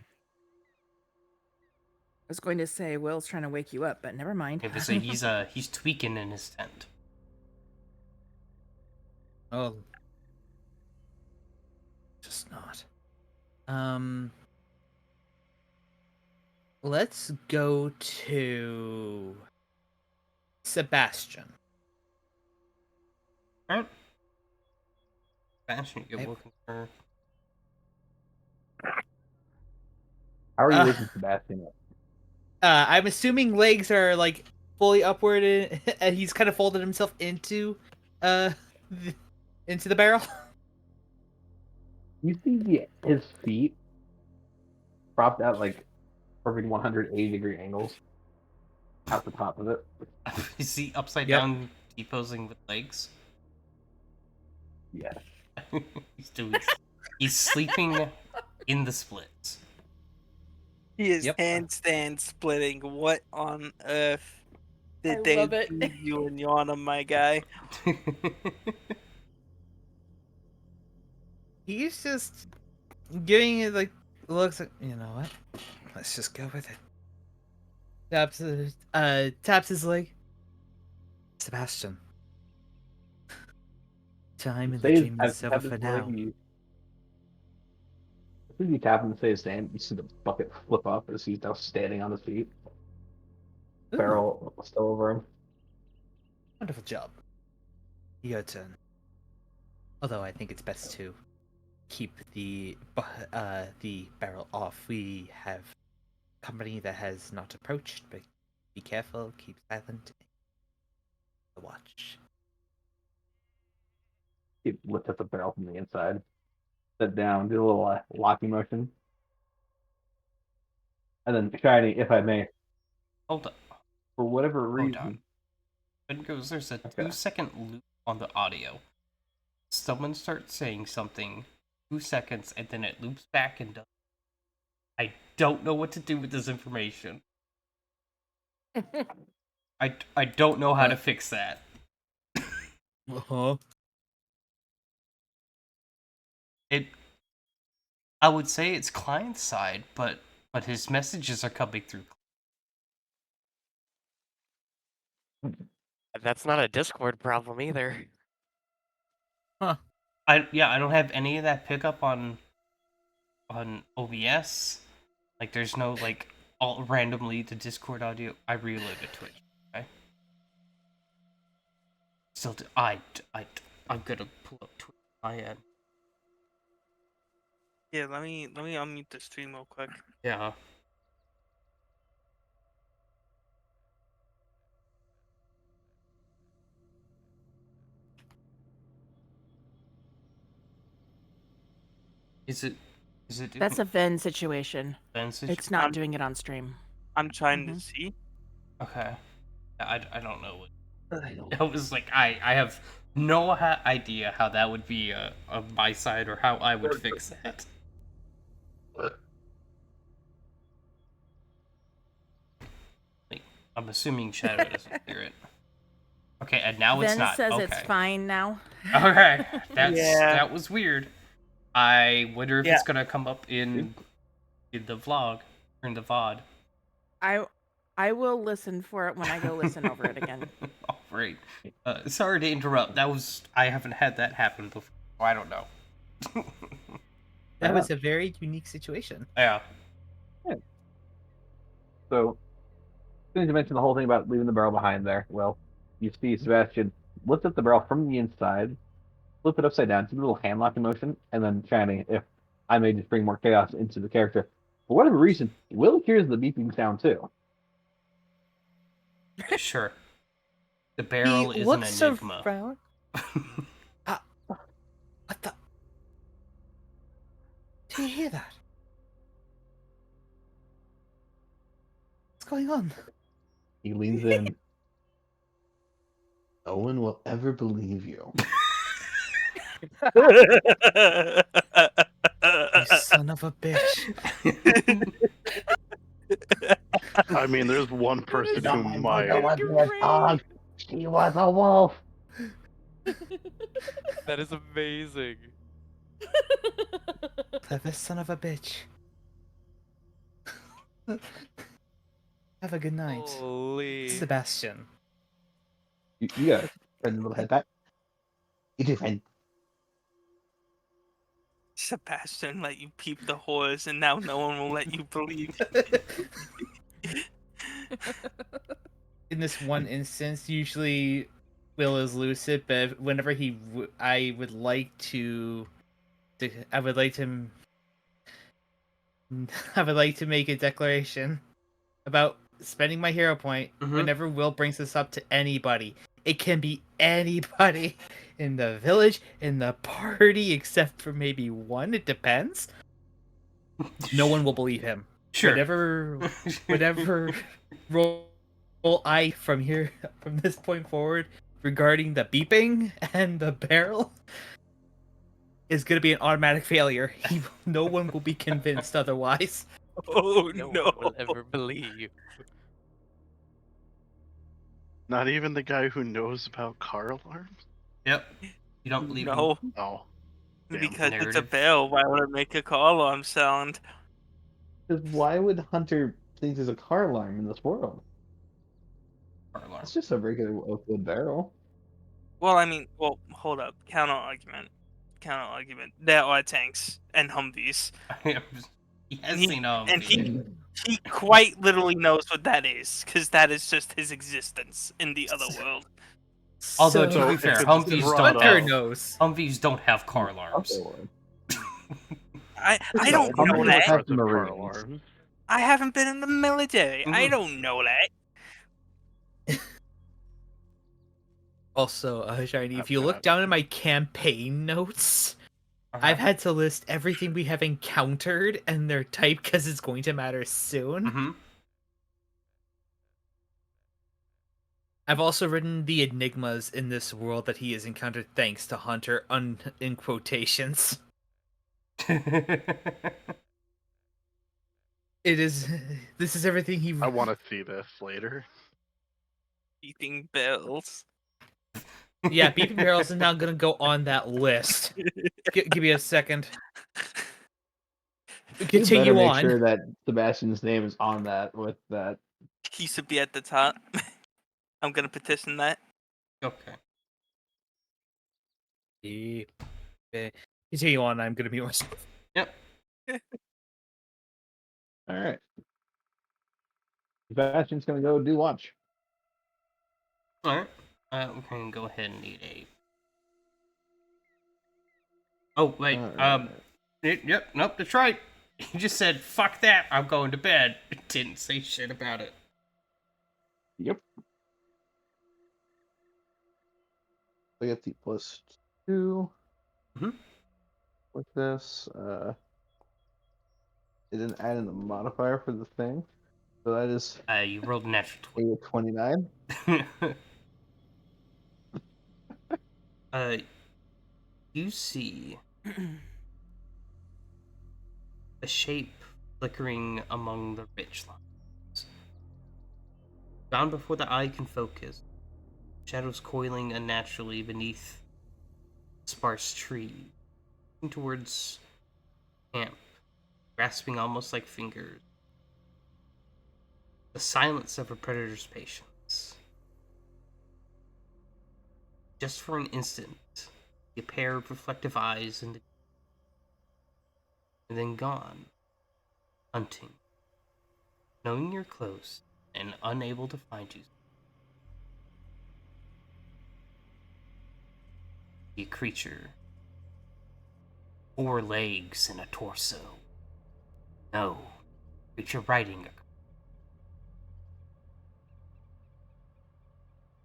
Will's trying to wake you up, but never mind. Yeah, but he's tweaking in his tent. Oh, just not. Let's go to Sebastian. Alright. Sebastian, you get woken for. How are you waking Sebastian up? I'm assuming legs are like fully upward, and he's kind of folded himself into the barrel. You see his feet propped at like perfect 180-degree angles out the top of it. Is he upside down, deposing with legs? Yeah. He's sleeping in the splits. He is handstand splitting. What on earth did they do you and Yana, my guy? He's just giving it like looks like, you know what? Let's just go with it. Taps his leg. Sebastian. Time in the dream is over for now. As soon as you tap him to say his name, you see the bucket flip up as he's now standing on his feet. Barrel still over him. Wonderful job. Your turn. Although I think it's best to keep the barrel off. We have company that has not approached, but be careful, keep silent, watch. He lifts up the barrel from the inside, sit down, do a little locking motion, and then Shiny, if I may, Hold on. for whatever Hold reason. on. It goes, there's a Okay. 2-second loop on the audio. Someone starts saying something, 2 seconds, and then it loops back and does. I don't know what to do with this information. I don't know how to fix that. Uh-huh. I would say it's client side, but his messages are coming through. That's not a Discord problem either. I don't have any of that pickup on OBS. Like, there's no like all randomly to Discord audio. I reloaded Twitch. Okay. Still, I'm gonna pull up Twitch on my end. Yeah, let me unmute the stream real quick. Yeah. Is it? That's a Ven situation. Ben's It's not I'm- doing it on stream. I'm trying to Mhm. see. Okay. I don't know what. I was like, I have no idea how that would be on my side or how I would fix that. Like, I'm assuming Shadow doesn't hear it. Okay, and now it's Ven not. says Okay. it's fine now. Okay, Yeah. that was weird. I wonder if Yeah. it's gonna come up in the vlog or in the VOD. I will listen for it when I go listen over it again. All right. Sorry to interrupt. I haven't had that happen before. I don't know. That was a very unique situation. Yeah. So, as soon as you mentioned the whole thing about leaving the barrel behind there, well, you see Sebastian lift up the barrel from the inside, flip it upside down, do a little hand locking motion, and then Shiny, if I may just bring more chaos into the character, for whatever reason, Will hears the beeping sound too. Sure. The barrel He is an looks enigma. around. What the? Do you hear that? What's going on? He leans in. No one will ever believe you. You son of a bitch. I mean, there's one person who might. dog. She was a wolf. That is amazing. Clever son of a bitch. Have a good night. Holy. Sebastian. You got a friend little head back. You do, friend. Sebastian let you peep the horrors, and now no one will let you believe. In this one instance, usually Will is lucid, but whenever I would like to I would like to make a declaration about spending my hero point. Whenever Will brings this up to anybody, it can be anybody in the village, in the party, except for maybe one. It depends. No one will believe him. Sure. Whatever roll I from this point forward regarding the beeping and the barrel is going to be an automatic failure. No one will be convinced otherwise. Oh No no! one will ever believe. Not even the guy who knows about car alarms? Yep. You don't believe me? No, Oh. Damn. because it's a Narrative. bell. Why would I make a call alarm sound? Because why would Hunter think there's a car alarm in this world? Car alarm. It's just a regular oakwood barrel. Well, I mean, hold up. Counter argument. There are tanks and Humvees. He has He- seen and He quite literally knows what that is, because that is just his existence in the other world. Although, to So be if fair, it's Humvees brought don't up- Hunter have knows. Humvees don't have car alarms. I No, don't but know we that. have the car Marines. alarms. I haven't been in the military. I Mhm. don't know that. Also, Shiny, if I've you look got- down in my campaign notes, I've had to list everything we have encountered and their type because it's going to matter soon. Mm-hmm. I've also written the enigmas in this world that he has encountered thanks to Hunter in quotations. It is this is everything he I want to see this later. Eating bells. Yeah, beeping barrels is now gonna go on that list. Give me a second. You better Continue make on. sure that Sebastian's name is on that with that. He should be at the top. I'm gonna petition that. Okay. Continue on. I'm gonna be myself. Yep. All right. Sebastian's gonna go do lunch. All right. We can go ahead and need a. Oh wait. Alright. Yep. Nope. That's right. He just said, "Fuck that. I'm going to bed." Didn't say shit about it. Yep. Loyalty +2. Mhm. With this, it didn't add in the modifier for the thing, so that is You rolled a natural a 29. 20. You see a shape flickering among the ridge lines. Gone before the eye can focus. Shadows coiling unnaturally beneath sparse tree, towards camp, grasping almost like fingers. The silence of a predator's patience. Just for an instant, a pair of reflective eyes and then gone, hunting, knowing you're close and unable to find you. A creature, 4 legs and a torso. No, creature riding a.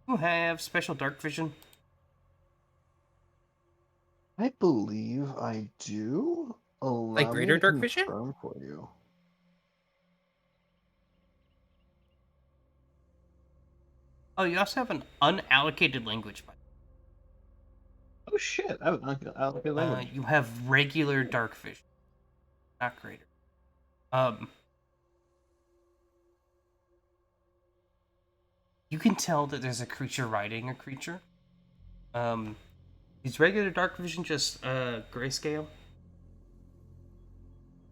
You have special dark vision. I believe I do. Like Allow me greater to dark vision? confirm for you. Oh, you also have an unallocated language. Oh shit! I have an allocated language. You have regular dark vision, not greater. You can tell that there's a creature riding a creature. Is regular dark vision just grayscale?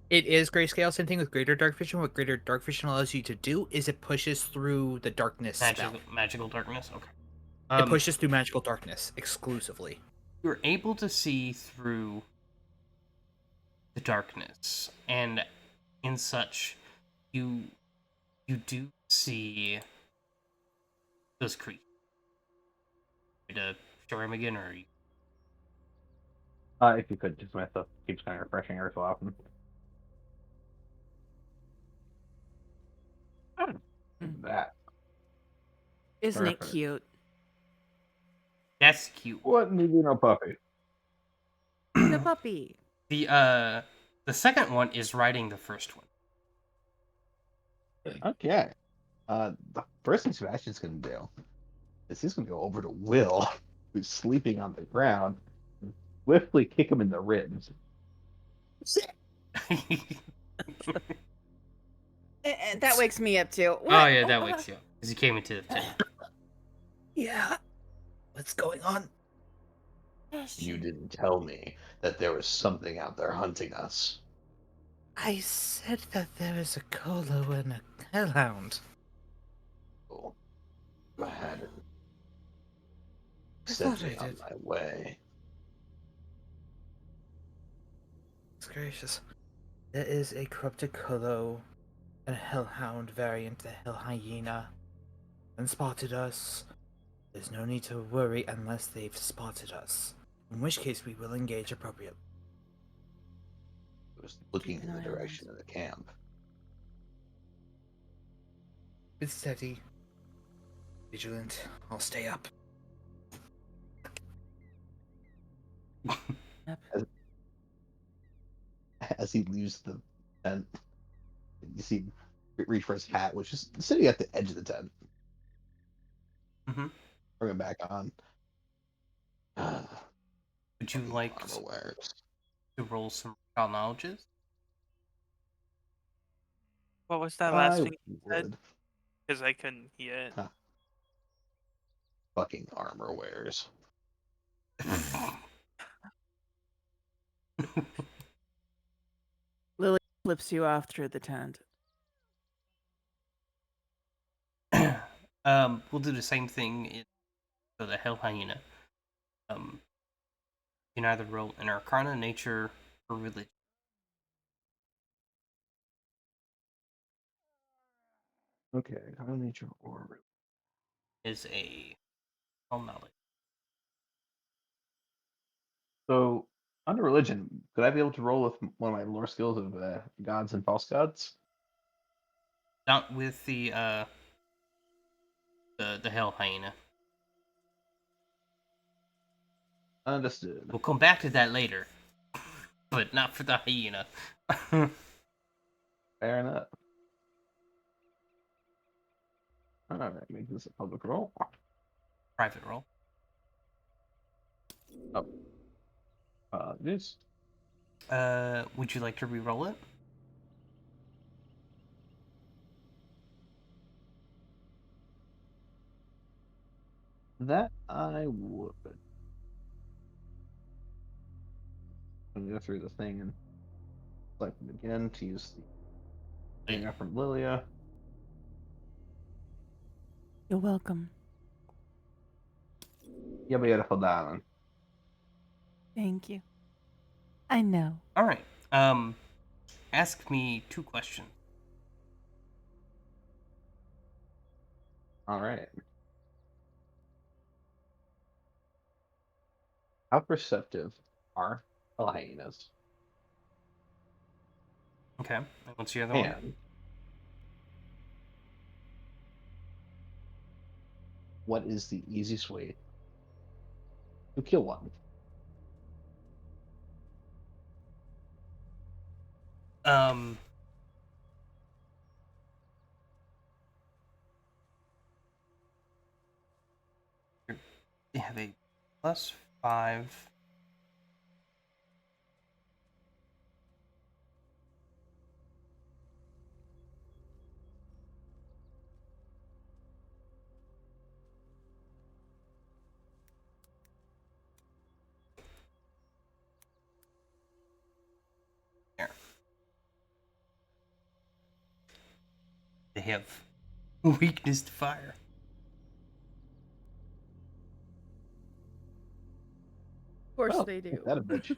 It is grayscale. Same thing with greater dark vision. What greater dark vision allows you to do is it pushes through the darkness spell. Magical darkness. Okay. It pushes through magical darkness exclusively. You're able to see through the darkness, and in such, you do see those creatures. To show him again, or If you could, just my stuff keeps kind of refreshing every so often. That. Isn't it Perfect. cute? that's cute. What movie no puppy? The puppy. The second one is riding the first one. Okay. The first thing Sebastian's gonna do is he's gonna go over to Will, who's sleeping on the ground, and swiftly kick him in the ribs. That wakes me up too. Oh yeah, that wakes you up because he came into the tent. Yeah. What's going on? You didn't tell me that there was something out there hunting us. I said that there is a Colo and a Hellhound. Oh, I had it. I Sent thought I me on did. my way. It's gracious. There is a corrupted Colo and a Hellhound variant, the Hell Hyena, and spotted us. There's no need to worry unless they've spotted us. In which case we will engage appropriately. just looking Keep in an the eye on direction of the camp. It's steady. Vigilant. I'll stay up. Yep. As he leaves the tent, you see him reach for his hat, which is sitting at the edge of the tent. Mm-hmm. Bring it back on. Would you like Armor wears. to roll some recall knowledges? What was that last I thing you said? would. Because I couldn't hear it. Huh. Fucking armor wears. Lily flips you off through the tent. We'll do the same thing for the Hell Hyena. You can either roll an Arcana, Nature, or Religion. Okay, common nature or Is a all knowledge. so under religion, could I be able to roll with one of my lore skills of gods and false gods? Not with the Hell Hyena. Understood. We'll come back to that later, but not for the hyena. Fair enough. All right, make this a public roll. Private roll. This. Would you like to re-roll it? That I would. I'm gonna go through the thing and select it again to use the thing from Lilia. You're welcome. Yeah, beautiful darling. Thank you. I know. All right. Ask me 2 questions. All right. How perceptive are hyenas? Okay. And what's the other one? And what is the easiest way to kill one? They have a +5. There. They have weakness to fire. Of course Well, they do. take that a bitch.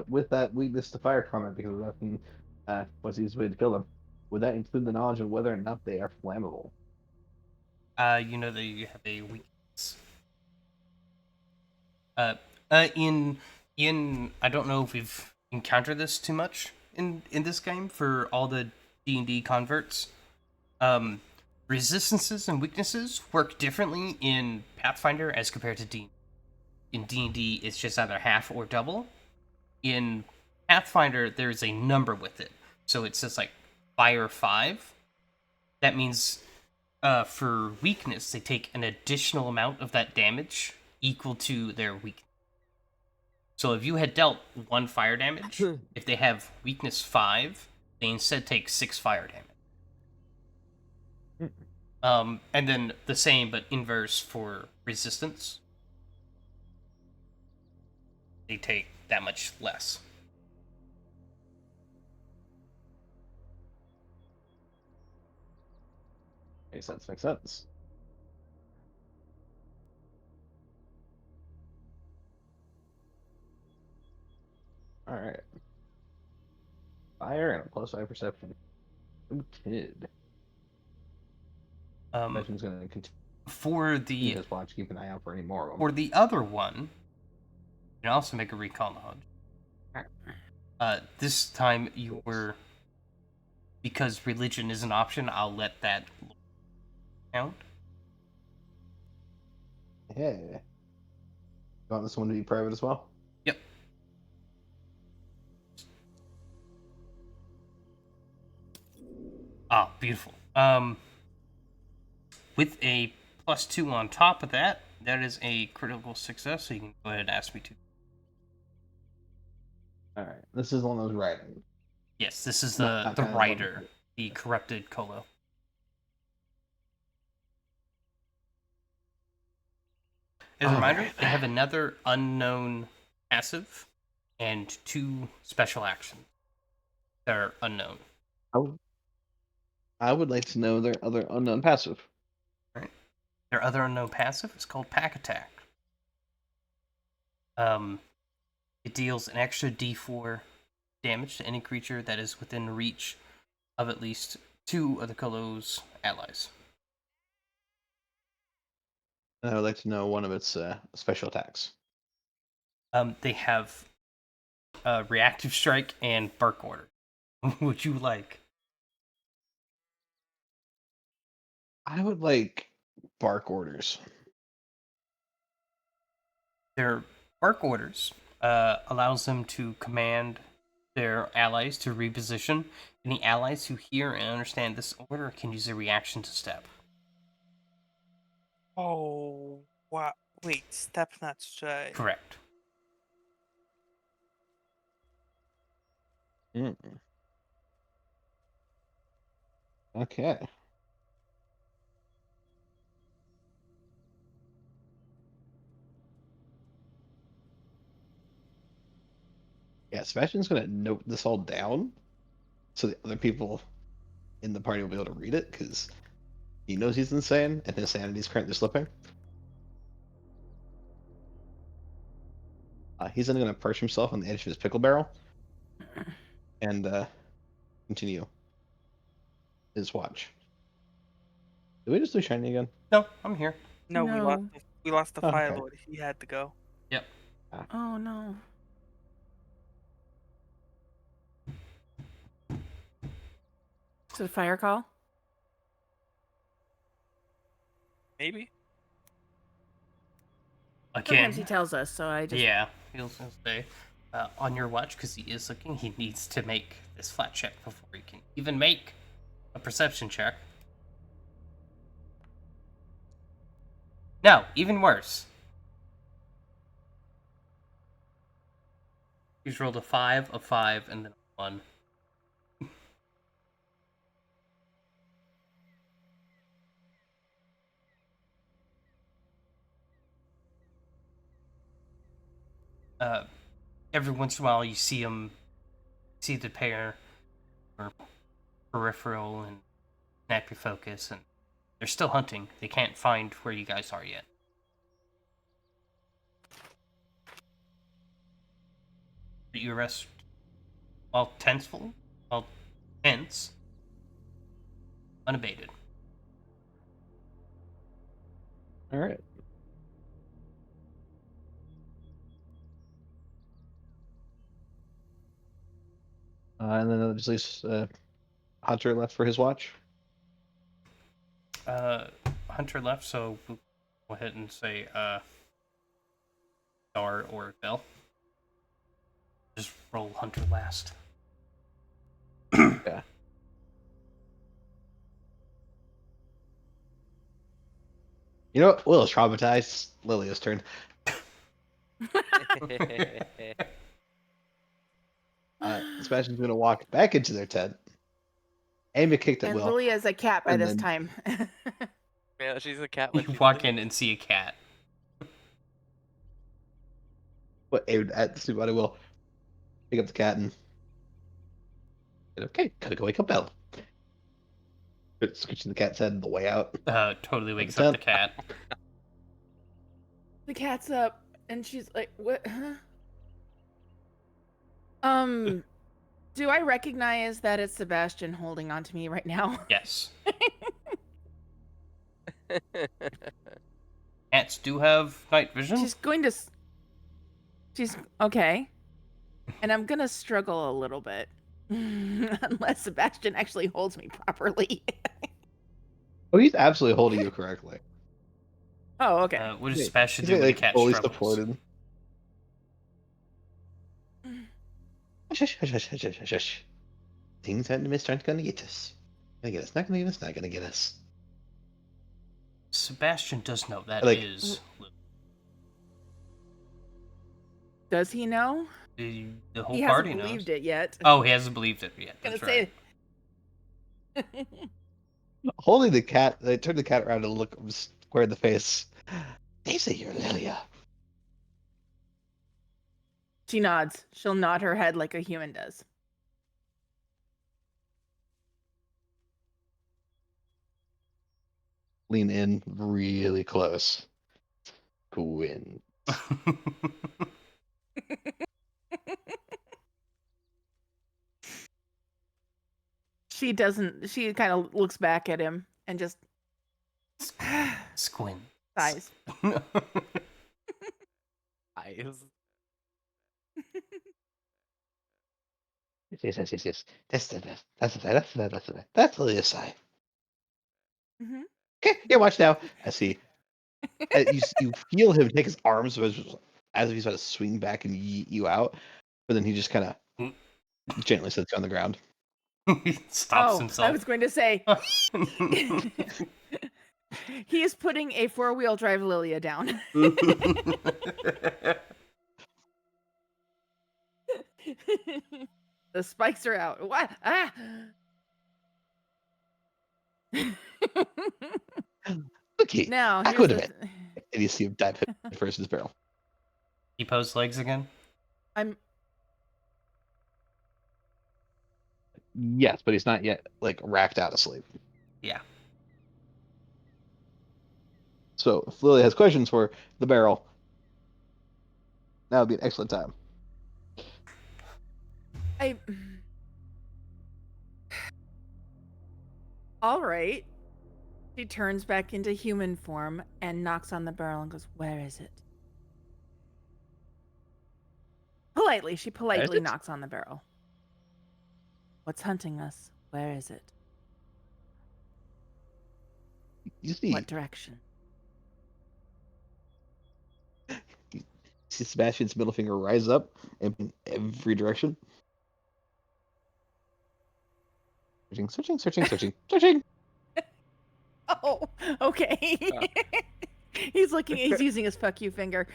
With that weakness to fire comment, because nothing what's the easiest way to kill them, would that include the knowledge of whether or not they are flammable? You know that you have a weakness. In I don't know if we've encountered this too much in this game for all the D&D converts. Resistances and weaknesses work differently in Pathfinder as compared to D. In D&D, it's just either half or double. In Pathfinder, there's a number with it, so it says like fire 5. That means for weakness, they take an additional amount of that damage equal to their weakness. So if you had dealt 1 fire damage, if they have weakness 5, they instead take 6 fire damage. And then the same but inverse for resistance. They take that much less. Makes sense. Makes sense. All right. Fire and a +5 perception. Good kid. Perception's going to continue For the his watch. Keep an eye out for any more of them. for the other one, you can also make a recall knowledge. This time you were, because religion is an option, I'll let that count. Yeah. You want this one to be private as well? Yep. Ah, beautiful. With a +2 on top of that, that is a critical success, so you can go ahead and ask me to. Alright. This is one of those writing. Yes, this is Not the kind of writer, the corrupted Colo. As a reminder, Alright. they have another unknown passive and 2 special actions that are unknown. I would like to know their other unknown passive. Right. Their other unknown passive is called Pack Attack. It deals an extra D4 damage to any creature that is within reach of at least 2 of the Colo's allies. And I would like to know one of its special attacks. They have Reactive Strike and Bark Order. Would you like? I would like bark orders. Their Bark Orders allows them to command their allies to reposition. Any allies who hear and understand this order can use a reaction to step. Oh, wow. Wait, step not strike. Correct. Mm. Okay. Yeah, Sebastian's gonna note this all down so the other people in the party will be able to read it because he knows he's insane and his sanity is currently slipping. He's then gonna perch himself on the edge of his pickle barrel and continue his watch. Did we just do shiny again? No, I'm here. No, No. we lost the Oh, Fire okay. Lord. He had to go. Yep. Oh no. Is it a fire call? Maybe. Again. Sometimes he tells us, so I just. Yeah, he'll say on your watch because he is looking. He needs to make this flat check before he can even make a perception check. No, even worse. He's rolled a 5, a 5, and then a 1. Every once in a while, you see the pair or peripheral and snap your focus, and they're still hunting. They can't find where you guys are yet. But you rest while tenseful, while tense, unabated. All right. And then it just leaves Hunter left for his watch. Hunter left, so we'll go ahead and say Star or Bell. Just roll Hunter last. Yeah. You know what? Will is traumatized. Lilia's turn. Sebastian's going to walk back into their tent. Amy kicked at And Will. Lilia is a cat by And this then- time. Yeah, she's a cat when You she's walk little. in and see a cat. But aimed at somebody will pick up the cat and okay, gotta go wake up Belle. Scratching the cat's head on the way out. Totally wakes tent. up the cat. The cat's up, and she's like, "What? Huh? Do I recognize that it's Sebastian holding on to me right now?" Yes. Cats do have night vision. She's going to. She's okay. And I'm gonna struggle a little bit. Unless Sebastian actually holds me properly. Oh, he's absolutely holding you correctly. Oh, okay. What does Yeah, Sebastian he's do when a like cat fully struggles? supported. Hush, hush, hush, hush, hush, hush, hush. Things aren't gonna get us. Gonna get us. Not gonna get us. Not gonna get us. Sebastian does know that Like- is Does he know? the whole He party hasn't believed knows. it yet. Oh, he hasn't believed it yet. Gonna That's right. say. Holding the cat, they turn the cat around and look him square in the face. They say you're Lilia. She nods. She'll nod her head like a human does. Lean in really close. Gwyn. She doesn't. She kind of looks back at him and just Squint. sighs. Eyes. Yes. That's the best. That's Lilia sigh. Mhm. Okay, yeah, watch now. I see. You feel him take his arms as if he's about to swing back and yeet you out, but then he just kind of gently sits you on the ground. He stops Oh, himself. I was going to say he is putting a 4-wheel drive Lilia down. The spikes are out. What? Ah! Okay, Now I here's could the. have been. And you see him dive first in his barrel. He posts legs again? I'm. Yes, but he's not yet like racked out asleep. Yeah. So if Lily has questions for the barrel, that would be an excellent time. All right. She turns back into human form and knocks on the barrel and goes, "Where is it?" Politely, she politely it? knocks on the barrel. "What's hunting us? Where is it? You see, What direction?" you see Sebastian's middle finger rise up in every direction. Searching. Oh, okay. He's using his fuck you finger.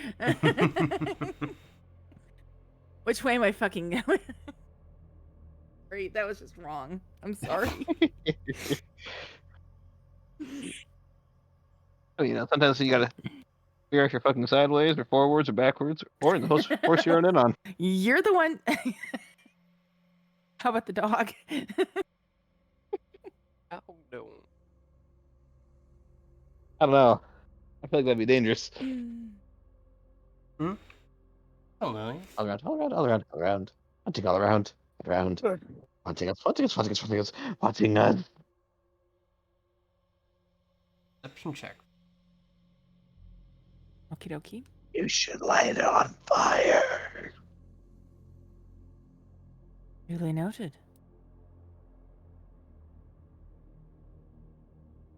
Which way am I fucking going? Great, that was just wrong. I'm sorry. Sometimes you gotta figure out if you're fucking sideways or forwards or backwards or in the horse you're in on. You're the one. How about the dog? Oh no. I don't know. I feel like that'd be dangerous. Hmm? Oh, Lily. All around. Hunting all around. Around. Wanting us. Perception check. Okie dokie. You should light it on fire. Duly noted.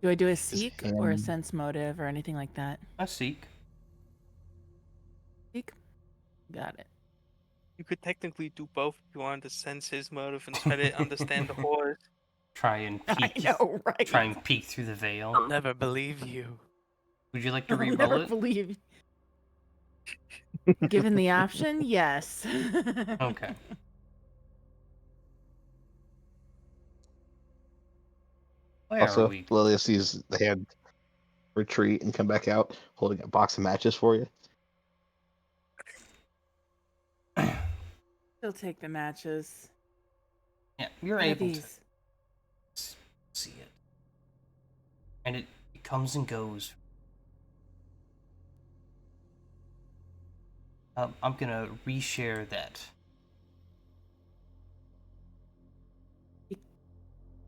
Do I do a seek or a hand- sense motive or anything like that? I seek. Seek? Got it. You could technically do both if you wanted to sense his motive and try to understand the horse. Try and I peek. know, right? Try and peek through the veil. I'll never believe you. Would you like to I'll re-roll never it? believe. Given the option, yes. Okay. Where are Also, we? Lilia sees the hand retreat and come back out holding a box of matches for you. She'll take the matches. Yeah, you're What are able to these? see it. And it comes and goes. I'm gonna reshare that.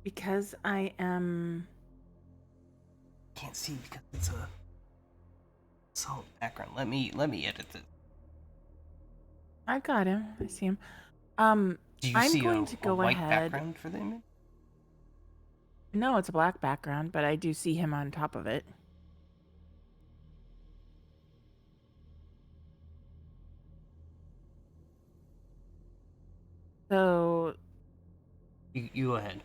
Because I am. Can't see because it's a solid background. Let me edit this. I've got him. I see him. Do you I'm see going to a go white ahead. background for the image? No, it's a black background, but I do see him on top of it. So, You go ahead.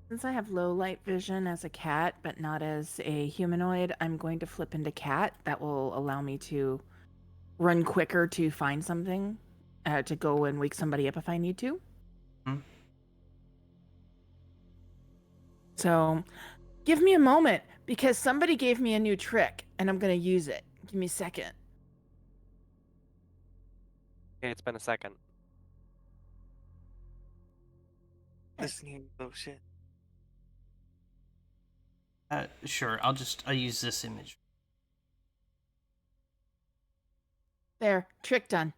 since I have low light vision as a cat, but not as a humanoid, I'm going to flip into cat. That will allow me to run quicker to find something, to go and wake somebody up if I need to. Hmm. So, give me a moment because somebody gave me a new trick and I'm going to use it. Give me a second. Okay, it's been a second. Listening. Oh shit. Sure. I'll use this image. There, trick done.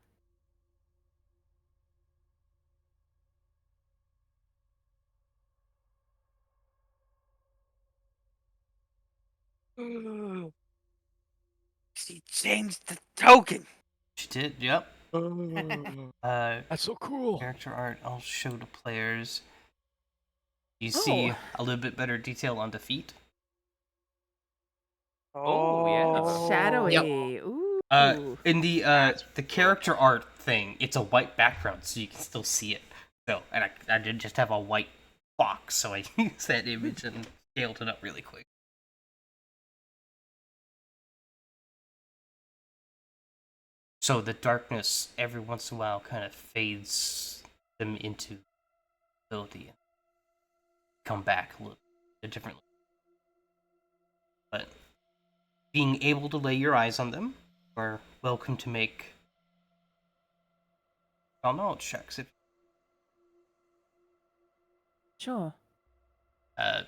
She changed the token. She did. Yep. That's so cool. Character art. I'll show to players. You see a little bit better detail on the feet. Oh, yeah. Shadowy. Ooh. In the character art thing, it's a white background, so you can still see it. So, and I did just have a white box, so I used that image and scaled it up really quick. So the darkness every once in a while kind of fades them into ability and come back a little bit differently. But being able to lay your eyes on them, you're welcome to make all knowledge checks. If Sure.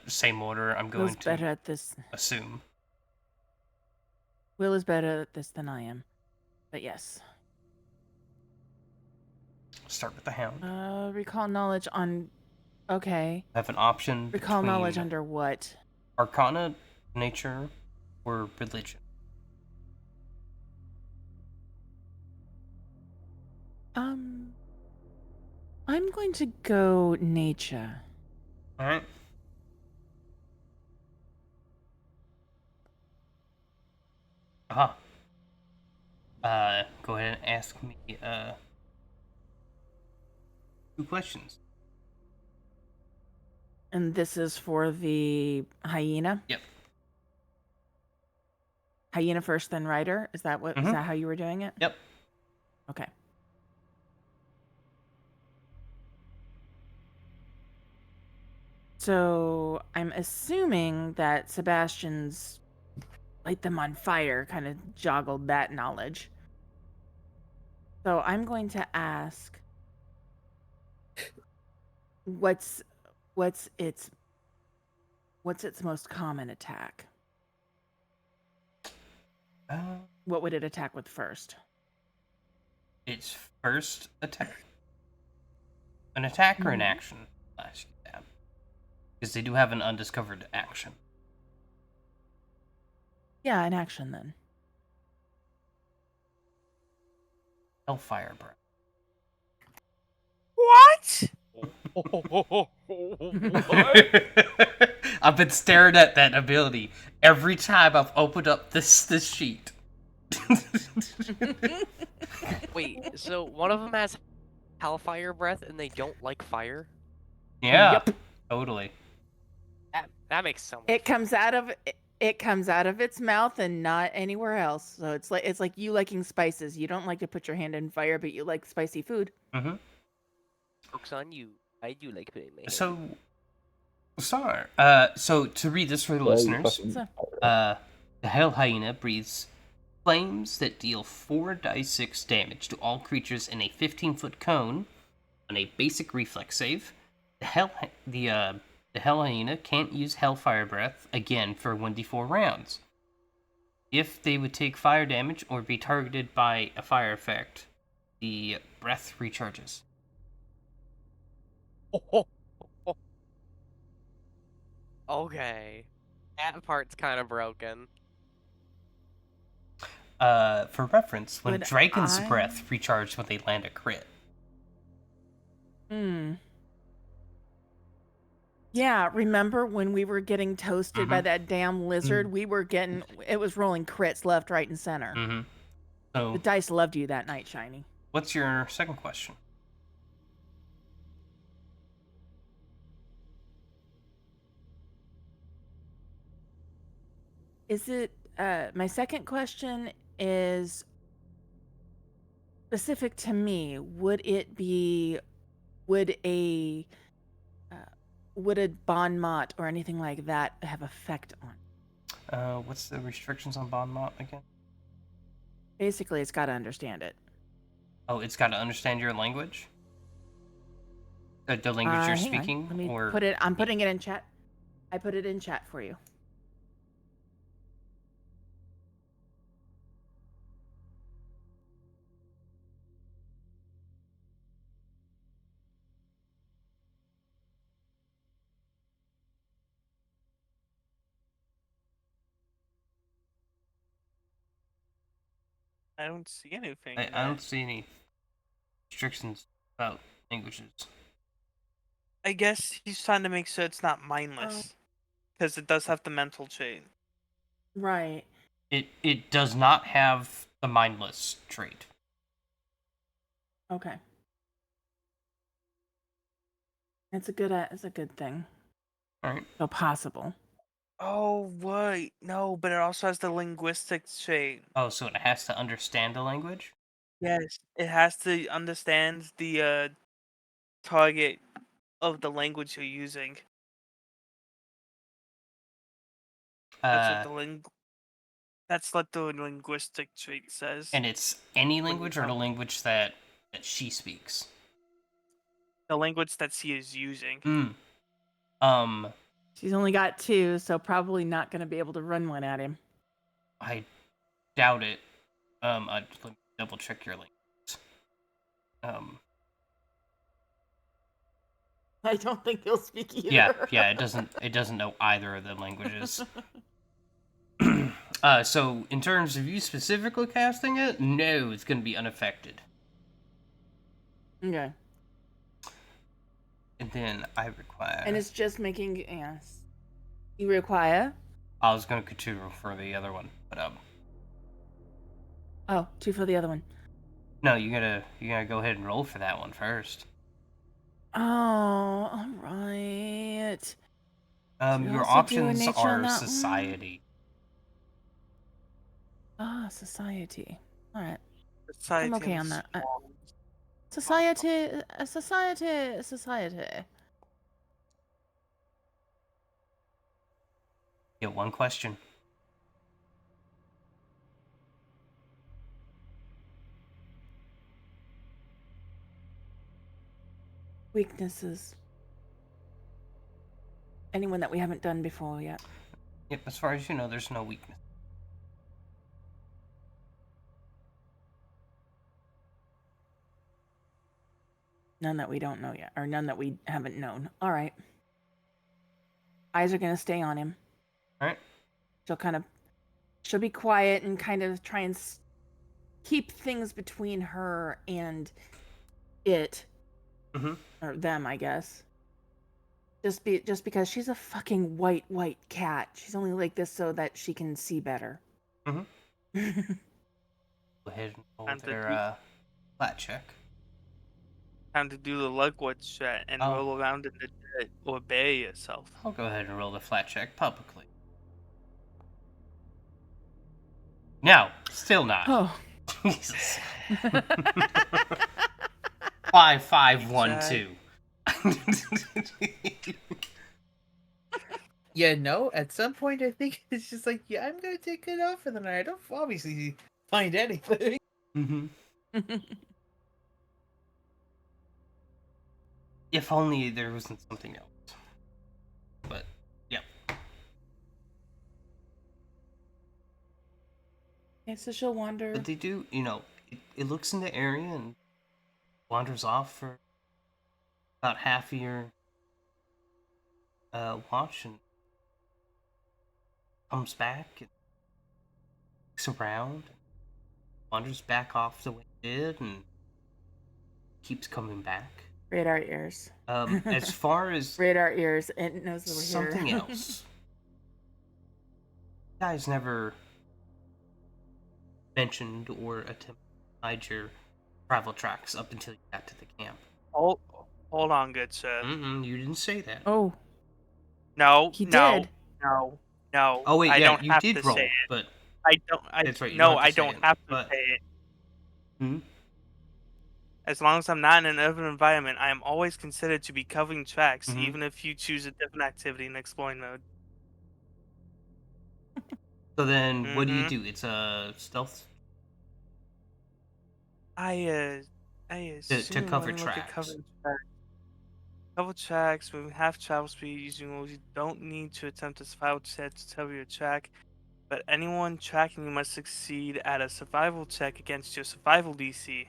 same order, I'm going Will's to better at this. assume. Will is better at this than I am. But yes. Start with the hound. Recall knowledge on. Okay. Have an option Recall between knowledge under what? Arcana, nature, or religion. I'm going to go nature. All right. Aha. Go ahead and ask me 2 questions. And this is for the hyena? Yep. Hyena first, then rider? Is that what? Is Mhm. that how you were doing it? Yep. Okay. So I'm assuming that Sebastian's light them on fire kind of joggled that knowledge. So I'm going to ask, what's its most common attack? What would it attack with first? Its first attack. An attack or an action? I'll ask you that. Because they do have an undiscovered action. Yeah, an action then. Hellfire breath. What? I've been staring at that ability every time I've opened up this sheet. Wait, so one of them has hellfire breath and they don't like fire? Yeah. Yep. Totally. That makes so much It comes out of its mouth and not anywhere else. So it's like you liking spices. You don't like to put your hand in fire, but you like spicy food. Mm-hmm. Joke's on you. I do like putting my hand. So, sorry. So to read this for the Yeah, you listeners, fucking- the Hell Hyena breathes flames that deal 4d6 damage to all creatures in a 15-foot cone on a basic reflex save. The Hell Hyena can't use Hellfire Breath again for 1d4 rounds. If they would take fire damage or be targeted by a fire effect, the breath recharges. Okay. That part's kind of broken. For reference, when Would Dragon's I- Breath recharged when they land a crit. Yeah, remember when we were getting toasted by that damn lizard? We were getting, it was rolling crits left, right, and center. Mm-hmm. So, The dice loved you that night, Shiny. what's your second question? Is it, my second question is specific to me. Would a bon mot or anything like that have effect on? What's the restrictions on Bon Mot again? Basically, it's got to understand it. Oh, it's got to understand your language? The language you're Hang speaking? on. Let me or put it, I'm putting it in chat. I put it in chat for you. I don't see anything. I don't see any restrictions about languages. I guess he's trying to make sure it's not mindless, because it does have the mental chain. Right. It does not have the mindless trait. Okay. It's a good thing. All right. So possible. Oh, wait. No, but it also has the linguistic chain. Oh, so it has to understand the language? Yes. It has to understand the target of the language you're using. That's what that's what the linguistic trait says. And it's any When you language or the tell- language that she speaks? The language that she is using. She's only got 2, so probably not going to be able to run one at him. I doubt it. Let me double check your links. I don't think he'll speak either. Yeah, it doesn't know either of the languages. So in terms of you specifically casting it, no, it's gonna be unaffected. Okay. And then I require. And it's just making, yes. You require? I was gonna continue for the other one, but Oh, 2 for the other one. no, you gotta go ahead and roll for that one first. Oh, all right. Your options are society. Society. All right. Society I'm okay and on that. small- Society. Get one question. Weaknesses. Anyone that we haven't done before yet. Yep, as far as you know, there's no weakness. None that we don't know yet, or none that we haven't known. All right. Eyes are going to stay on him. All right. She'll be quiet and kind of try and keep things between her and it. Or them, I guess. Just because she's a fucking white cat. She's only like this so that she can see better. Go ahead and roll their flat check. Time to do the lugwood shit and Oh. roll around in the dirt or bury yourself. I'll go ahead and roll the flat check publicly. No, still not. Oh. Jesus. 5, 5, 1, 2. Yeah, no, at some point I think it's just like, yeah, I'm gonna take it off for the night. I don't obviously find anything. If only there wasn't something else. But, yeah. Okay, so she'll wander. But they do, it looks in the area and wanders off for about half of your watch and comes back and looks around. wanders back off the way it did and keeps coming back. Radar ears. As far as Radar ears, it knows that we're something here. else, you guys never mentioned or attempted to hide your travel tracks up until you got to the camp. Oh, hold on, good sir. You didn't say that. Oh, No, he no, did. no, no. Oh wait, I yeah, don't you have did to roll, say it. but I don't. that's right. You No, don't have to I say don't it, have to but say it. Hmm? As long as I'm not in an urban environment, I am always considered to be covering tracks, Mhm. even if you choose a different activity in exploring mode. So then, what do you Mhm. do? It's a stealth I to assume cover when you look at tracks. covering tracks, cover tracks with half travel speed using rules, you don't need to attempt a survival check to cover your track, but anyone tracking you must succeed at a survival check against your survival DC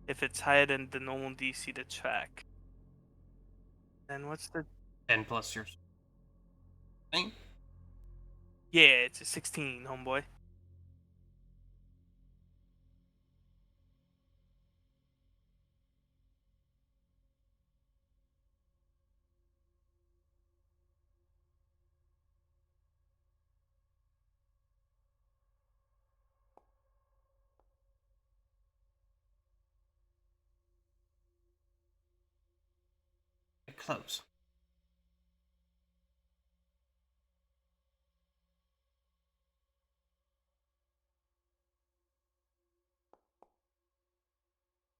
if it's higher than the normal DC to track. Then what's the 10 plus your thing. Yeah, it's a 16, homeboy. Close.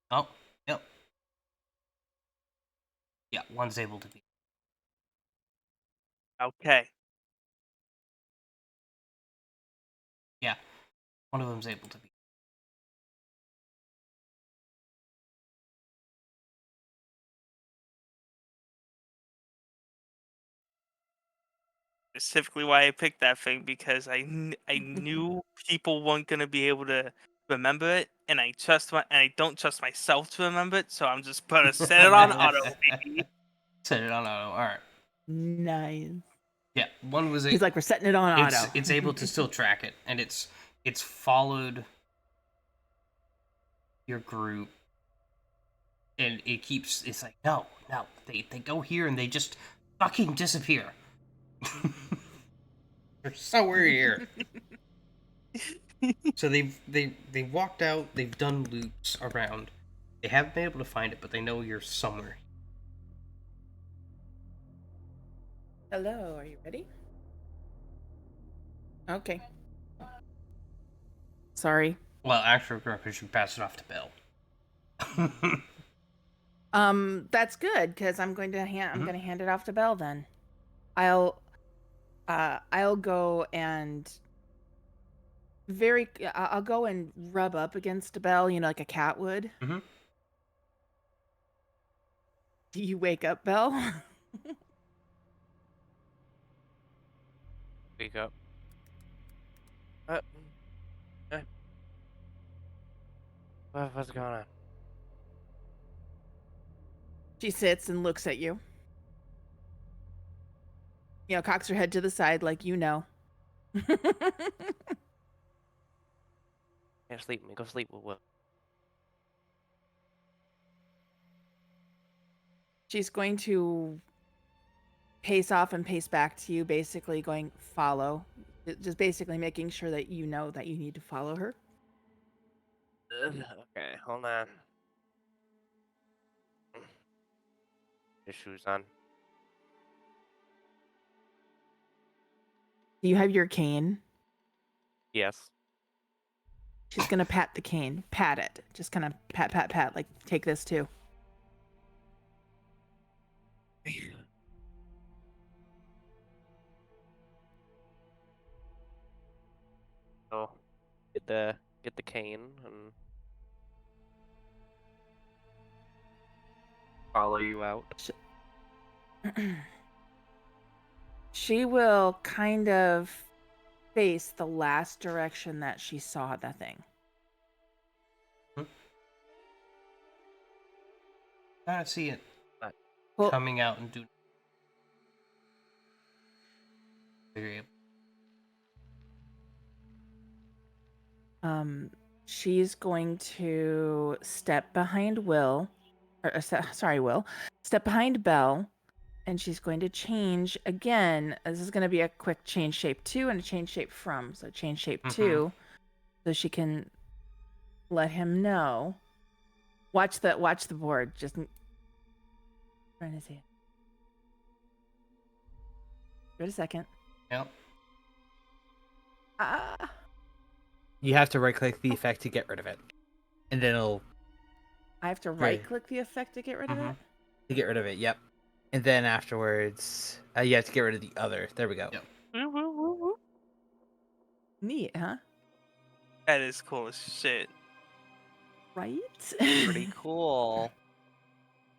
Oh, yep. Yeah, one's able to be. Okay. Yeah, one of them's able to be. Specifically why I picked that thing because I knew people weren't gonna be able to remember it, and I don't trust myself to remember it, so I'm just gonna set it on auto, baby. Set it on auto. All right. Nice. Yeah, one was. He's like, we're setting it on auto. It's able to still track it, and it's followed your group, and it keeps. It's like no. They go here and they just fucking disappear. They're somewhere here. So they walked out. They've done loops around. They haven't been able to find it, but they know you're somewhere. Hello, are you ready? Okay. Sorry. Well, actually, we should pass it off to Bill. That's good because I'm going to hand Mhm. it off to Belle then. I'll go and I'll go and rub up against Belle, like a cat would. Mhm. Do you wake up, Belle? Wake up. Eh, what's going on? She sits and looks at you. Cocks her head to the side like you know. Can't sleep. Go sleep with Will. She's going to pace off and pace back to you, basically going follow. Just basically making sure that you know that you need to follow her. Okay, hold on. Your shoes on. Do you have your cane? Yes. She's gonna pat the cane. Pat it. Just kind of pat. Like, take this too. So get the cane and follow you out. She will kind of face the last direction that she saw the thing. I see it Well, coming out and do. she's going to step behind Will. Will. Step behind Belle. And she's going to change again. This is going to be a quick change shape to and a change shape from. So change shape to, so she can let him know. Watch the board. Just trying to see it. Give it a second. Yep. You have to right-click the effect to get rid of it, and then it'll. I have to right-click the effect to get rid of it. To get rid of it, yep. And then afterwards, you have to get rid of the other. There we go. Yep. Neat, huh? That is cool as shit. Right? Pretty cool.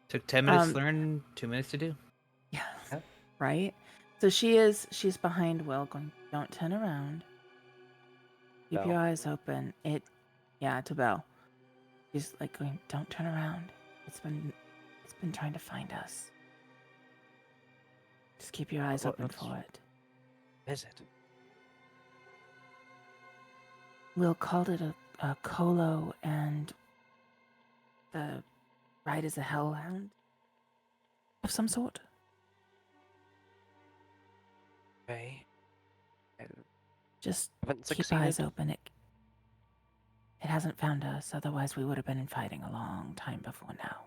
Took 10 minutes to learn, 2 minutes to do. Yes. Yep. Right? So she's behind Will going, don't turn around. Keep Belle. your eyes open. To Belle. She's like going, don't turn around. It's been trying to find us. Just keep your eyes open for it. Is it? Will called it a colo and the ride is a hellhound of some sort. Okay. Just Haven't keep succeeded. eyes open. It hasn't found us, otherwise we would have been fighting a long time before now.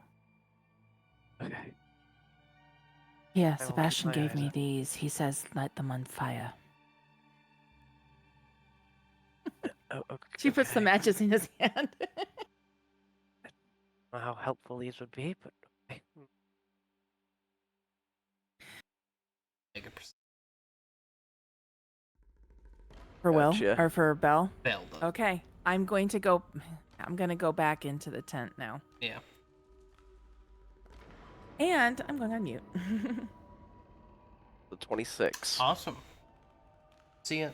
Okay. Yeah, I will keep Sebastian my gave eyes me open. these. He says light them on fire. Oh, okay. She puts the matches in his hand. I don't know how helpful these would be, but okay. Make a percent. For Will Gotcha. or for Belle? Belle, though. Okay, I'm going to go back into the tent now. Yeah. And I'm going on mute. The 26. Awesome. See ya.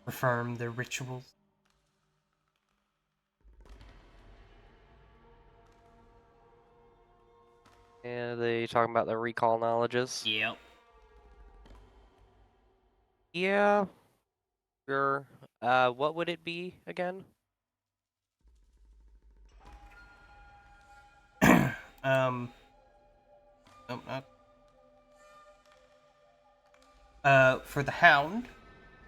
Perform their rituals. And they talking about the recall knowledges? Yep. Yeah. Sure. What would it be again? Nope, for the Hound,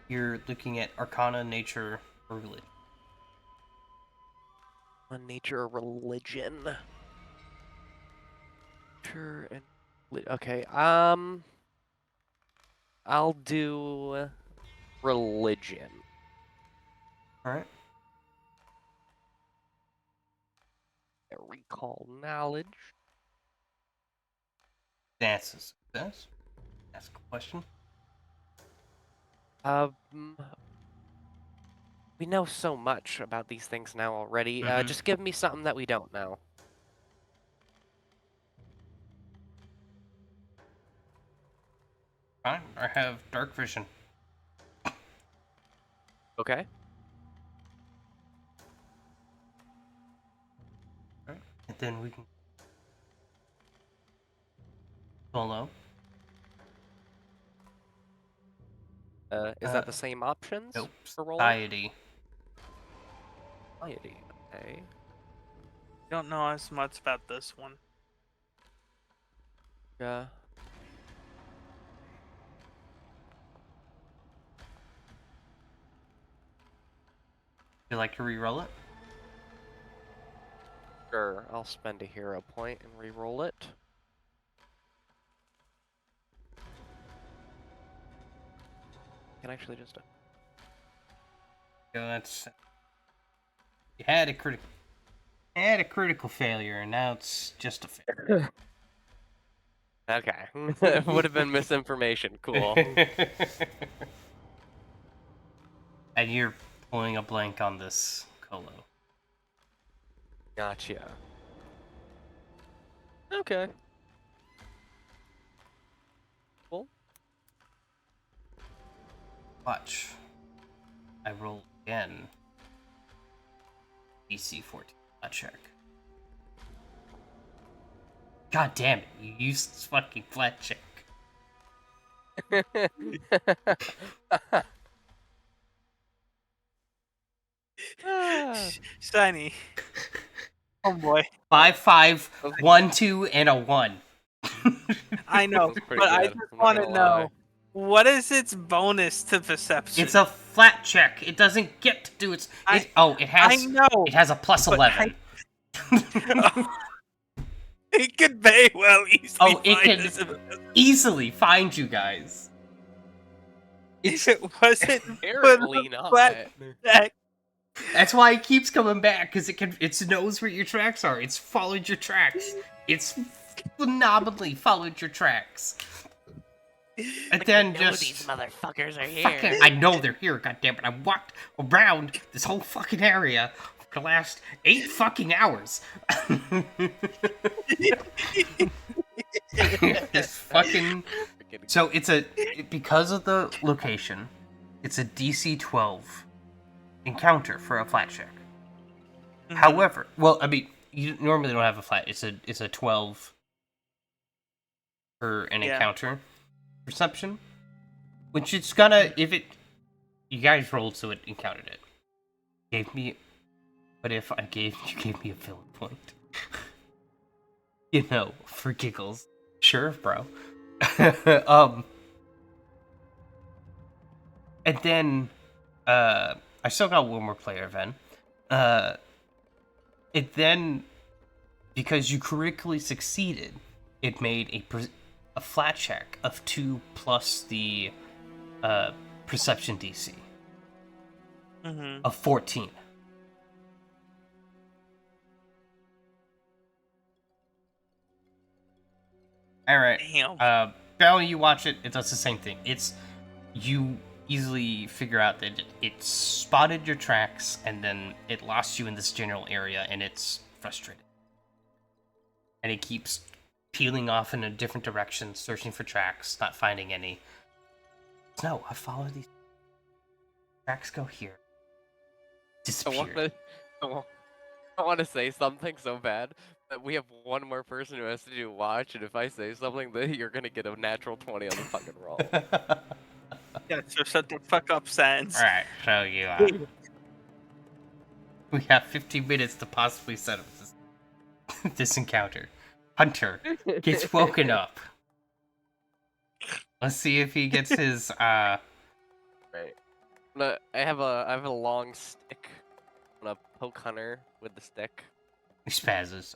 you're looking at Arcana, Nature, or Religion. On nature or religion. Sure and okay. I'll do religion. Alright. Recall knowledge. That's a success. Ask a question. We know so much about these things now already. Mhm. Just give me something that we don't know. Fine. I have dark vision. Okay. Alright. And then we can follow. Is that the same options? Nope. For roll? Society. Society. Okay. Don't know as much about this one. Yeah. Would you like to re-roll it? Sure. I'll spend a hero point and re-roll it. Can actually just. Yeah, that's. You had a critical failure, and now it's just a failure. Okay. It would have been misinformation. Cool. And you're pulling a blank on this colo. Gotcha. Okay. Cool. Watch. I roll again. DC 14. A check. God damn it! You used this fucking flat check. Shiny. Oh boy. 5, 5, 1, 2, and a 1. I know, That's pretty but I good. just I'm not want to gonna lie. know, what is its bonus to perception? It's a flat check. It doesn't get to do its. I It has. know. It has a plus but 11. It could very well easily Oh, it find can us if it easily find you guys. if it wasn't for Apparently the not. flat check. That's why it keeps coming back, because it knows where your tracks are. It's followed your tracks. It's phenomenally followed your tracks. And then these motherfuckers are fucking, I know they're here, goddammit. I walked around this whole fucking area for the last 8 fucking hours. This fucking... So because of the location, it's a DC 12 encounter for a flat check. However, well, I mean, you normally don't have a flat. It's a 12 for an encounter perception, which it's gonna you guys rolled, so it encountered it. Gave me, but if you gave me a villain point, you know, for giggles, sure, bro. And then I still got one more player event. It then, because you correctly succeeded, it made a flat check of 2 plus the perception DC of 14. All right. Damn. Bell, you watch it. It does the same thing. You easily figure out that it spotted your tracks, and then it lost you in this general area, and it's frustrated. And it keeps peeling off in a different direction, searching for tracks, not finding any. No, I follow these tracks. Go here. Disappear. I want to say something so bad, but we have one more person who has to do watch, and if I say something, then you're gonna get a natural 20 on the fucking roll. Yeah, so shut the fuck up, Sans. Alright, so we have 15 minutes to possibly set up this encounter. Hunter gets woken up. Let's see if he gets his Right. I have a long stick. I'm gonna poke Hunter with the stick. spazzes.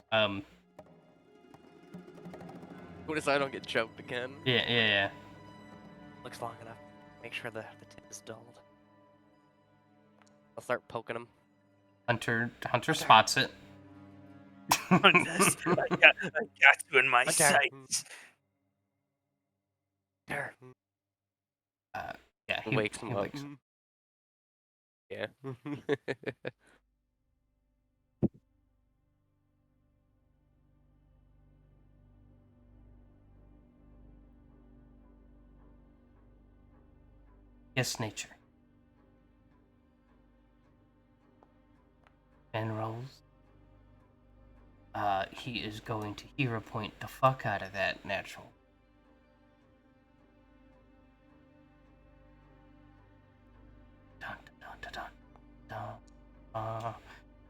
Notice I don't get choked again. Yeah. Looks long enough. Make sure the tip is dulled. I'll start poking him. Hunter spots it. I got you in my sights. Yeah, he wakes him up. wakes up. Yeah. Yes, nature. Ben rolls. He is going to hero point the fuck out of that natural. Dun dun dun dun dun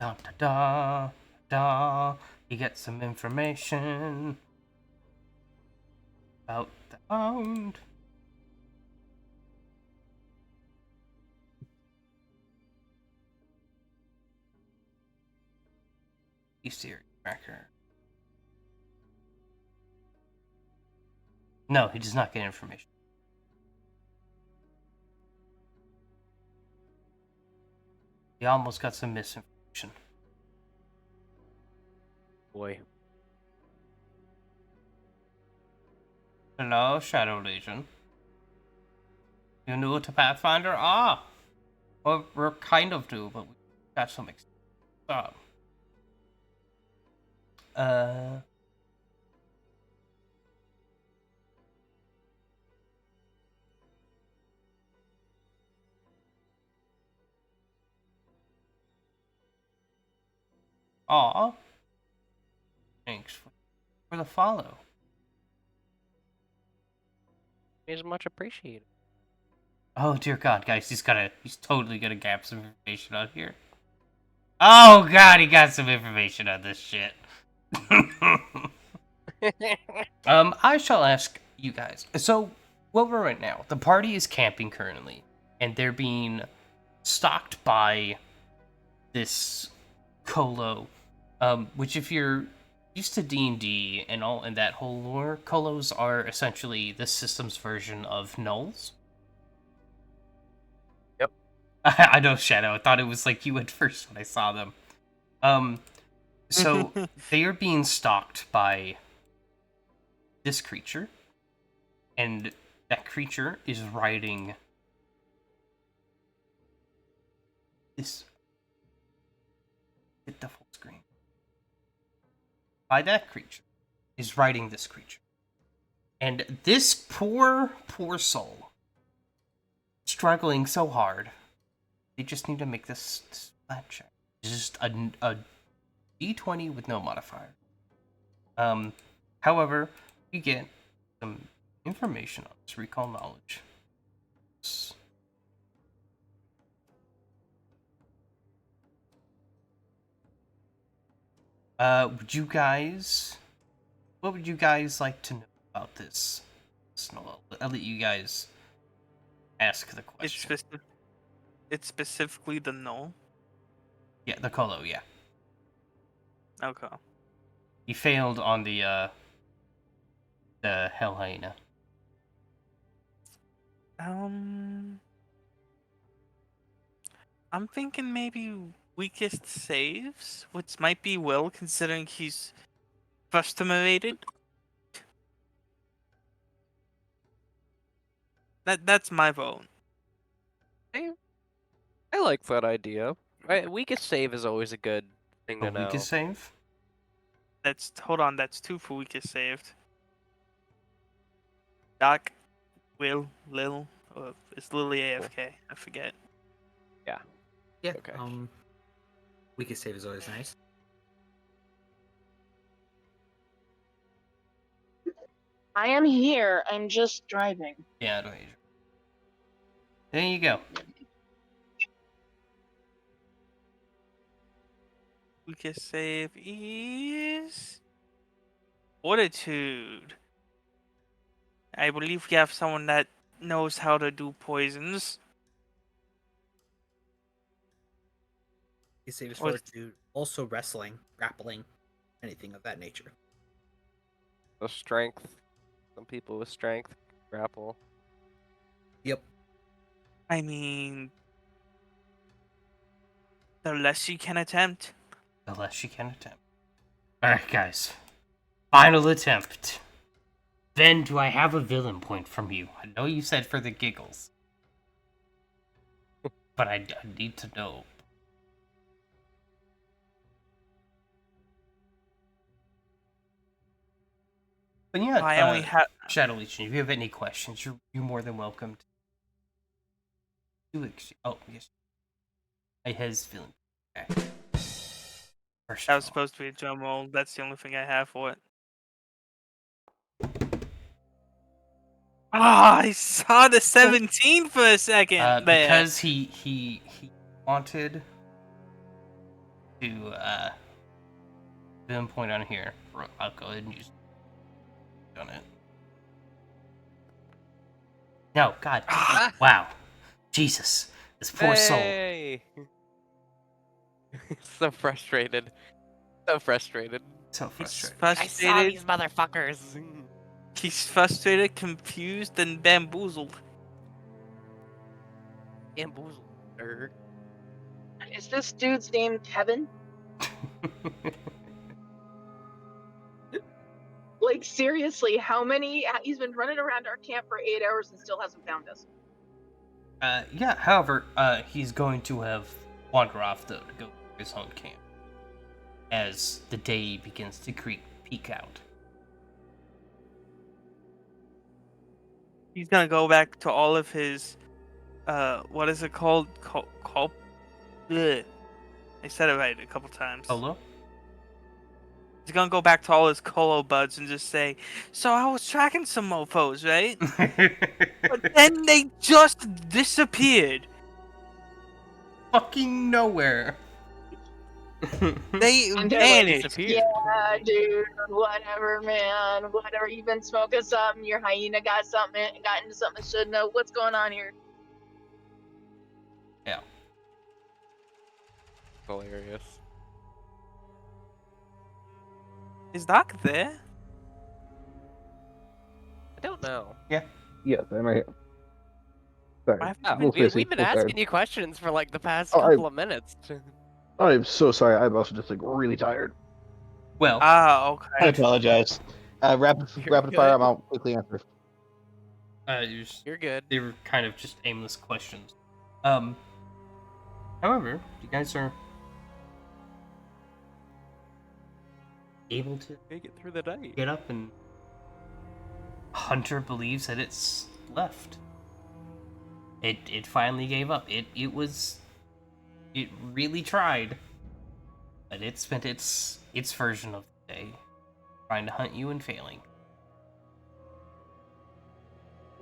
dun dun dun dun. He gets some information about the hound. Series tracker. No, he does not get information. He almost got some misinformation. Boy. Hello, Shadow Legion. You new to Pathfinder? Ah! Well, we're kind of new, but we got some stuff. Aw. Thanks for the follow. Is much appreciated. Oh dear God, guys, he's totally gonna gap some information on here. Oh God, he got some information on this shit. I shall ask you guys. So, where we're right now, the party is camping currently, and they're being stalked by this Colo, which if you're used to D&D and all and that whole lore, Colos are essentially the system's version of gnolls. Yep. I know, Shadow. I thought it was like you at first when I saw them. So they are being stalked by this creature, and that creature is riding this. Hit the full screen. By that creature is riding this creature, and this poor soul struggling so hard. They just need to make this flat check. It's just a D20 with no modifier. However, you get some information on this recall knowledge. What would you guys like to know about this? I'll let you guys ask the question. It's specifically the null. Yeah, the Colo, yeah. Okay. He failed on the Hell Hyena. I'm thinking maybe weakest saves, which might be Will, considering he's frustrated. That's my vote. I like that idea. Weakest save is always a good thing to know. Weakest save? Hold on, that's 2 for weakest saved. Doc, Will, Lil, or it's Lily AFK. I forget. Yeah. Okay. Weakest save is always nice. I am here. I'm just driving. Yeah, I don't. There you go. Weakest save is Fortitude. I believe we have someone that knows how to do poisons. Weakest save is Or- fortitude. Also wrestling, grappling, anything of that nature. So strength. Some people with strength grapple. Yep. I mean, the less you can attempt. The less you can attempt. Alright, guys. Final attempt. Then, do I have a villain point from you? I know you said for the giggles. But I need to know. But yeah, I only have. Shadow Legion, if you have any questions, you're more than welcome to oh, yes. I has feeling. Okay. First That of was all, supposed to be a drum roll. That's the only thing I have for it. Ah, I saw the 17 for a second. there. because he wanted to villain point on here. I'll go ahead and use it on it. No, God. Wow. Jesus. This poor soul. Hey! So frustrated. So frustrated. So He's frustrated. frustrated. motherfuckers. He's frustrated, confused, and bamboozled. Bamboozled. Is this dude's name Kevin? Like, seriously, how many? He's been running around our camp for 8 hours and still hasn't found us. Yeah, however, he's going to have wander off, though, to go to his own camp as the day begins to peek out. He's gonna go back to all of his, what is it called? Bleh. I said it right a couple times. Colo? He's gonna go back to all his colo buds and just say, "So I was tracking some mofos, right? But then they just disappeared. Fucking nowhere. They And they're like, vanished." yeah, dude, whatever, man, whatever. You've been smoking something. Your hyena got into something it shouldn't know. What's going on here? Yeah. Hilarious. Is Doc there? I don't know. Yes, I'm right here. Sorry. Why have Oh, you been Mostly we've been so tired. asking you questions for like the past Oh, couple of minutes. I'm so sorry. I'm also just like really tired. Well, Ah, I okay. apologize. Rapid You're fire. good. I'll quickly answer. You're good. they were kind of just aimless questions. However, you guys are able to Make it through the night. get up, and Hunter believes that it's left. It finally gave up. It really tried, but it spent its version of the day trying to hunt you and failing.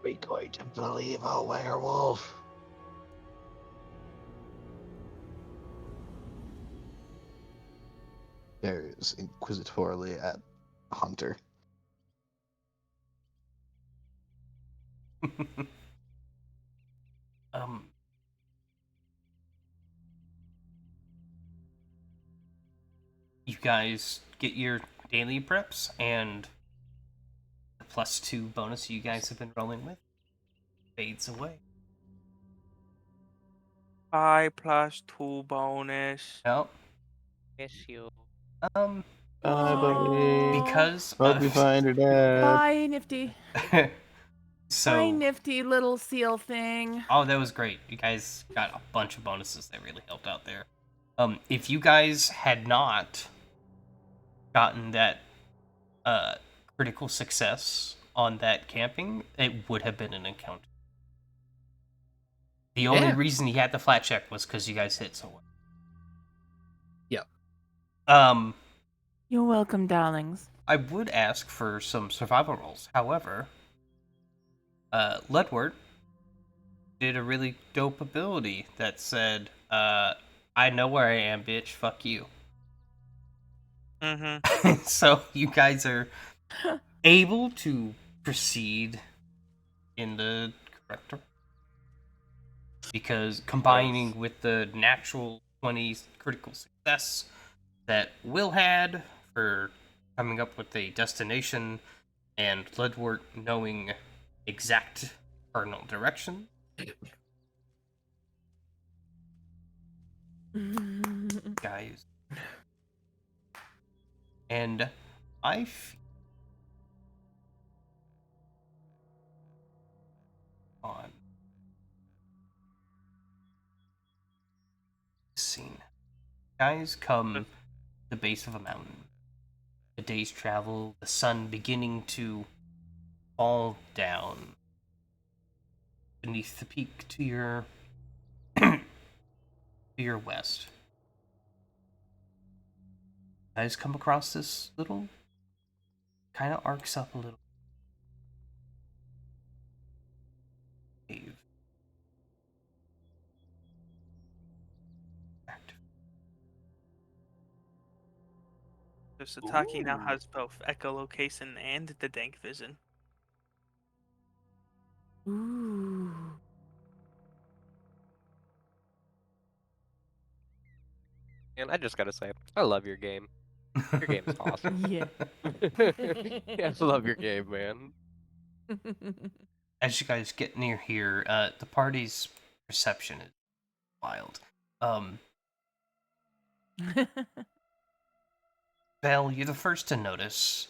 We going to believe a werewolf? Stares inquisitorily at Hunter. um, you guys get your daily preps and the +2 bonus you guys have been rolling with fades away. 5+2 bonus. Well, Miss you. um, Bye, buddy. because Hope you find her dad. Bye, Nifty. Bye, so Nifty little seal thing. oh, that was great. You guys got a bunch of bonuses that really helped out there. If you guys had not gotten that critical success on that camping, it would have been an encounter. The only reason he had the flat check was because you guys hit so well. Yep. You're welcome, darlings. I would ask for some survival rolls. However, Ledward did a really dope ability that said, I know where I am, bitch, fuck you. Mm-hmm. So you guys are able to proceed in the correct direction. Because combining with the natural 20 critical success that Will had for coming up with a destination, and Ledward knowing exact cardinal direction, guys. And I feel on scene. Guys come to the base of a mountain. The day's travel, the sun beginning to fall down beneath the peak to your to your west. Guys come across this little kind of arcs up a little cave. So Sataki now has both echolocation and the dank vision. Ooh. And I just gotta say, I love your game. Your game is awesome. Yeah. I love your game, man. As you guys get near here, the party's perception is wild. Belle, you're the first to notice.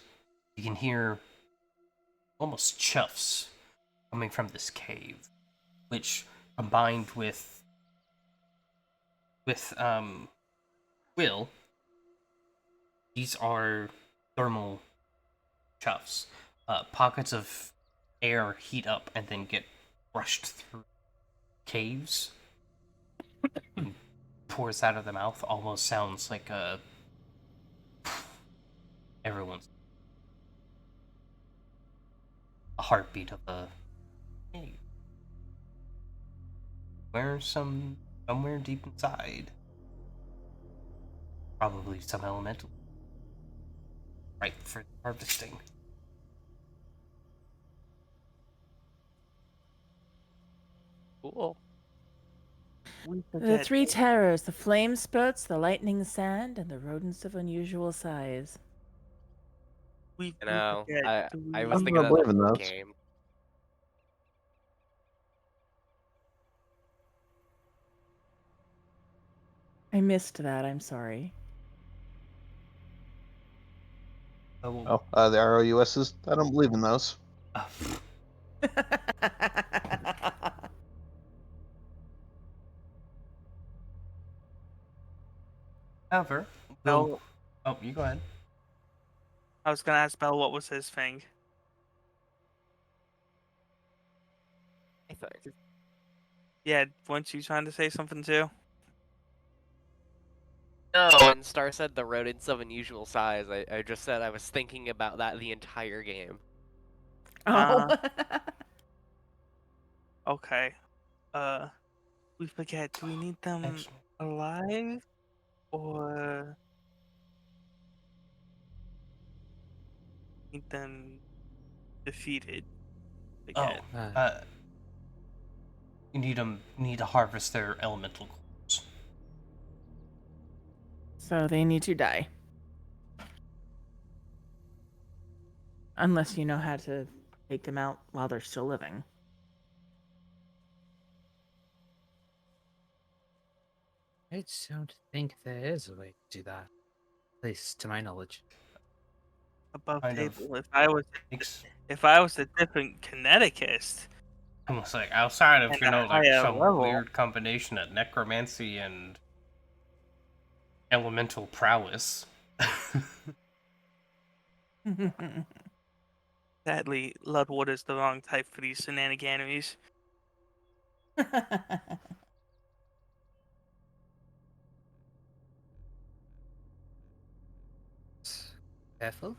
You can hear almost chuffs coming from this cave, which combined with Will, these are thermal chuffs. Pockets of air heat up and then get brushed through caves. Pours out of the mouth, almost sounds like a everyone's a heartbeat of a hey, somewhere deep inside, probably some elemental ripe for harvesting. Cool. The three terrors, the flame spurts, the lightning sand, and the rodents of unusual size. We You know, forget. I was I'm thinking not of the believing whole those. game. I missed that. I'm sorry. Oh, the ROUSs. I don't believe in those. However, Bell, oh, you go ahead. I was gonna ask Bell what was his thing. I think. Yeah, weren't you trying to say something too? No, when Star said the rodents of unusual size, I just said I was thinking about that the entire game. Oh. Okay. We forget. Do we need them Thanks. alive or need them defeated? Oh, Forget. you need to harvest their elemental cores. So they need to die. Unless you know how to take them out while they're still living. I don't think there is a way to do that. At least to my knowledge. Above Kind of table. makes If I was a different Kineticist almost like outside of and a like higher some level, weird combination of necromancy and elemental prowess. sadly, Ludwater's the wrong type for these shenaniganeries. Careful.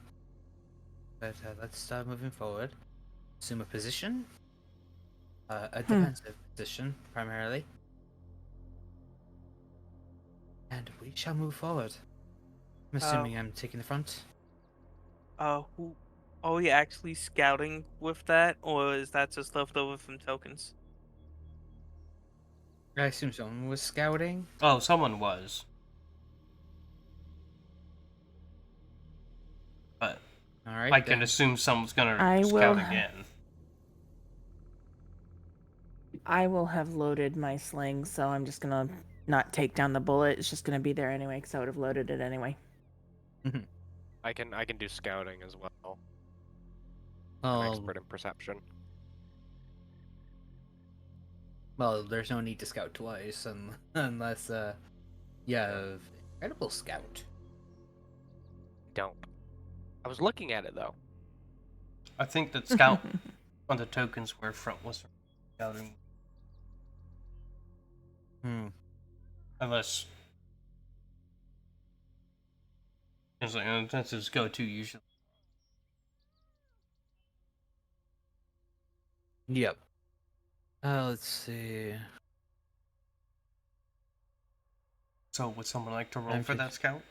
But let's start moving forward. Assume a position. A defensive position, primarily. And we shall move forward. I'm assuming I'm taking the front. Who are we actually scouting with that, or is that just left over from tokens? I assume someone was scouting. Oh, someone was. But Alright, I can then. assume someone's gonna I scout will again. I will have loaded my sling, so I'm just gonna not take down the bullet. It's just gonna be there anyway, because I would have loaded it anyway. I can do scouting as well. I'm Well, expert in perception. well, there's no need to scout twice, unless you have incredible scout. Don't. I was looking at it though. I think that scout on the tokens where front was scouting. Unless it's like that's his go-to usually. Yep. Let's see. So would someone like to roll I'm for just- that scout?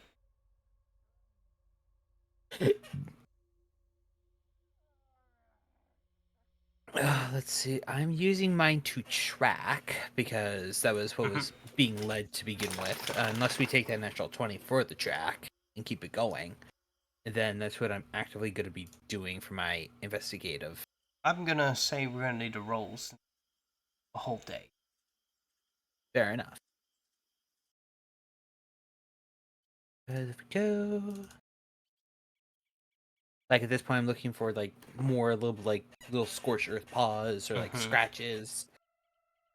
Let's see. I'm using mine to track because that was what was being led to begin with. Unless we take that natural 20 for the track and keep it going, then that's what I'm actively going to be doing for my investigative. I'm gonna say we're gonna need to roll a whole day. Fair enough. There we go. Like at this point, I'm looking for like more little scorched earth paws or like scratches,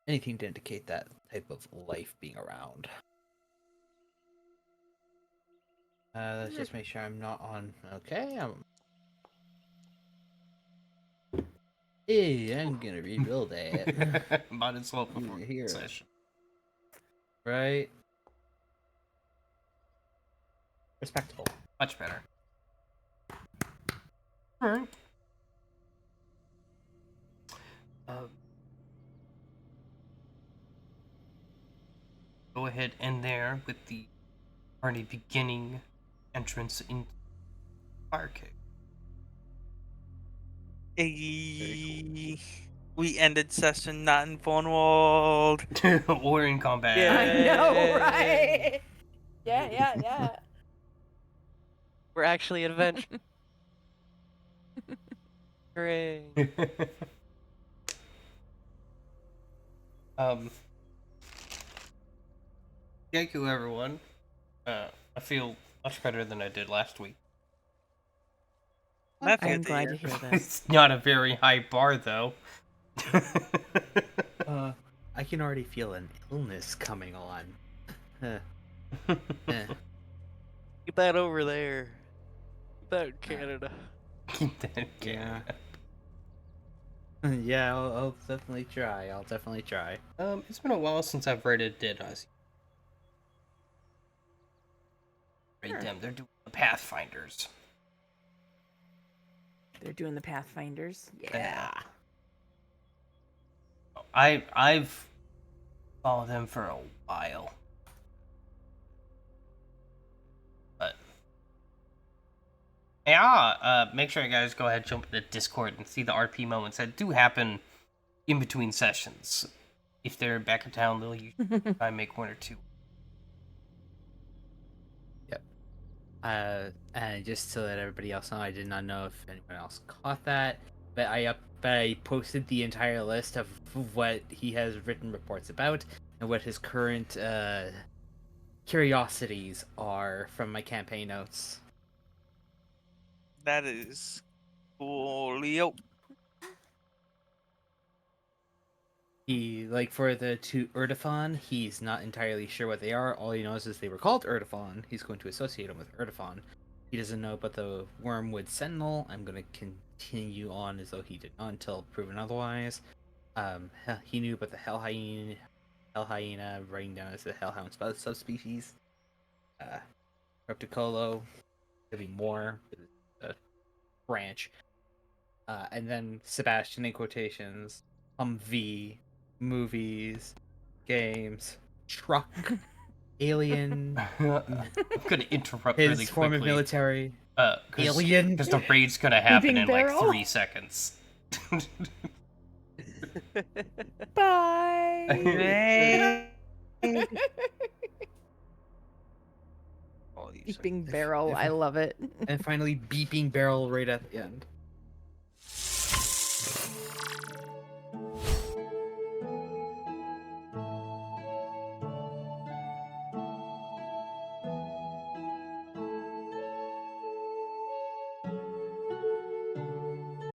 anything to indicate that type of life being around. Let's just make sure I'm not on. Okay, I'm gonna rebuild it. Might as well before Here. session. Right. Respectable. Much better. Alright. Go ahead and there with the party beginning entrance into the fire cave. We ended session not in World. Or in combat. I know, right? Yay! Yeah. We're actually an adventure. Hooray! Thank you, everyone. I feel much better than I did last week. That's I'm good to glad hear. to hear that. It's not a very high bar, though. I can already feel an illness coming on. Keep that over there. Keep that in Canada. Keep that in Yeah. Canada. Yeah, I'll definitely try. I'll definitely try. It's been a while since I've rated Dead Ozzy. Rate them. They're doing the Pathfinders. They're doing the Pathfinders. Yeah. I've followed them for a while, but yeah. Make sure you guys go ahead, jump into Discord, and see the RP moments that do happen in between sessions. If they're back in town, they'll usually try and make one or two. And just to let everybody else know, I did not know if anyone else caught that, but I posted the entire list of what he has written reports about and what his current curiosities are from my campaign notes. That is cool. Leo. He, like, for the two Erdifon, he's not entirely sure what they are. All he knows is they were called Erdifon. He's going to associate them with Erdifon. He doesn't know about the Wormwood Sentinel. I'm going to continue on as though he did not until proven otherwise. He knew about the Hell Hyena, writing down as the Hellhound subspecies. Repticolo, there'll be more, a branch. And then Sebastian in quotations, Humvee, movies, games, truck, alien, I'm gonna interrupt his really form of quickly. Alien. Because the raid's gonna happen Weeping in like barrel? 3 seconds. Bye. All these Beeping barrel. I love it. And finally, beeping barrel right at the end.